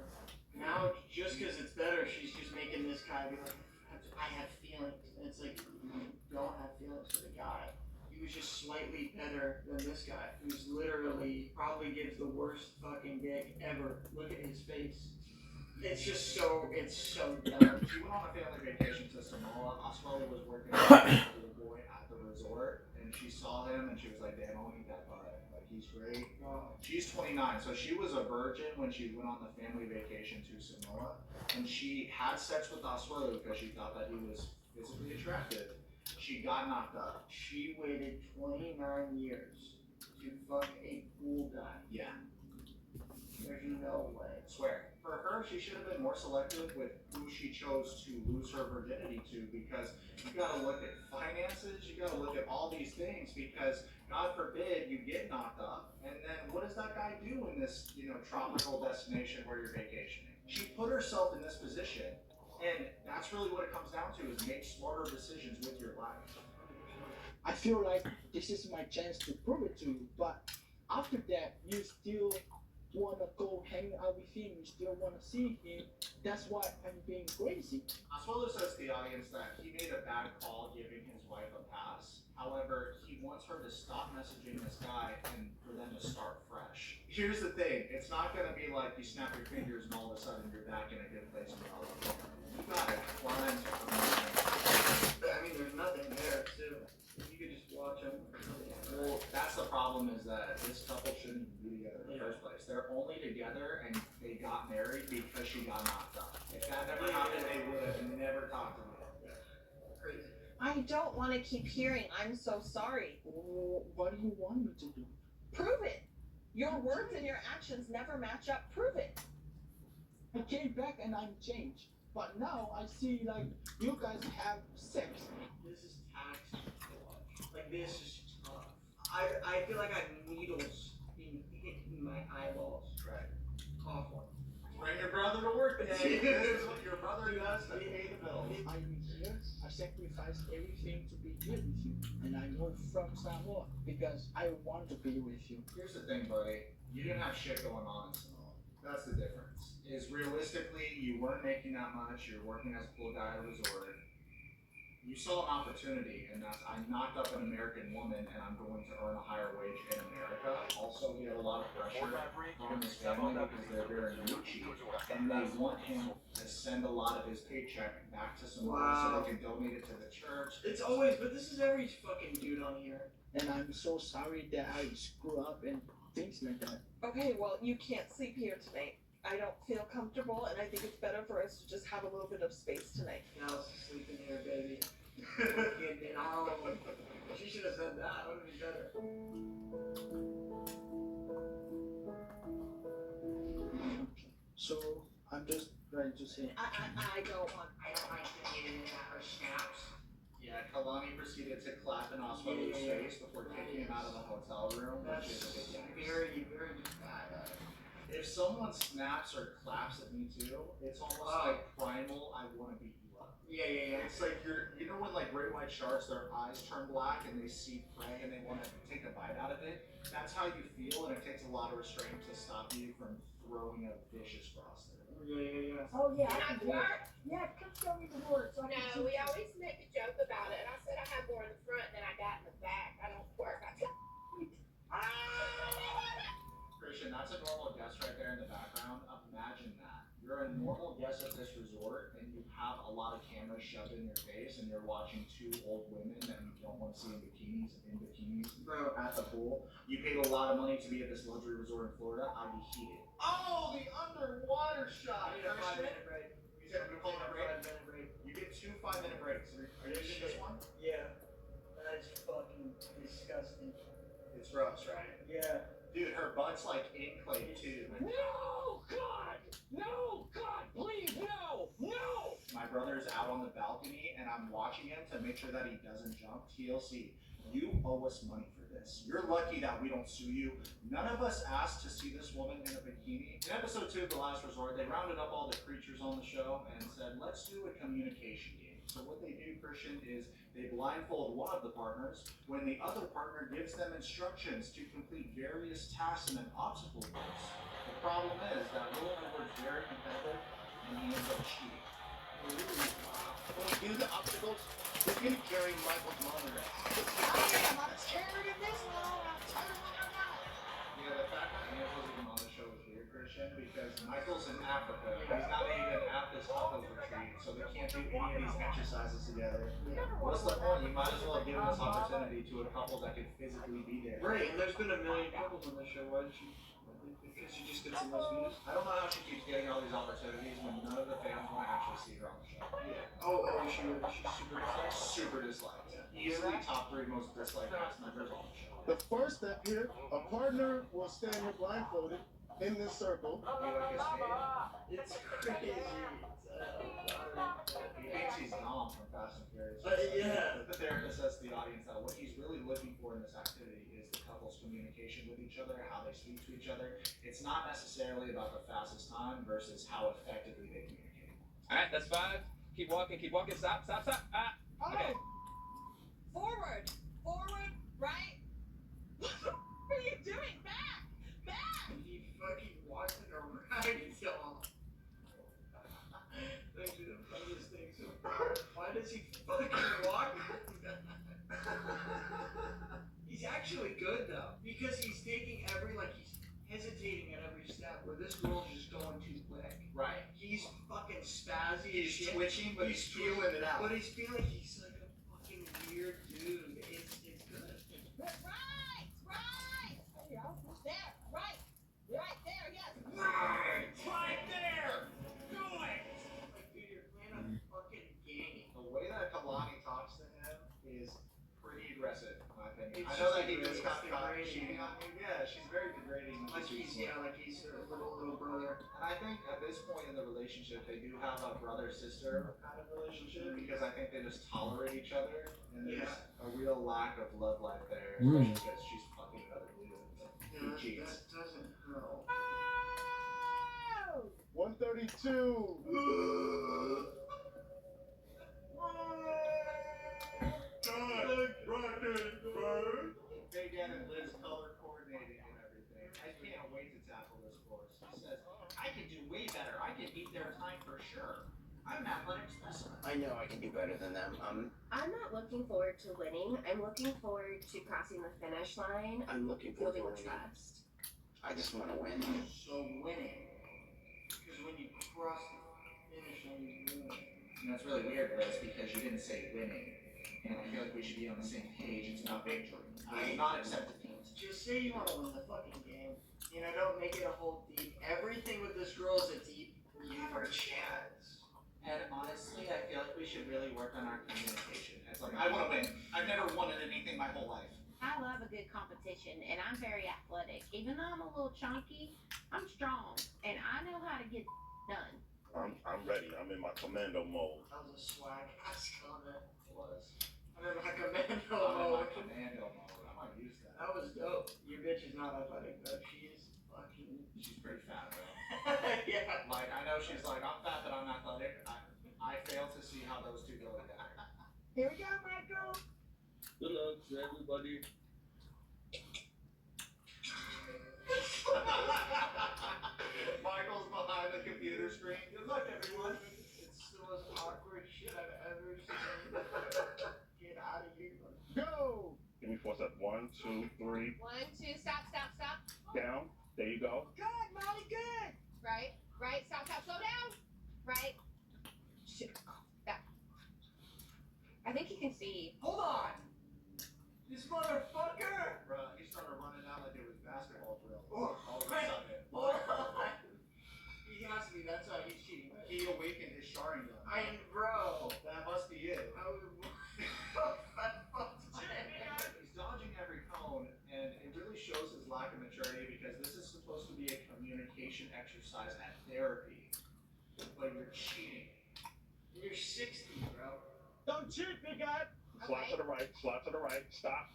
Now, just because it's better, she's just making this guy be like, I have feelings. And it's like, you don't have feelings for the guy. He was just slightly better than this guy, who's literally probably gives the worst fucking dick ever. Look at his face. It's just so, it's so dumb. She went on a family vacation to Samoa. Asuelu was working with a little boy at the resort, and she saw him, and she was like, damn, I want to eat that butt. Like, he's great. She's 29, so she was a virgin when she went on the family vacation to Samoa, and she had sex with Asuelu because she thought that he was physically attractive. She got knocked up. She waited 29 years to fuck a cool guy. Yeah. There's no way. I swear. For her, she should have been more selective with who she chose to lose her virginity to, because you gotta look at finances, you gotta look at all these things, because God forbid you get knocked up, and then what does that guy do in this, tropical destination where you're vacationing? She put herself in this position, and that's really what it comes down to, is make smarter decisions with your life. I feel like this is my chance to prove it to you, but after that, you still wanna go hang out with him, you still wanna see him. That's why I'm being crazy. Asuelu says to the audience that he made a bad call giving his wife a pass. However, he wants her to stop messaging this guy and for them to start fresh. Here's the thing, it's not gonna be like you snap your fingers and all of a sudden you're back in a good place with all of them. You gotta climb to I mean, there's nothing there, too. You could just watch him. Well, that's the problem, is that this couple shouldn't be together in the first place. They're only together and they got married because she got knocked up. If that never happened, they would have never talked to me. Crazy. I don't want to keep hearing, I'm so sorry. What do you want me to do? Prove it. Your words and your actions never match up. Prove it. I came back and I'm changed. But now I see, like, you guys have sex. This is taxing to watch. Like, this is tough. I feel like I have needles being hit in my eyeballs. Right. Awful. Bring your brother to work today. This is what your brother does to pay the bills. I'm here. I sacrificed everything to be here with you. And I moved from Samoa because I want to be with you. Here's the thing, buddy. You didn't have shit going on in Samoa. That's the difference. Is realistically, you weren't making that much. You're working as a pool guy at a resort. You saw an opportunity, and that's, I knocked up an American woman, and I'm going to earn a higher wage in America. Also, we have a lot of pressure from his family because they're very Gucci, and they want him to send a lot of his paycheck back to Samoa so they can donate it to the church. It's always, but this is every fucking dude on here. And I'm so sorry that I screw up and things like that. Okay, well, you can't sleep here tonight. I don't feel comfortable, and I think it's better for us to just have a little bit of space tonight. Now sleep in here, baby. She should have said that. Would have been better. So I'm just trying to say. I don't want. I don't like to get in her snaps. Yeah, Kalani proceeded to clap in Asuelu's face before kicking him out of the hotel room, which is a big yikes. Very bad. If someone snaps or claps at me too, it's almost like primal, I want to beat you up. Yeah. It's like you know when like great white sharks, their eyes turn black and they see prey and they want to take a bite out of it? That's how you feel, and it takes a lot of restraint to stop you from throwing a vicious cross there. Yeah. Oh yeah, Can I I can do it. flirt? Yeah, come show me the word so I can No, see. we always make a joke about it, and I said I have more in the front than I got in the back. I don't twerk. Christian, that's a normal guest right there in the background. Imagine that. You're a normal guest at this resort, and you have a lot of cameras shoved in your face, and you're watching two old women that you don't want to see in bikinis Bro. at the pool. You paid a lot of money to be at this luxury resort in Florida. I'd be heated. Oh, the underwater shot, I need a Christian. 5-minute break. You said we're calling a break? You get 2 5-minute breaks. Are you using this one? Yeah. That's fucking disgusting. It's gross, right? Yeah. Dude, her butt's like in clay too. No, God! No, God, please, no! No! My brother's out on the balcony and I'm watching him to make sure that he doesn't jump. TLC, you owe us money for this. You're lucky that we don't sue you. None of us asked to see this woman in a bikini. In episode 2 of The Last Resort, they rounded up all the creatures on the show and said, let's do a communication game. So what they do, Christian, is they blindfold one of the partners when the other partner gives them instructions to complete various tasks in an obstacle course. The problem is that Will Edwards is very competitive and he ends up cheating. When we do the obstacles, we're gonna carry Michael's monitor. I'm not scared of this one. Yeah, the fact that Angela's even on the show is weird, Christian, because Michael's in Africa. He's not even at this couples retreat, so they can't do any of these exercises together. What's the point? You might as well give this opportunity to a couple that could physically be there. Right, and there's been a million couples on the show. Why did she? Because she just gets the most views. I don't know how she keeps getting all these opportunities when none of the fans want to actually see her on the show. Yeah. Oh, she's super disliked. Super disliked. Easily top 3 most disliked cast members on the show. The first step here, a partner will stand here blindfolded in this circle. It's crazy. He thinks he's Dom from Fast and Furious. Yeah. The therapist says to the audience that what he's really looking for in this activity is the couple's communication with each other, how they speak to each other. It's not necessarily about the fastest time versus how effectively they communicate. Alright, that's 5. Keep walking, stop, stop, stop. Okay. Forward, right? What are you doing? Back! He fucking walking around, y'all. Those are the funniest things. Why does he fucking walk? He's actually good though, because he's taking he's hesitating at every step, where this girl's just going too quick. Right. He's fucking spazzy. He's twitching, but he's feeling it out. But he's feeling he's like a fucking weird dude. It's good. Right! There, right there, yes. Right there! Do it! Like, dude, you're playing a fucking game. The way that Kalani talks to him is pretty aggressive, in my opinion. It's I know just that he gets caught degrading. cheating on me. Yeah, she's very degrading. Like he's her little brother. And I think at this point in the relationship, they do have a brother-sister kind of relationship because I think they just tolerate each other, and there's a real lack of love life there, especially because she's fucking another dude. He cheats. That doesn't help. 132. Big Ed and Liz color coordinating and everything. I can't wait to tackle this course. He says, I can do way better. I can beat their time for sure. I'm athletic specimen. I know I can do better than them. I'm not looking forward to winning. I'm looking forward to crossing the finish line. I'm looking forward building to with winning. trust. I just want to win. So winning. Because when you cross the finish line, you win. And that's really weird, Liz, because you didn't say winning. And I feel like we should be on the same page. It's not victory. I will not accept defeat. Just say you want to win the fucking game. You know, don't make it a whole deep. Everything with this girl is a deep. Never chance. And honestly, I feel like we should really work on our communication. It's like, I want to win. I've never won at anything my whole life. I love a good competition, and I'm very athletic. Even though I'm a little chunky, I'm strong, and I know how to get done. I'm ready. I'm in my commando mode. That was a swag ass comment. It was. I'm in my commando I'm in my mode. commando mode. I might use that. That was dope. Your bitch is not athletic though. She is fucking. She's pretty fat though. Yeah. Like, I know she's like, I'm fat but I'm athletic. I fail to see how those two go together. Here we go, Michael. Good luck to everybody. Michael's behind the computer screen. Good luck, everyone. It's the most awkward shit I've ever seen. Get out of here. Go! Give me 4 steps. 1, 2, 3. 1, 2, stop. Down. There you go. Good, Molly, good. Right, stop, slow down. Right. Shit. That. I think he can see. Hold on. This motherfucker. Bruh, he started running out like it was basketball drill. Oh, All of a wait. sudden. Hold on. He has to be. That's why he's cheating. He awakened his Sharingan. Bro. That must be cheat, bro. Don't cheat, big guy. Slap to the right, slap to the right, stop.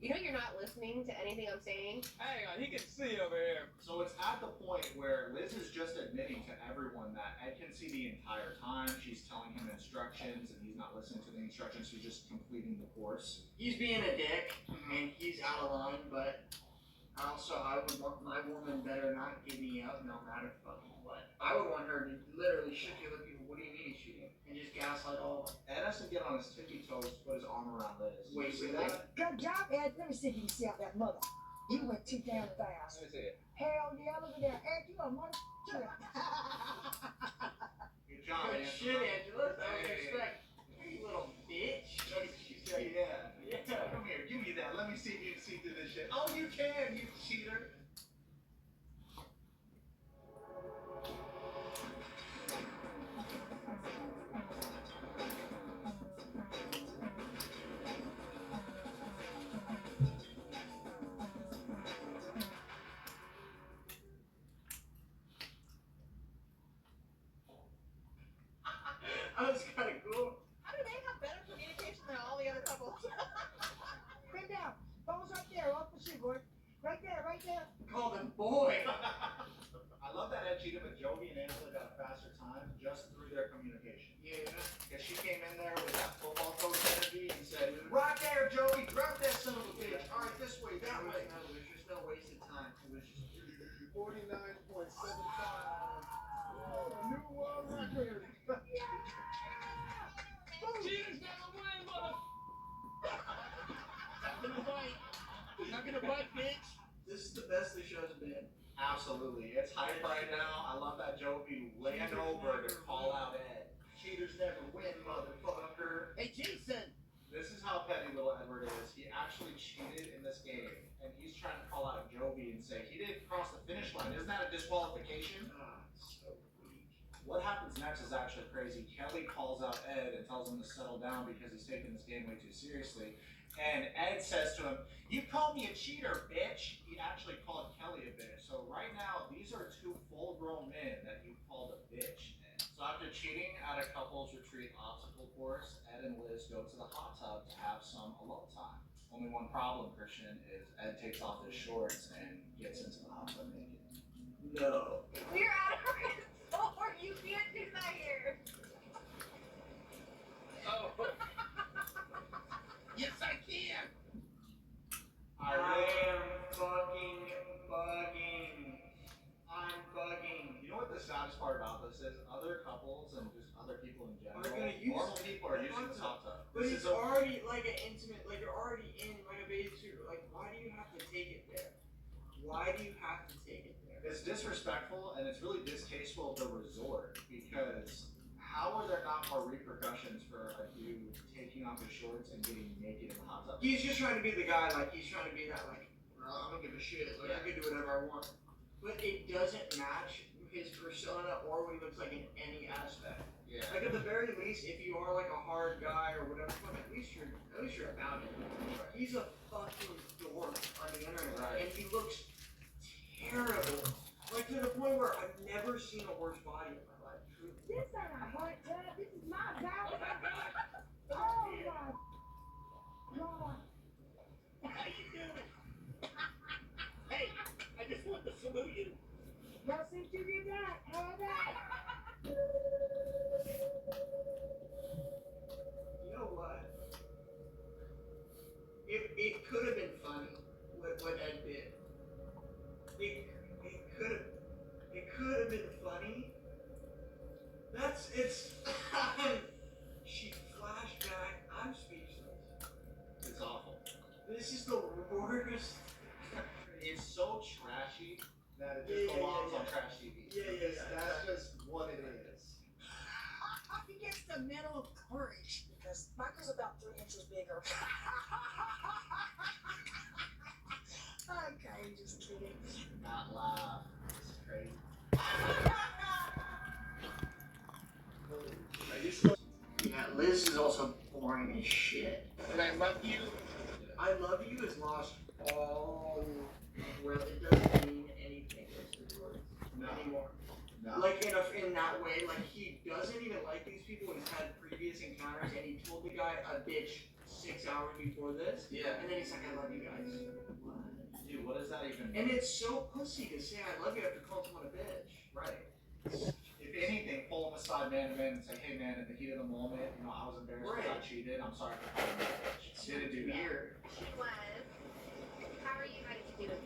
You know you're not listening to anything I'm saying? Hang on, he can see over here. So it's at the point where Liz is just admitting to everyone that Ed can see the entire time. She's telling him instructions, and he's not listening to the instructions. He's just completing the course. He's being a dick, and he's out of line, but also I would want my woman better not give me up no matter fucking what. I would want her to literally shoot the other people. What do you mean he's shooting? And just gaslight all of them. Ed has to get on his tippy toes to put his arm around Liz. Wait, You see wait, that? Good job, Ed. Let me see if you can see out that mother. You went too damn fast. Let me see it. Hell yeah, look at that. Ed, you a mother. Good job, Good Angela. shit, Angela. That was Hey. respect. You little bitch. She said, yeah. Come here, give me that. Let me see if you can see through this shit. Oh, you can, you cheater. That was kind of cool. How do they have better communication than all the other couples? Bend down. Phone's right there, off the shoeboard. Right there, right there. Call them boy. I love that Ed cheated, but Jovi and Angela got a faster time just through their communication. Yeah. Because she came in there with that football coach energy and said, right there, Joey, drop that son of a bitch. All right, this way, that way. No, there's just no wasted time. It was just 49.75. New world record. Cheaters never win, mother. Not gonna bite. Not gonna bite, bitch. This is the best the show's been. Absolutely. It's hype right now. I love that Jovi ran over to call out Ed. Cheaters never win, motherfucker. Hey, Jason. This is how petty little Edward is. He actually cheated in this game, and he's trying to call out Jovi and say, he didn't cross the finish line. Isn't that a disqualification? So weak. What happens next is actually crazy. Kelly calls out Ed and tells him to settle down because he's taking this game way too seriously. And Ed says to him, you called me a cheater, bitch. He actually called Kelly a bitch. So right now, these are two full-grown men that you called a bitch. So after cheating at a couples retreat obstacle course, Ed and Liz go to the hot tub to have some alone time. Only one problem, Christian, is Ed takes off his shorts and gets into the hot tub naked. No. We're out of resort. You can't do that here. Oh. Yes, I can. I am fucking bugging. I'm bugging. You know what the saddest part about this is? Other couples and just other people in general, Are gonna use normal people are the using hot this tub. hot tub. But This it's is a- already like an intimate, like you're already in like a bathing suit. Like, why do you have to take it there? Why do you have to take it there? It's disrespectful and it's really distasteful of the resort because how are there not more repercussions for a dude taking off his shorts and getting naked in the hot tub? He's just trying to be the guy, like he's trying to be that, like, well, I don't give a shit. Like I can do whatever I want. But it doesn't match his persona or what he looks like in any aspect. Yeah. Like at the very least, if you are like a hard guy or whatever, fuck, at least you're about it. He's a fucking dork on the internet, Right. and he looks terrible. Like to the point where I've never seen a worse body in my life. Truly. This ain't a hot tub. This is my house. Oh, my God. Oh my God. How you doing? Hey, I just want to salute you. Now since you did that, how about that? You know what? It could have been funny what Ed did. It could have been funny. It's she flashed back. I'm speechless. It's awful. This is the worst. It's so trashy that it Yeah, just yeah, belongs yeah, on yeah. trash TV. Yeah. That's just what it is. He gets the mental courage because Michael's about 3 inches bigger. Okay, just kidding. Not laugh. It's crazy. Yeah, Liz is also boring as shit. And I love you. I love you has lost all. Well, it doesn't mean anything anymore. No. Like in that way, like he doesn't even like these people. He's had previous encounters, and he told the guy a bitch 6 hours before this. Yeah. And then he's like, I love you guys. Dude, what does that even mean? And it's so pussy to say I love you after calling someone a bitch. Right. If anything, pull him aside man to man and say, hey man, in the heat of the moment, you know, I was embarrassed because I cheated. I'm sorry for calling you a bitch. Didn't do that. How are you guys doing?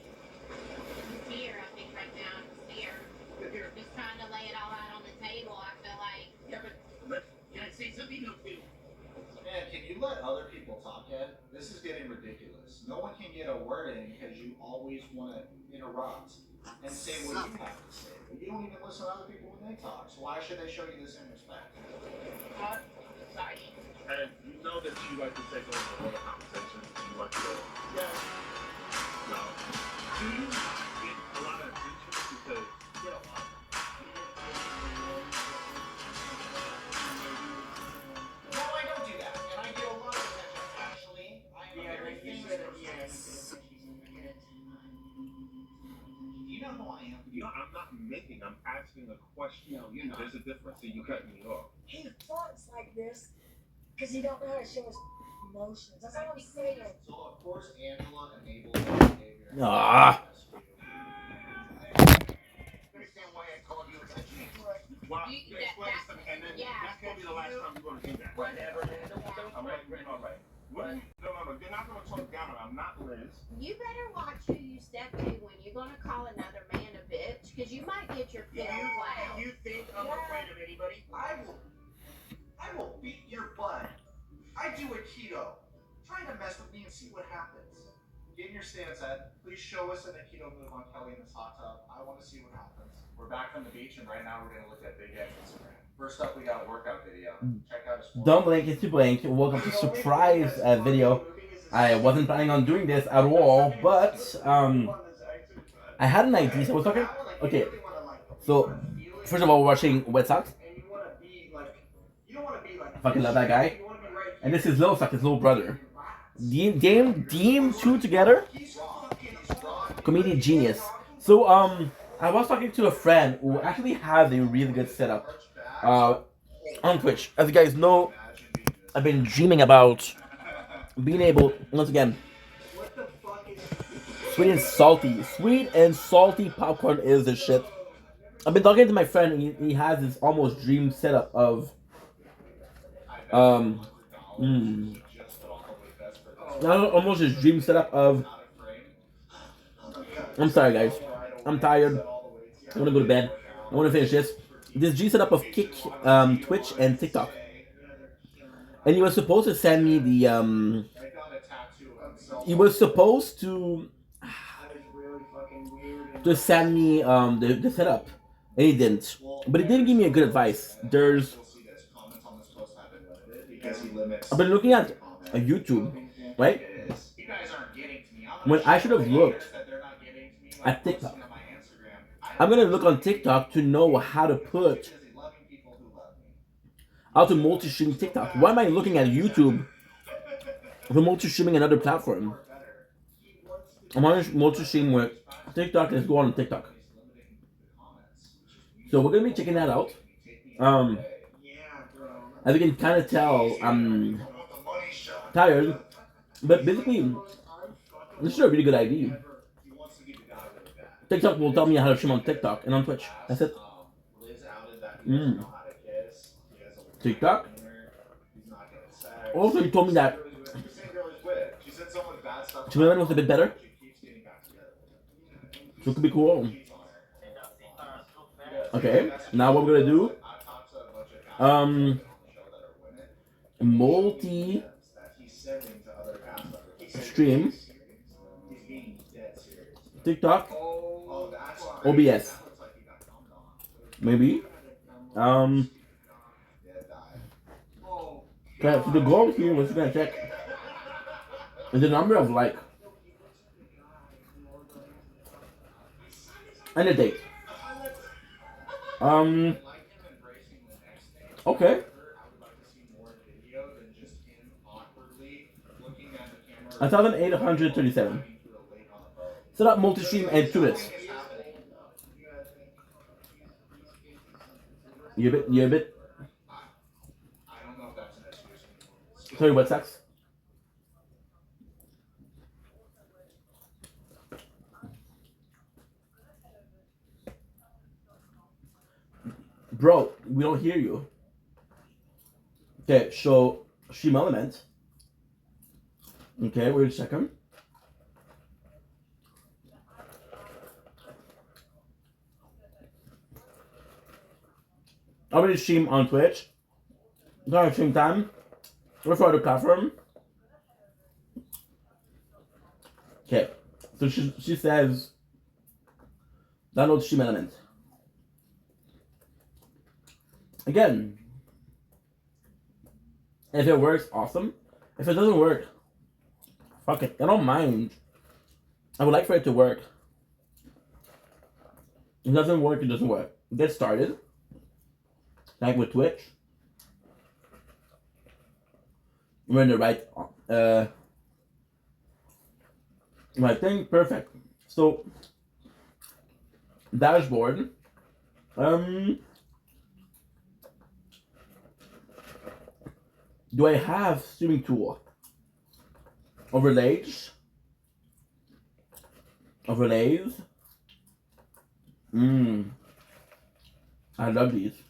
Fear, I think right now. Fear. Just trying to lay it all out on the table. I feel like. Yeah, but can I say something? No, too. Man, can you let other people talk, Ed? This is getting ridiculous. No one can get a word in because you always want to interrupt and say what you have to say. But you don't even listen to other people when they talk. So why should they show you the same respect? Sorry. And you know that you like to take over all the conversations. You like to, no. Do you get a lot of attention because you get a lot? No, I don't do that. And I get a lot of attention, actually. I am a very famous person. You know who I am? You know, I'm not making, I'm asking a question. No, you're not. There's a difference, so you cut me off. He fronts like this because he don't know how to show his emotions. That's all I'm saying. So, of course, Angela enables that behavior. Ah. Understand why I called you attention? Well, explain something, and then that's going to be the last time you're going to do that. Whatever, man. All right. No. You're not going to talk down on me. I'm not Liz. You better watch who you step to when you're gonna call another man a bitch, because you might get your feelings loud. You think I'm afraid of anybody? I will beat your butt. I do Aikido. Try to mess with me and see what happens. Get in your stance, Ed. Please show us an Aikido move on Kelly in this hot tub. I want to see what happens. We're back from the beach, and right now we're going to look at Big Ed's Instagram. First up, we got a workout video. Check out his Don't blink, it's too blank. Welcome to surprise video. I wasn't planning on doing this at all, but I had an idea. So I was talking. Okay, so first of all, we're watching Wet Sox. I fucking love that guy. And this is Lil Sox, his little brother. Deem two together. Comedian genius. So I was talking to a friend who actually has a really good setup on Twitch. As you guys know, I've been dreaming about being able, once again, sweet and salty popcorn is the shit. I've been talking to my friend, he has this almost dream setup of almost his dream setup of, I'm sorry guys, I'm tired, I want to go to bed, I want to finish this dream setup of Kick, Twitch and TikTok. And he was supposed to send me the he was supposed to send me the setup, and he didn't. But he didn't give me a good advice. I've been looking at YouTube, right? When I should have looked at TikTok. I'm gonna look on TikTok to know how to multi-stream TikTok. Why am I looking at YouTube for multi-streaming another platform? I'm on multi-stream with TikTok. Let's go on TikTok. So we're gonna be checking that out. As you can kind of tell, I'm tired, but basically, this is a really good idea. TikTok will tell me how to stream on TikTok and on Twitch. That's it. TikTok. Also, he told me that Chameleon was a bit better, so it could be cool. Okay, now what we're gonna do? Multi-stream TikTok, OBS, maybe. Okay, so the goal here was gonna check is the number of like and the date. Okay. 1,837. Set up multi-stream and 2 minutes. You a bit Sorry, what sex? Bro, we don't hear you. Okay, so Stream Element. Okay, wait a second. I'm gonna stream on Twitch. During stream time. Or for the platform. Okay, so she says download Stream Element. Again, if it works, awesome. If it doesn't work, fuck it. I don't mind. I would like for it to work. If it doesn't work, it doesn't work. Get started. Like with Twitch. We're in the right right thing. Perfect. So dashboard. Do I have streaming tool? Overlays. Overlays. I love these.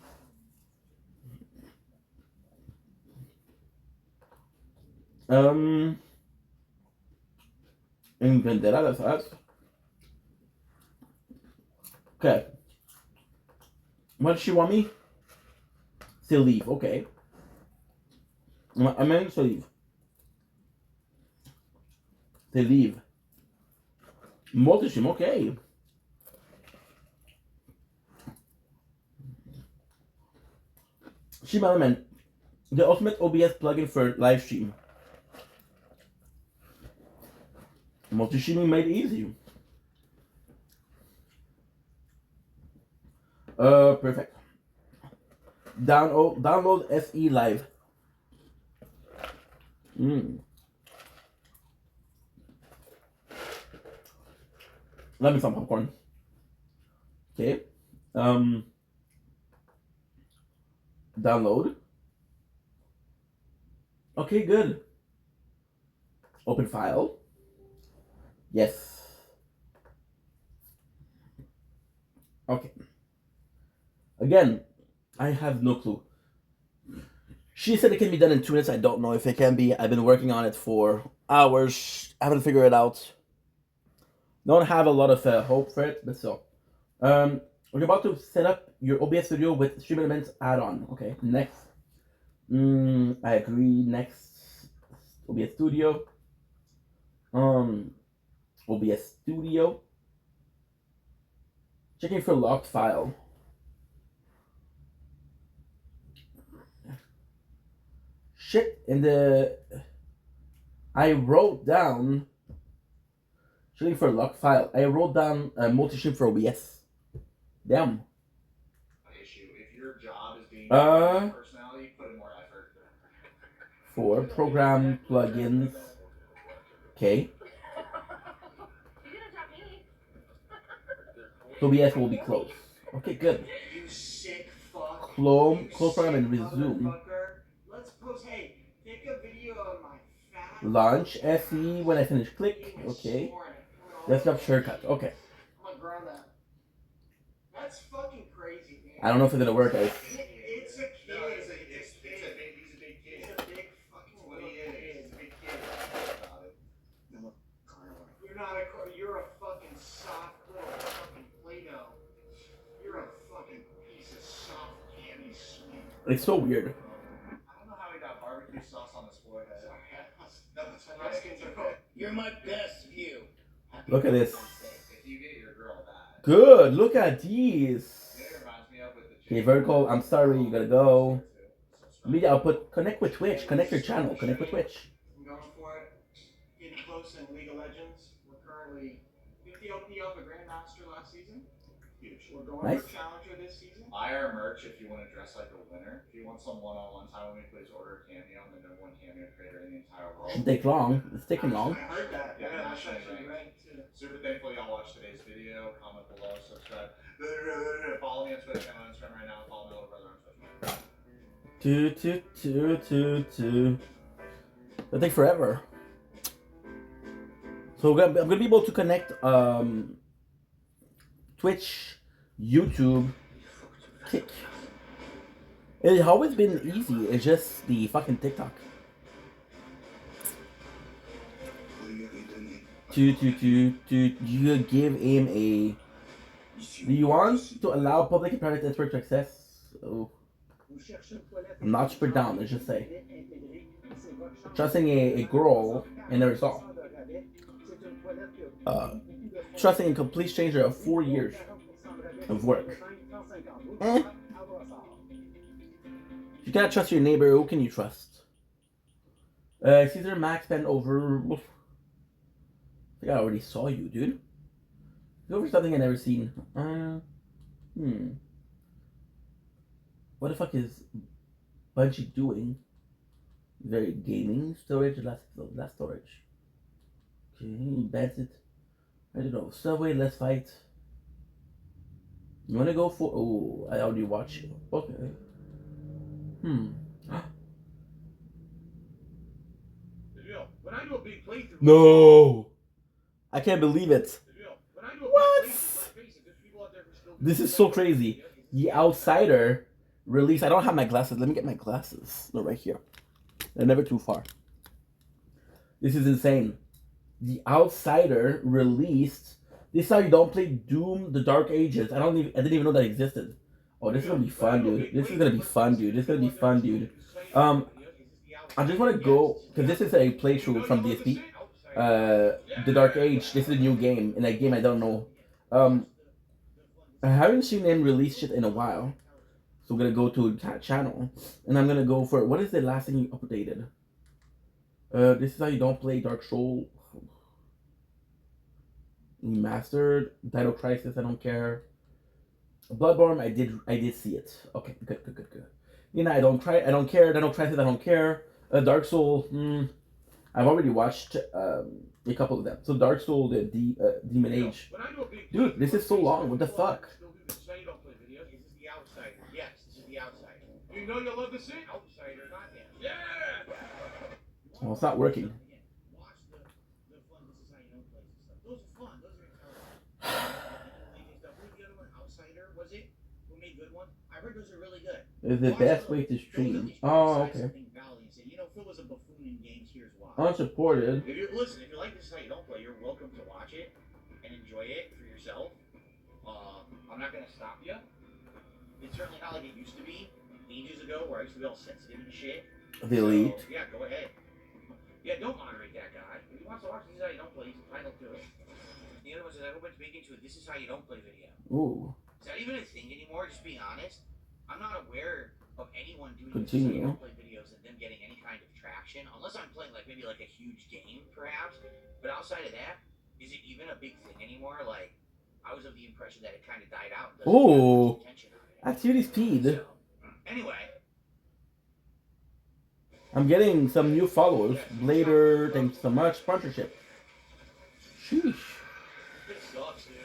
In Vendetta, that's us. Okay. What does she want me? Still leave, okay. I meant to leave. They leave. Multi-stream, okay. Stream Element, the ultimate OBS plugin for live stream. Multi-streaming made easy. Perfect. Download SE Live. Let me some popcorn. Okay. Download. Okay, good. Open file. Yes. Okay. Again, I have no clue. She said it can be done in 2 minutes. I don't know if it can be. I've been working on it for hours. I haven't figured it out. Don't have a lot of hope for it, but still. We're about to set up your OBS studio with Stream Elements add-on. Okay, next. I agree. Next, OBS studio. OBS studio. Checking for locked file. Shit, in the... I wrote down... Checking for locked file. I wrote down multi-stream for OBS. Damn. Issue. If your job is being personality, put in more effort. For program plugins. Okay. OBS will be closed. Okay, good. You sick fuck. Close program and resume. Let's post, hey, take a video of my fat. Launch SE when I finish click. Okay. Desktop shortcut. Okay. I'm gonna ground that. That's fucking crazy, man. I don't know if it's gonna work, guys. It's a kid. No, he's a big kid. He's a big fucking What he is. He's a big kid. You're not a. You're a fucking soft little fucking Play-Doh. You're a fucking piece of soft candy sweet. It's so weird. I don't know how he got barbecue sauce on his forehead. No, that's okay. You're my best view. Look at this. If you get your girl that. Good. Look at these. It reminds me of with the Okay, vertical. I'm sorry. You gotta go. Media output. Connect with Twitch. Connect your channel. Connect with Twitch. I'm going for it. Getting close in League of Legends. We're currently 50 OP a Grandmaster last season. Huge. We're going Nice. for Challenger this season. Buy our merch if you want to dress like a winner. If you want some one-on-one time with me, please order a cameo. I'm the #1 cameo creator in the entire world. Shouldn't take long. It's taking long. I heard that. Yeah, that's nationally actually ranked. right too. Super thankful y'all watched today's video. Comment below, subscribe. Follow me on Twitter and on Instagram right now. Follow my little brother on Twitch. Two. It'll take forever. So I'm gonna be able to connect Twitch, YouTube, Kick. It's always been easy. It's just the fucking TikTok. You give him a. Do you want to allow public and private network to access? Oh. I'm not super down, let's just say. Trusting a girl and never saw. Trusting a complete stranger of 4 years of work. You cannot trust your neighbor, who can you trust? Caesar Max bent over. I think I already saw you, dude. Over something I never seen. What the fuck is Bungie doing? Very gaming storage, less storage. Okay, bans it. I don't know. Subway, let's fight. You wanna go for? Oh, I already watched you. Okay. When I do a big playthrough. No, I can't believe it. What? This is so crazy. The Outsider release. I don't have my glasses. Let me get my glasses. They're right here. They're never too far. This is insane. The Outsider released. This is how you don't play Doom: The Dark Ages. I didn't even know that existed. Oh, this is gonna be fun, dude. This is gonna be fun, dude. I just want to go because this is a playthrough from DSP. The Dark Age. This is a new game, and a game I don't know. I haven't seen them release shit in a while, so I'm gonna go to that channel, and I'm gonna go for what is the last thing you updated? This is how you don't play Dark Soul. Remastered, Dino Crisis. I don't care. Bloodborne. I did see it. Okay, good. You know, I don't care. Dino Crisis. I don't care. Dark Soul. I've already watched a couple of them. So Dark Soul, the Demon Age. Dude, this is so long. What the fuck? Yes, this is the Outsider. You know you love the scene? Outsider, not him. Yeah! Well, it's not working. Those are fun. Those are Who's the other one? Outsider, was it? Who made good one? I heard those are really good. It's the best way to stream. Oh, okay. You know, Phil was a buffoon in games. Here's why. Unsupported. If you listen, if you like This Is How You Don't Play, you're welcome to watch it and enjoy it for yourself. I'm not gonna stop you. It's certainly not like it used to be ages ago, where I used to be all sensitive and shit. The Elite. So, yeah, go ahead. Yeah, don't moderate that guy. If he wants to watch This Is How You Don't Play, he's entitled to it. The other one says, I hope it's making to a This Is How You Don't Play video. Ooh. Is that even a thing anymore? Just being honest, I'm not aware of anyone doing This Is How Continue. You Don't Play videos and them getting any kind of traction, unless I'm playing like maybe like a huge game, perhaps. But outside of that, is it even a big thing anymore? Like, I was of the impression that it kind of died out. And doesn't get Ooh. much attention on it. Activity speed. So, anyway. I'm getting some new followers. Blader, thanks so much. Sponsorship. Sheesh. It sucks, dude.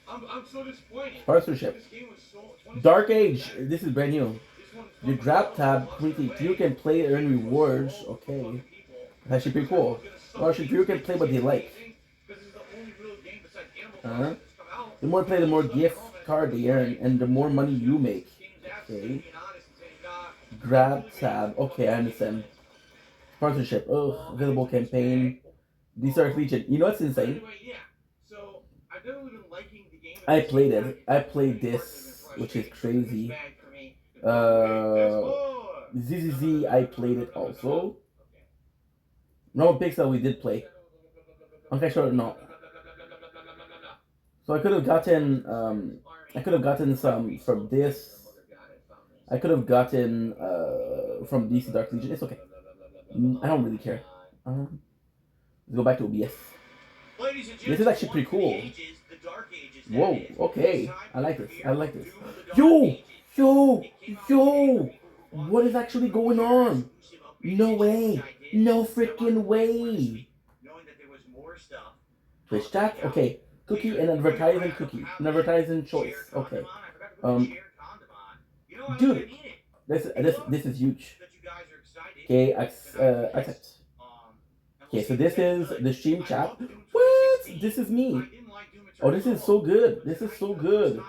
I'm so disappointed. Sponsorship. This game was so, Dark Age. This is brand new. You grab tab, quickly. You can play, earn rewards. Okay. That should be pretty cool. Or should you can play what they like. The more play, the more gift card they earn, and the more money you make. Okay. Grab tab. Okay, I understand. Sponsorship. Oh, available campaign. Dark Legion. You know what's insane? I played it. I played this, which is crazy. ZZZ, I played it also. No Pixel, we did play. I'm not sure, no. So I could have gotten some from this. I could have gotten from DC Dark Legion. It's okay. I don't really care. Let's go back to OBS. This is actually pretty cool. Whoa, okay. I like this. I like this. Yo! What is actually going on? No way. No freaking way. Twitch chat? Okay. Cookie and advertising cookie. An advertising choice. Okay. Dude. This is huge. Okay, accept. Okay, so this is the stream chat. What? This is me. Oh, this is so good. This is so good.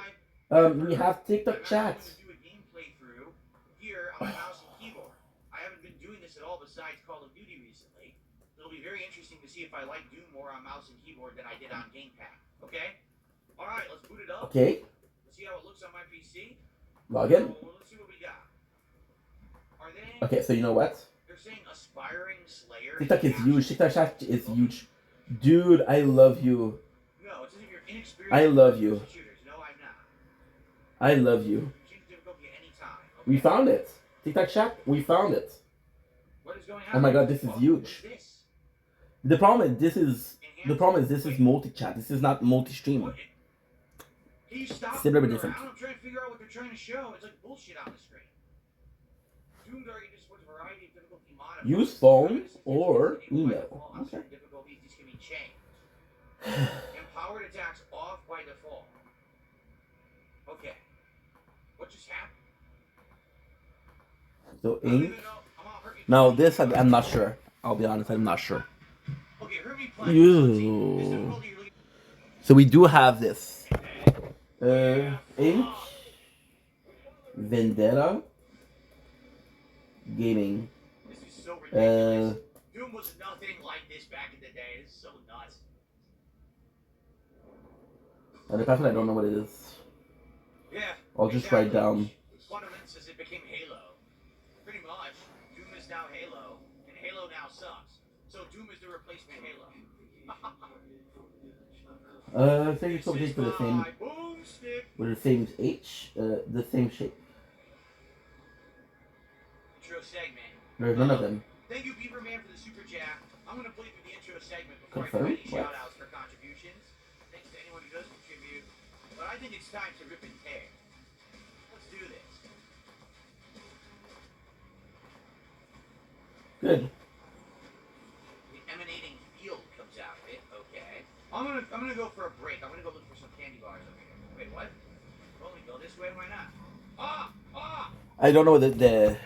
We have TikTok chat. Here on my mouse and keyboard. I haven't been doing this at all besides Call of Duty recently. It'll be very interesting to see if I like Doom more on mouse and keyboard than I did on gamepad. Okay? Alright, let's boot it up. Okay. Let's see how it looks on my PC. Log in. Let's see what we got. Are they? Okay, so you know what? They're saying aspiring slayer. TikTok is huge. TikTok chat is huge. Dude, I love you. No, it's as if you're inexperienced. I love you. Shooters. No, I'm not. I love you. Change difficulty at any time. Okay? We found it. TikTok chat, we found it. What is going on? Oh my god, this is huge. The problem is this is multi-chat. This is not multi-stream. Can you stop? It's a little bit different. I'm trying to figure out what they're trying to show. It's like bullshit on the screen. Doom Target just puts a variety of difficulty modifiers. Use phone or email. Okay. Difficulties, these can be changed. Empowered attacks off by default. Okay. What just happened? So ink. Now this I'm not sure. I'll be honest, I'm not sure. Ew. So we do have this. Ink. Vendetta. Gaming. This is so ridiculous. Doom was nothing like this back in the day. This is so nuts. And the password I don't know what it is. Yeah. I'll just write down. Quantum says it became Halo. Pretty much. Doom is now Halo, and Halo now sucks. So Doom is the replacement Halo. Thank you so much for the same. With the same H, the same shape. Intro segment. There's none of them. Thank you, Beaver Man, for the super chat. I'm gonna play through the intro segment before Confirm? I do any What? shout outs for contributions. Thanks to anyone who does contribute. But I think it's time to rip and tear. Let's do this. Good. The emanating field comes out of it. Okay. I'm gonna go for a break. I'm gonna go look for some candy bars over here. Wait, what? Well, we go this way. Why not? I don't know the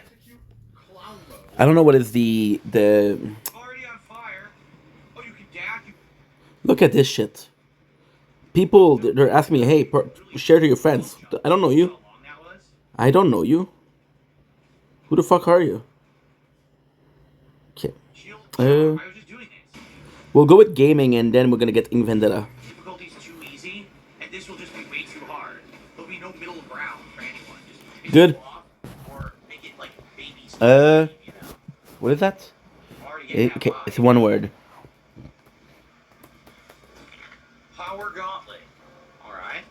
I don't know what is the Already on fire. Oh, you can dash. Look at this shit. People, they're asking me, hey, share to your friends. I don't know you. I don't know you. Who the fuck are you? Okay. We'll go with gaming and then we're gonna get Ink Vendetta. Difficulty's too easy, and this will just be way too hard. There'll be no middle ground for anyone. Just Good. or make it like babies. What is that? Okay, it's one word. Power Gauntlet. Alright.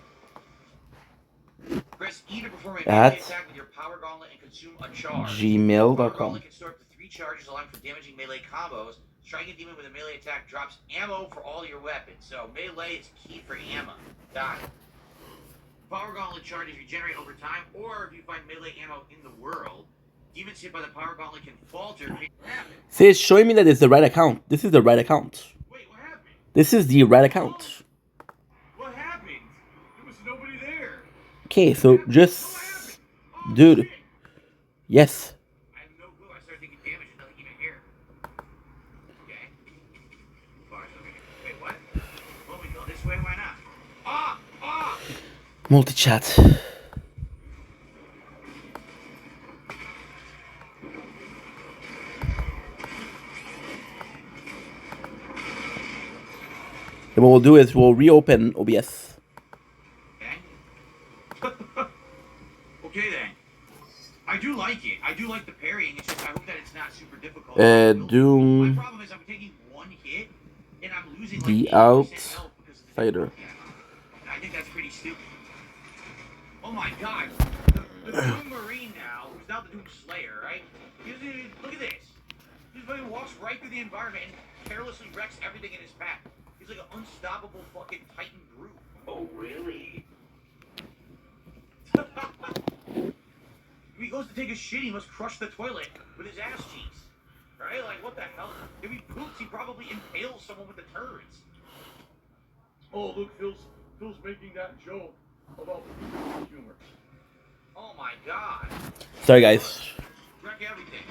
Press E to perform a At melee attack with your Power Gauntlet and consume a charge. gmail.com. Power Gauntlet can store up to 3 charges, allowing for damaging melee combos. Striking a demon with a melee attack drops ammo for all your weapons. So melee is key for ammo. Got it. Power Gauntlet charges regenerate over time, or if you find melee ammo in the world, demons hit by the Power Gauntlet can falter. See, it's showing me that it's the right account. This is the right account. Wait, what happened? This is the right account. What happened? There was nobody there. Okay, so just... Dude. Yes. I have no clue. I started taking damage and nothing even here. Okay. Bars over here. Wait, what? Well, we go this way, why not? Multi-chat. And what we'll do is we'll reopen OBS. Okay then. I do like it. I do like the parrying. It's just I hope that it's not super difficult. Doom. My problem is I'm taking one hit and I'm losing like The 80% Outsider. health. I think that's pretty stupid. Oh my god. The Doom Marine now, who's now the Doom Slayer, right? Look at this. He fucking walks right through the environment and carelessly wrecks everything in his path. He's like an unstoppable fucking Titan brute. Oh really? If he goes to take a shit, he must crush the toilet with his ass cheeks. Right? Like, what the hell? If he poops, he probably impales someone with the turds. Oh, look, Phil's making that joke about humor. Oh my god. Sorry, guys. Wreck everything.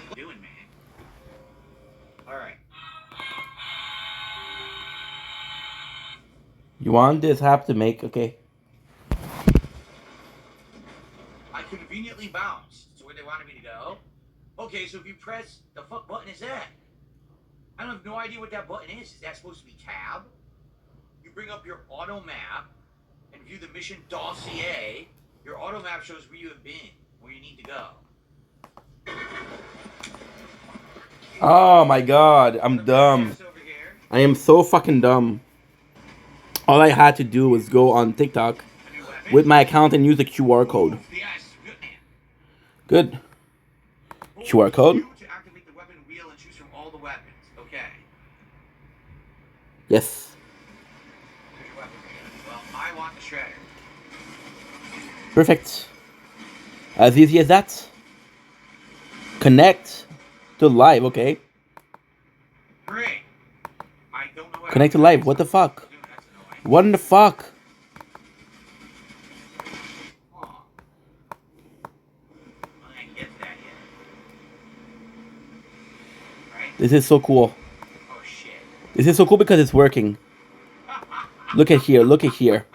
What are you doing, man? You want this app to make, okay. I conveniently bounced to where they wanted me to go. Okay, so if you press, the fuck button is that? I don't have no idea what that button is. Is that supposed to be tab? You bring up your auto map and view the mission dossier. Your auto map shows where you have been, where you need to go. Oh my god, I'm dumb. I am so fucking dumb. All I had to do was go on TikTok with my account and use the QR code. Good. QR code? Yes. Well, I want the shredder. Perfect. As easy as that. Connect to live, okay. Great. I don't know what Connect to live, what the fuck? What in the fuck? This is so cool. This is so cool because it's working. Look at here, look at here.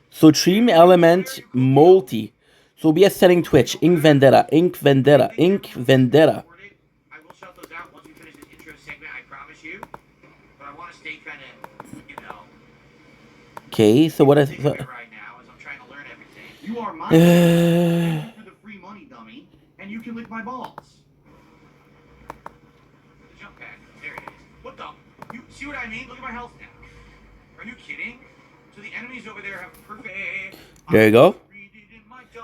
So Stream Element Multi. So be a setting Twitch. Ink Vendetta, Ink Vendetta, Ink Vendetta. I will shout those out once we finish this intro segment, I promise you. But I want to stay kind of, you know. Okay, so what is... Right now, as I'm trying to learn everything. You are my for the free money, dummy, and you can lick my balls. The jump pad, there it is. What the? You see what I mean? Look at my health now. Are you kidding? So the enemies over there have perfect... There you go.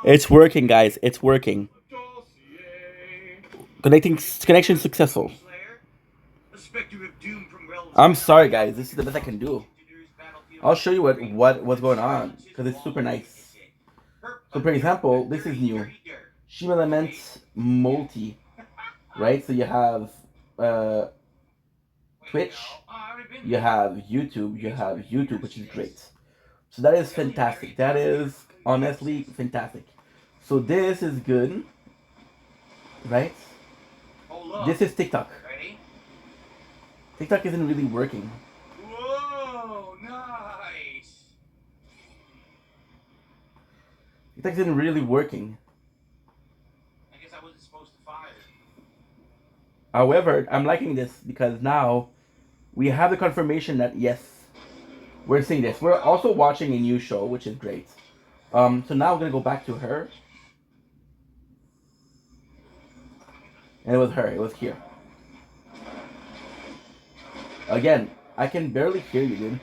It's working, guys. It's working. Connection successful. I'm sorry, guys. This is the best I can do. I'll show you what's going on because it's super nice. So, for example, this is new. Stream Element Multi, right? So you have Twitch, you have YouTube, which is great. So that is fantastic. That is honestly fantastic. So this is good, right? This is TikTok. TikTok isn't really working. Whoa, nice. TikTok isn't really working. I guess I wasn't supposed to fire. However, I'm liking this because now we have the confirmation that yes, we're seeing this. We're also watching a new show, which is great. So now we're gonna go back to her. And it was her. It was here. Again, I can barely hear you, dude.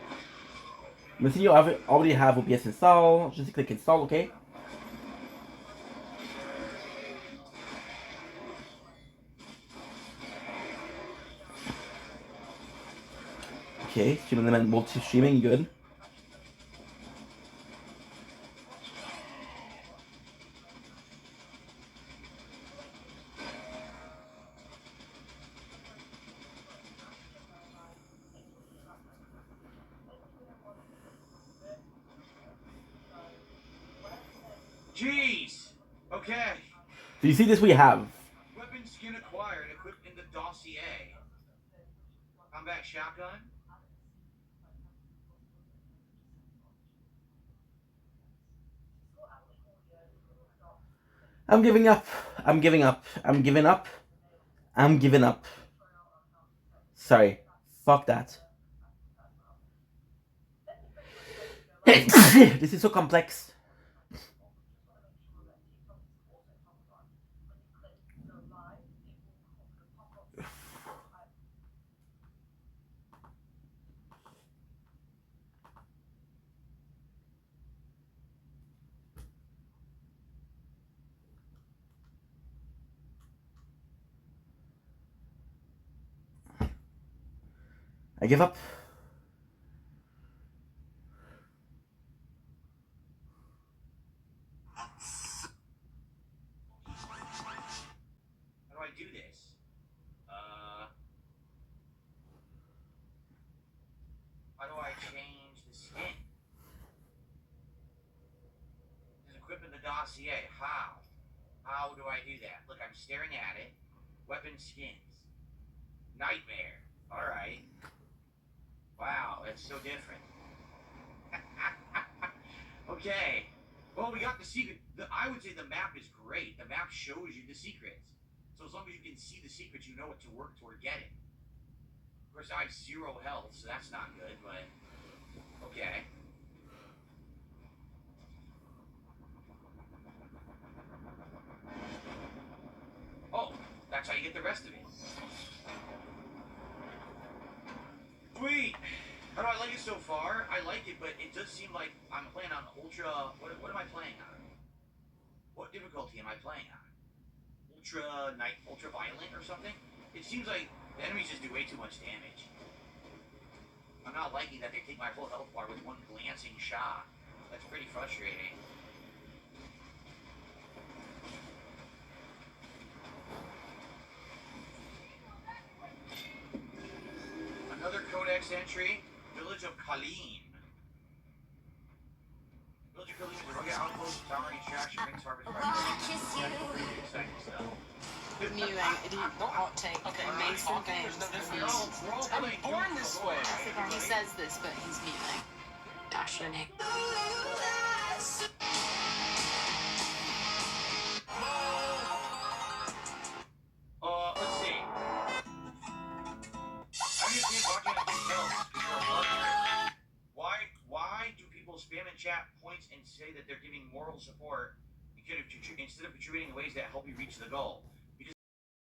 Let's see, you already have OBS installed. Just click install, okay? Okay, Stream Element multi-streaming, good. Jeez. Okay. So you see this we have. Weapon skin acquired, equipped in the dossier. Combat shotgun. I'm giving up. I'm giving up. I'm giving up. I'm giving up. Sorry. Fuck that. This is so complex. I give up. How do I do this? How do I change the skin? Just equipping the dossier. How? How do I do that? Look, I'm staring at it. Weapon skins. Nightmare. Alright. Wow, that's so different. Okay. Well, we got the secret. I would say the map is great. The map shows you the secrets. So as long as you can see the secrets, you know what to work toward getting. Of course, I have 0 health, so that's not good, but okay. Oh, that's how you get the rest of it. Sweet. How do I like it so far? I like it, but it does seem like I'm playing on ultra. What am I playing on? What difficulty am I playing on? Ultra violent or something? It seems like the enemies just do way too much damage. I'm not liking that they take my full health bar with one glancing shot. That's pretty frustrating. Another codex entry, Village of Kalim. Village of Kalim is a rugged outpost, towering attraction, rings harvest by pretty exciting stuff. Mewing, idiot, not hot take. Okay, mainstream games. I'm born this way. He says this, but he's mewing. Dash and Nick. Let's see. I'm just watching a big kills. Why do people spam in chat points and say that they're giving moral support instead of contributing in ways that help you reach the goal?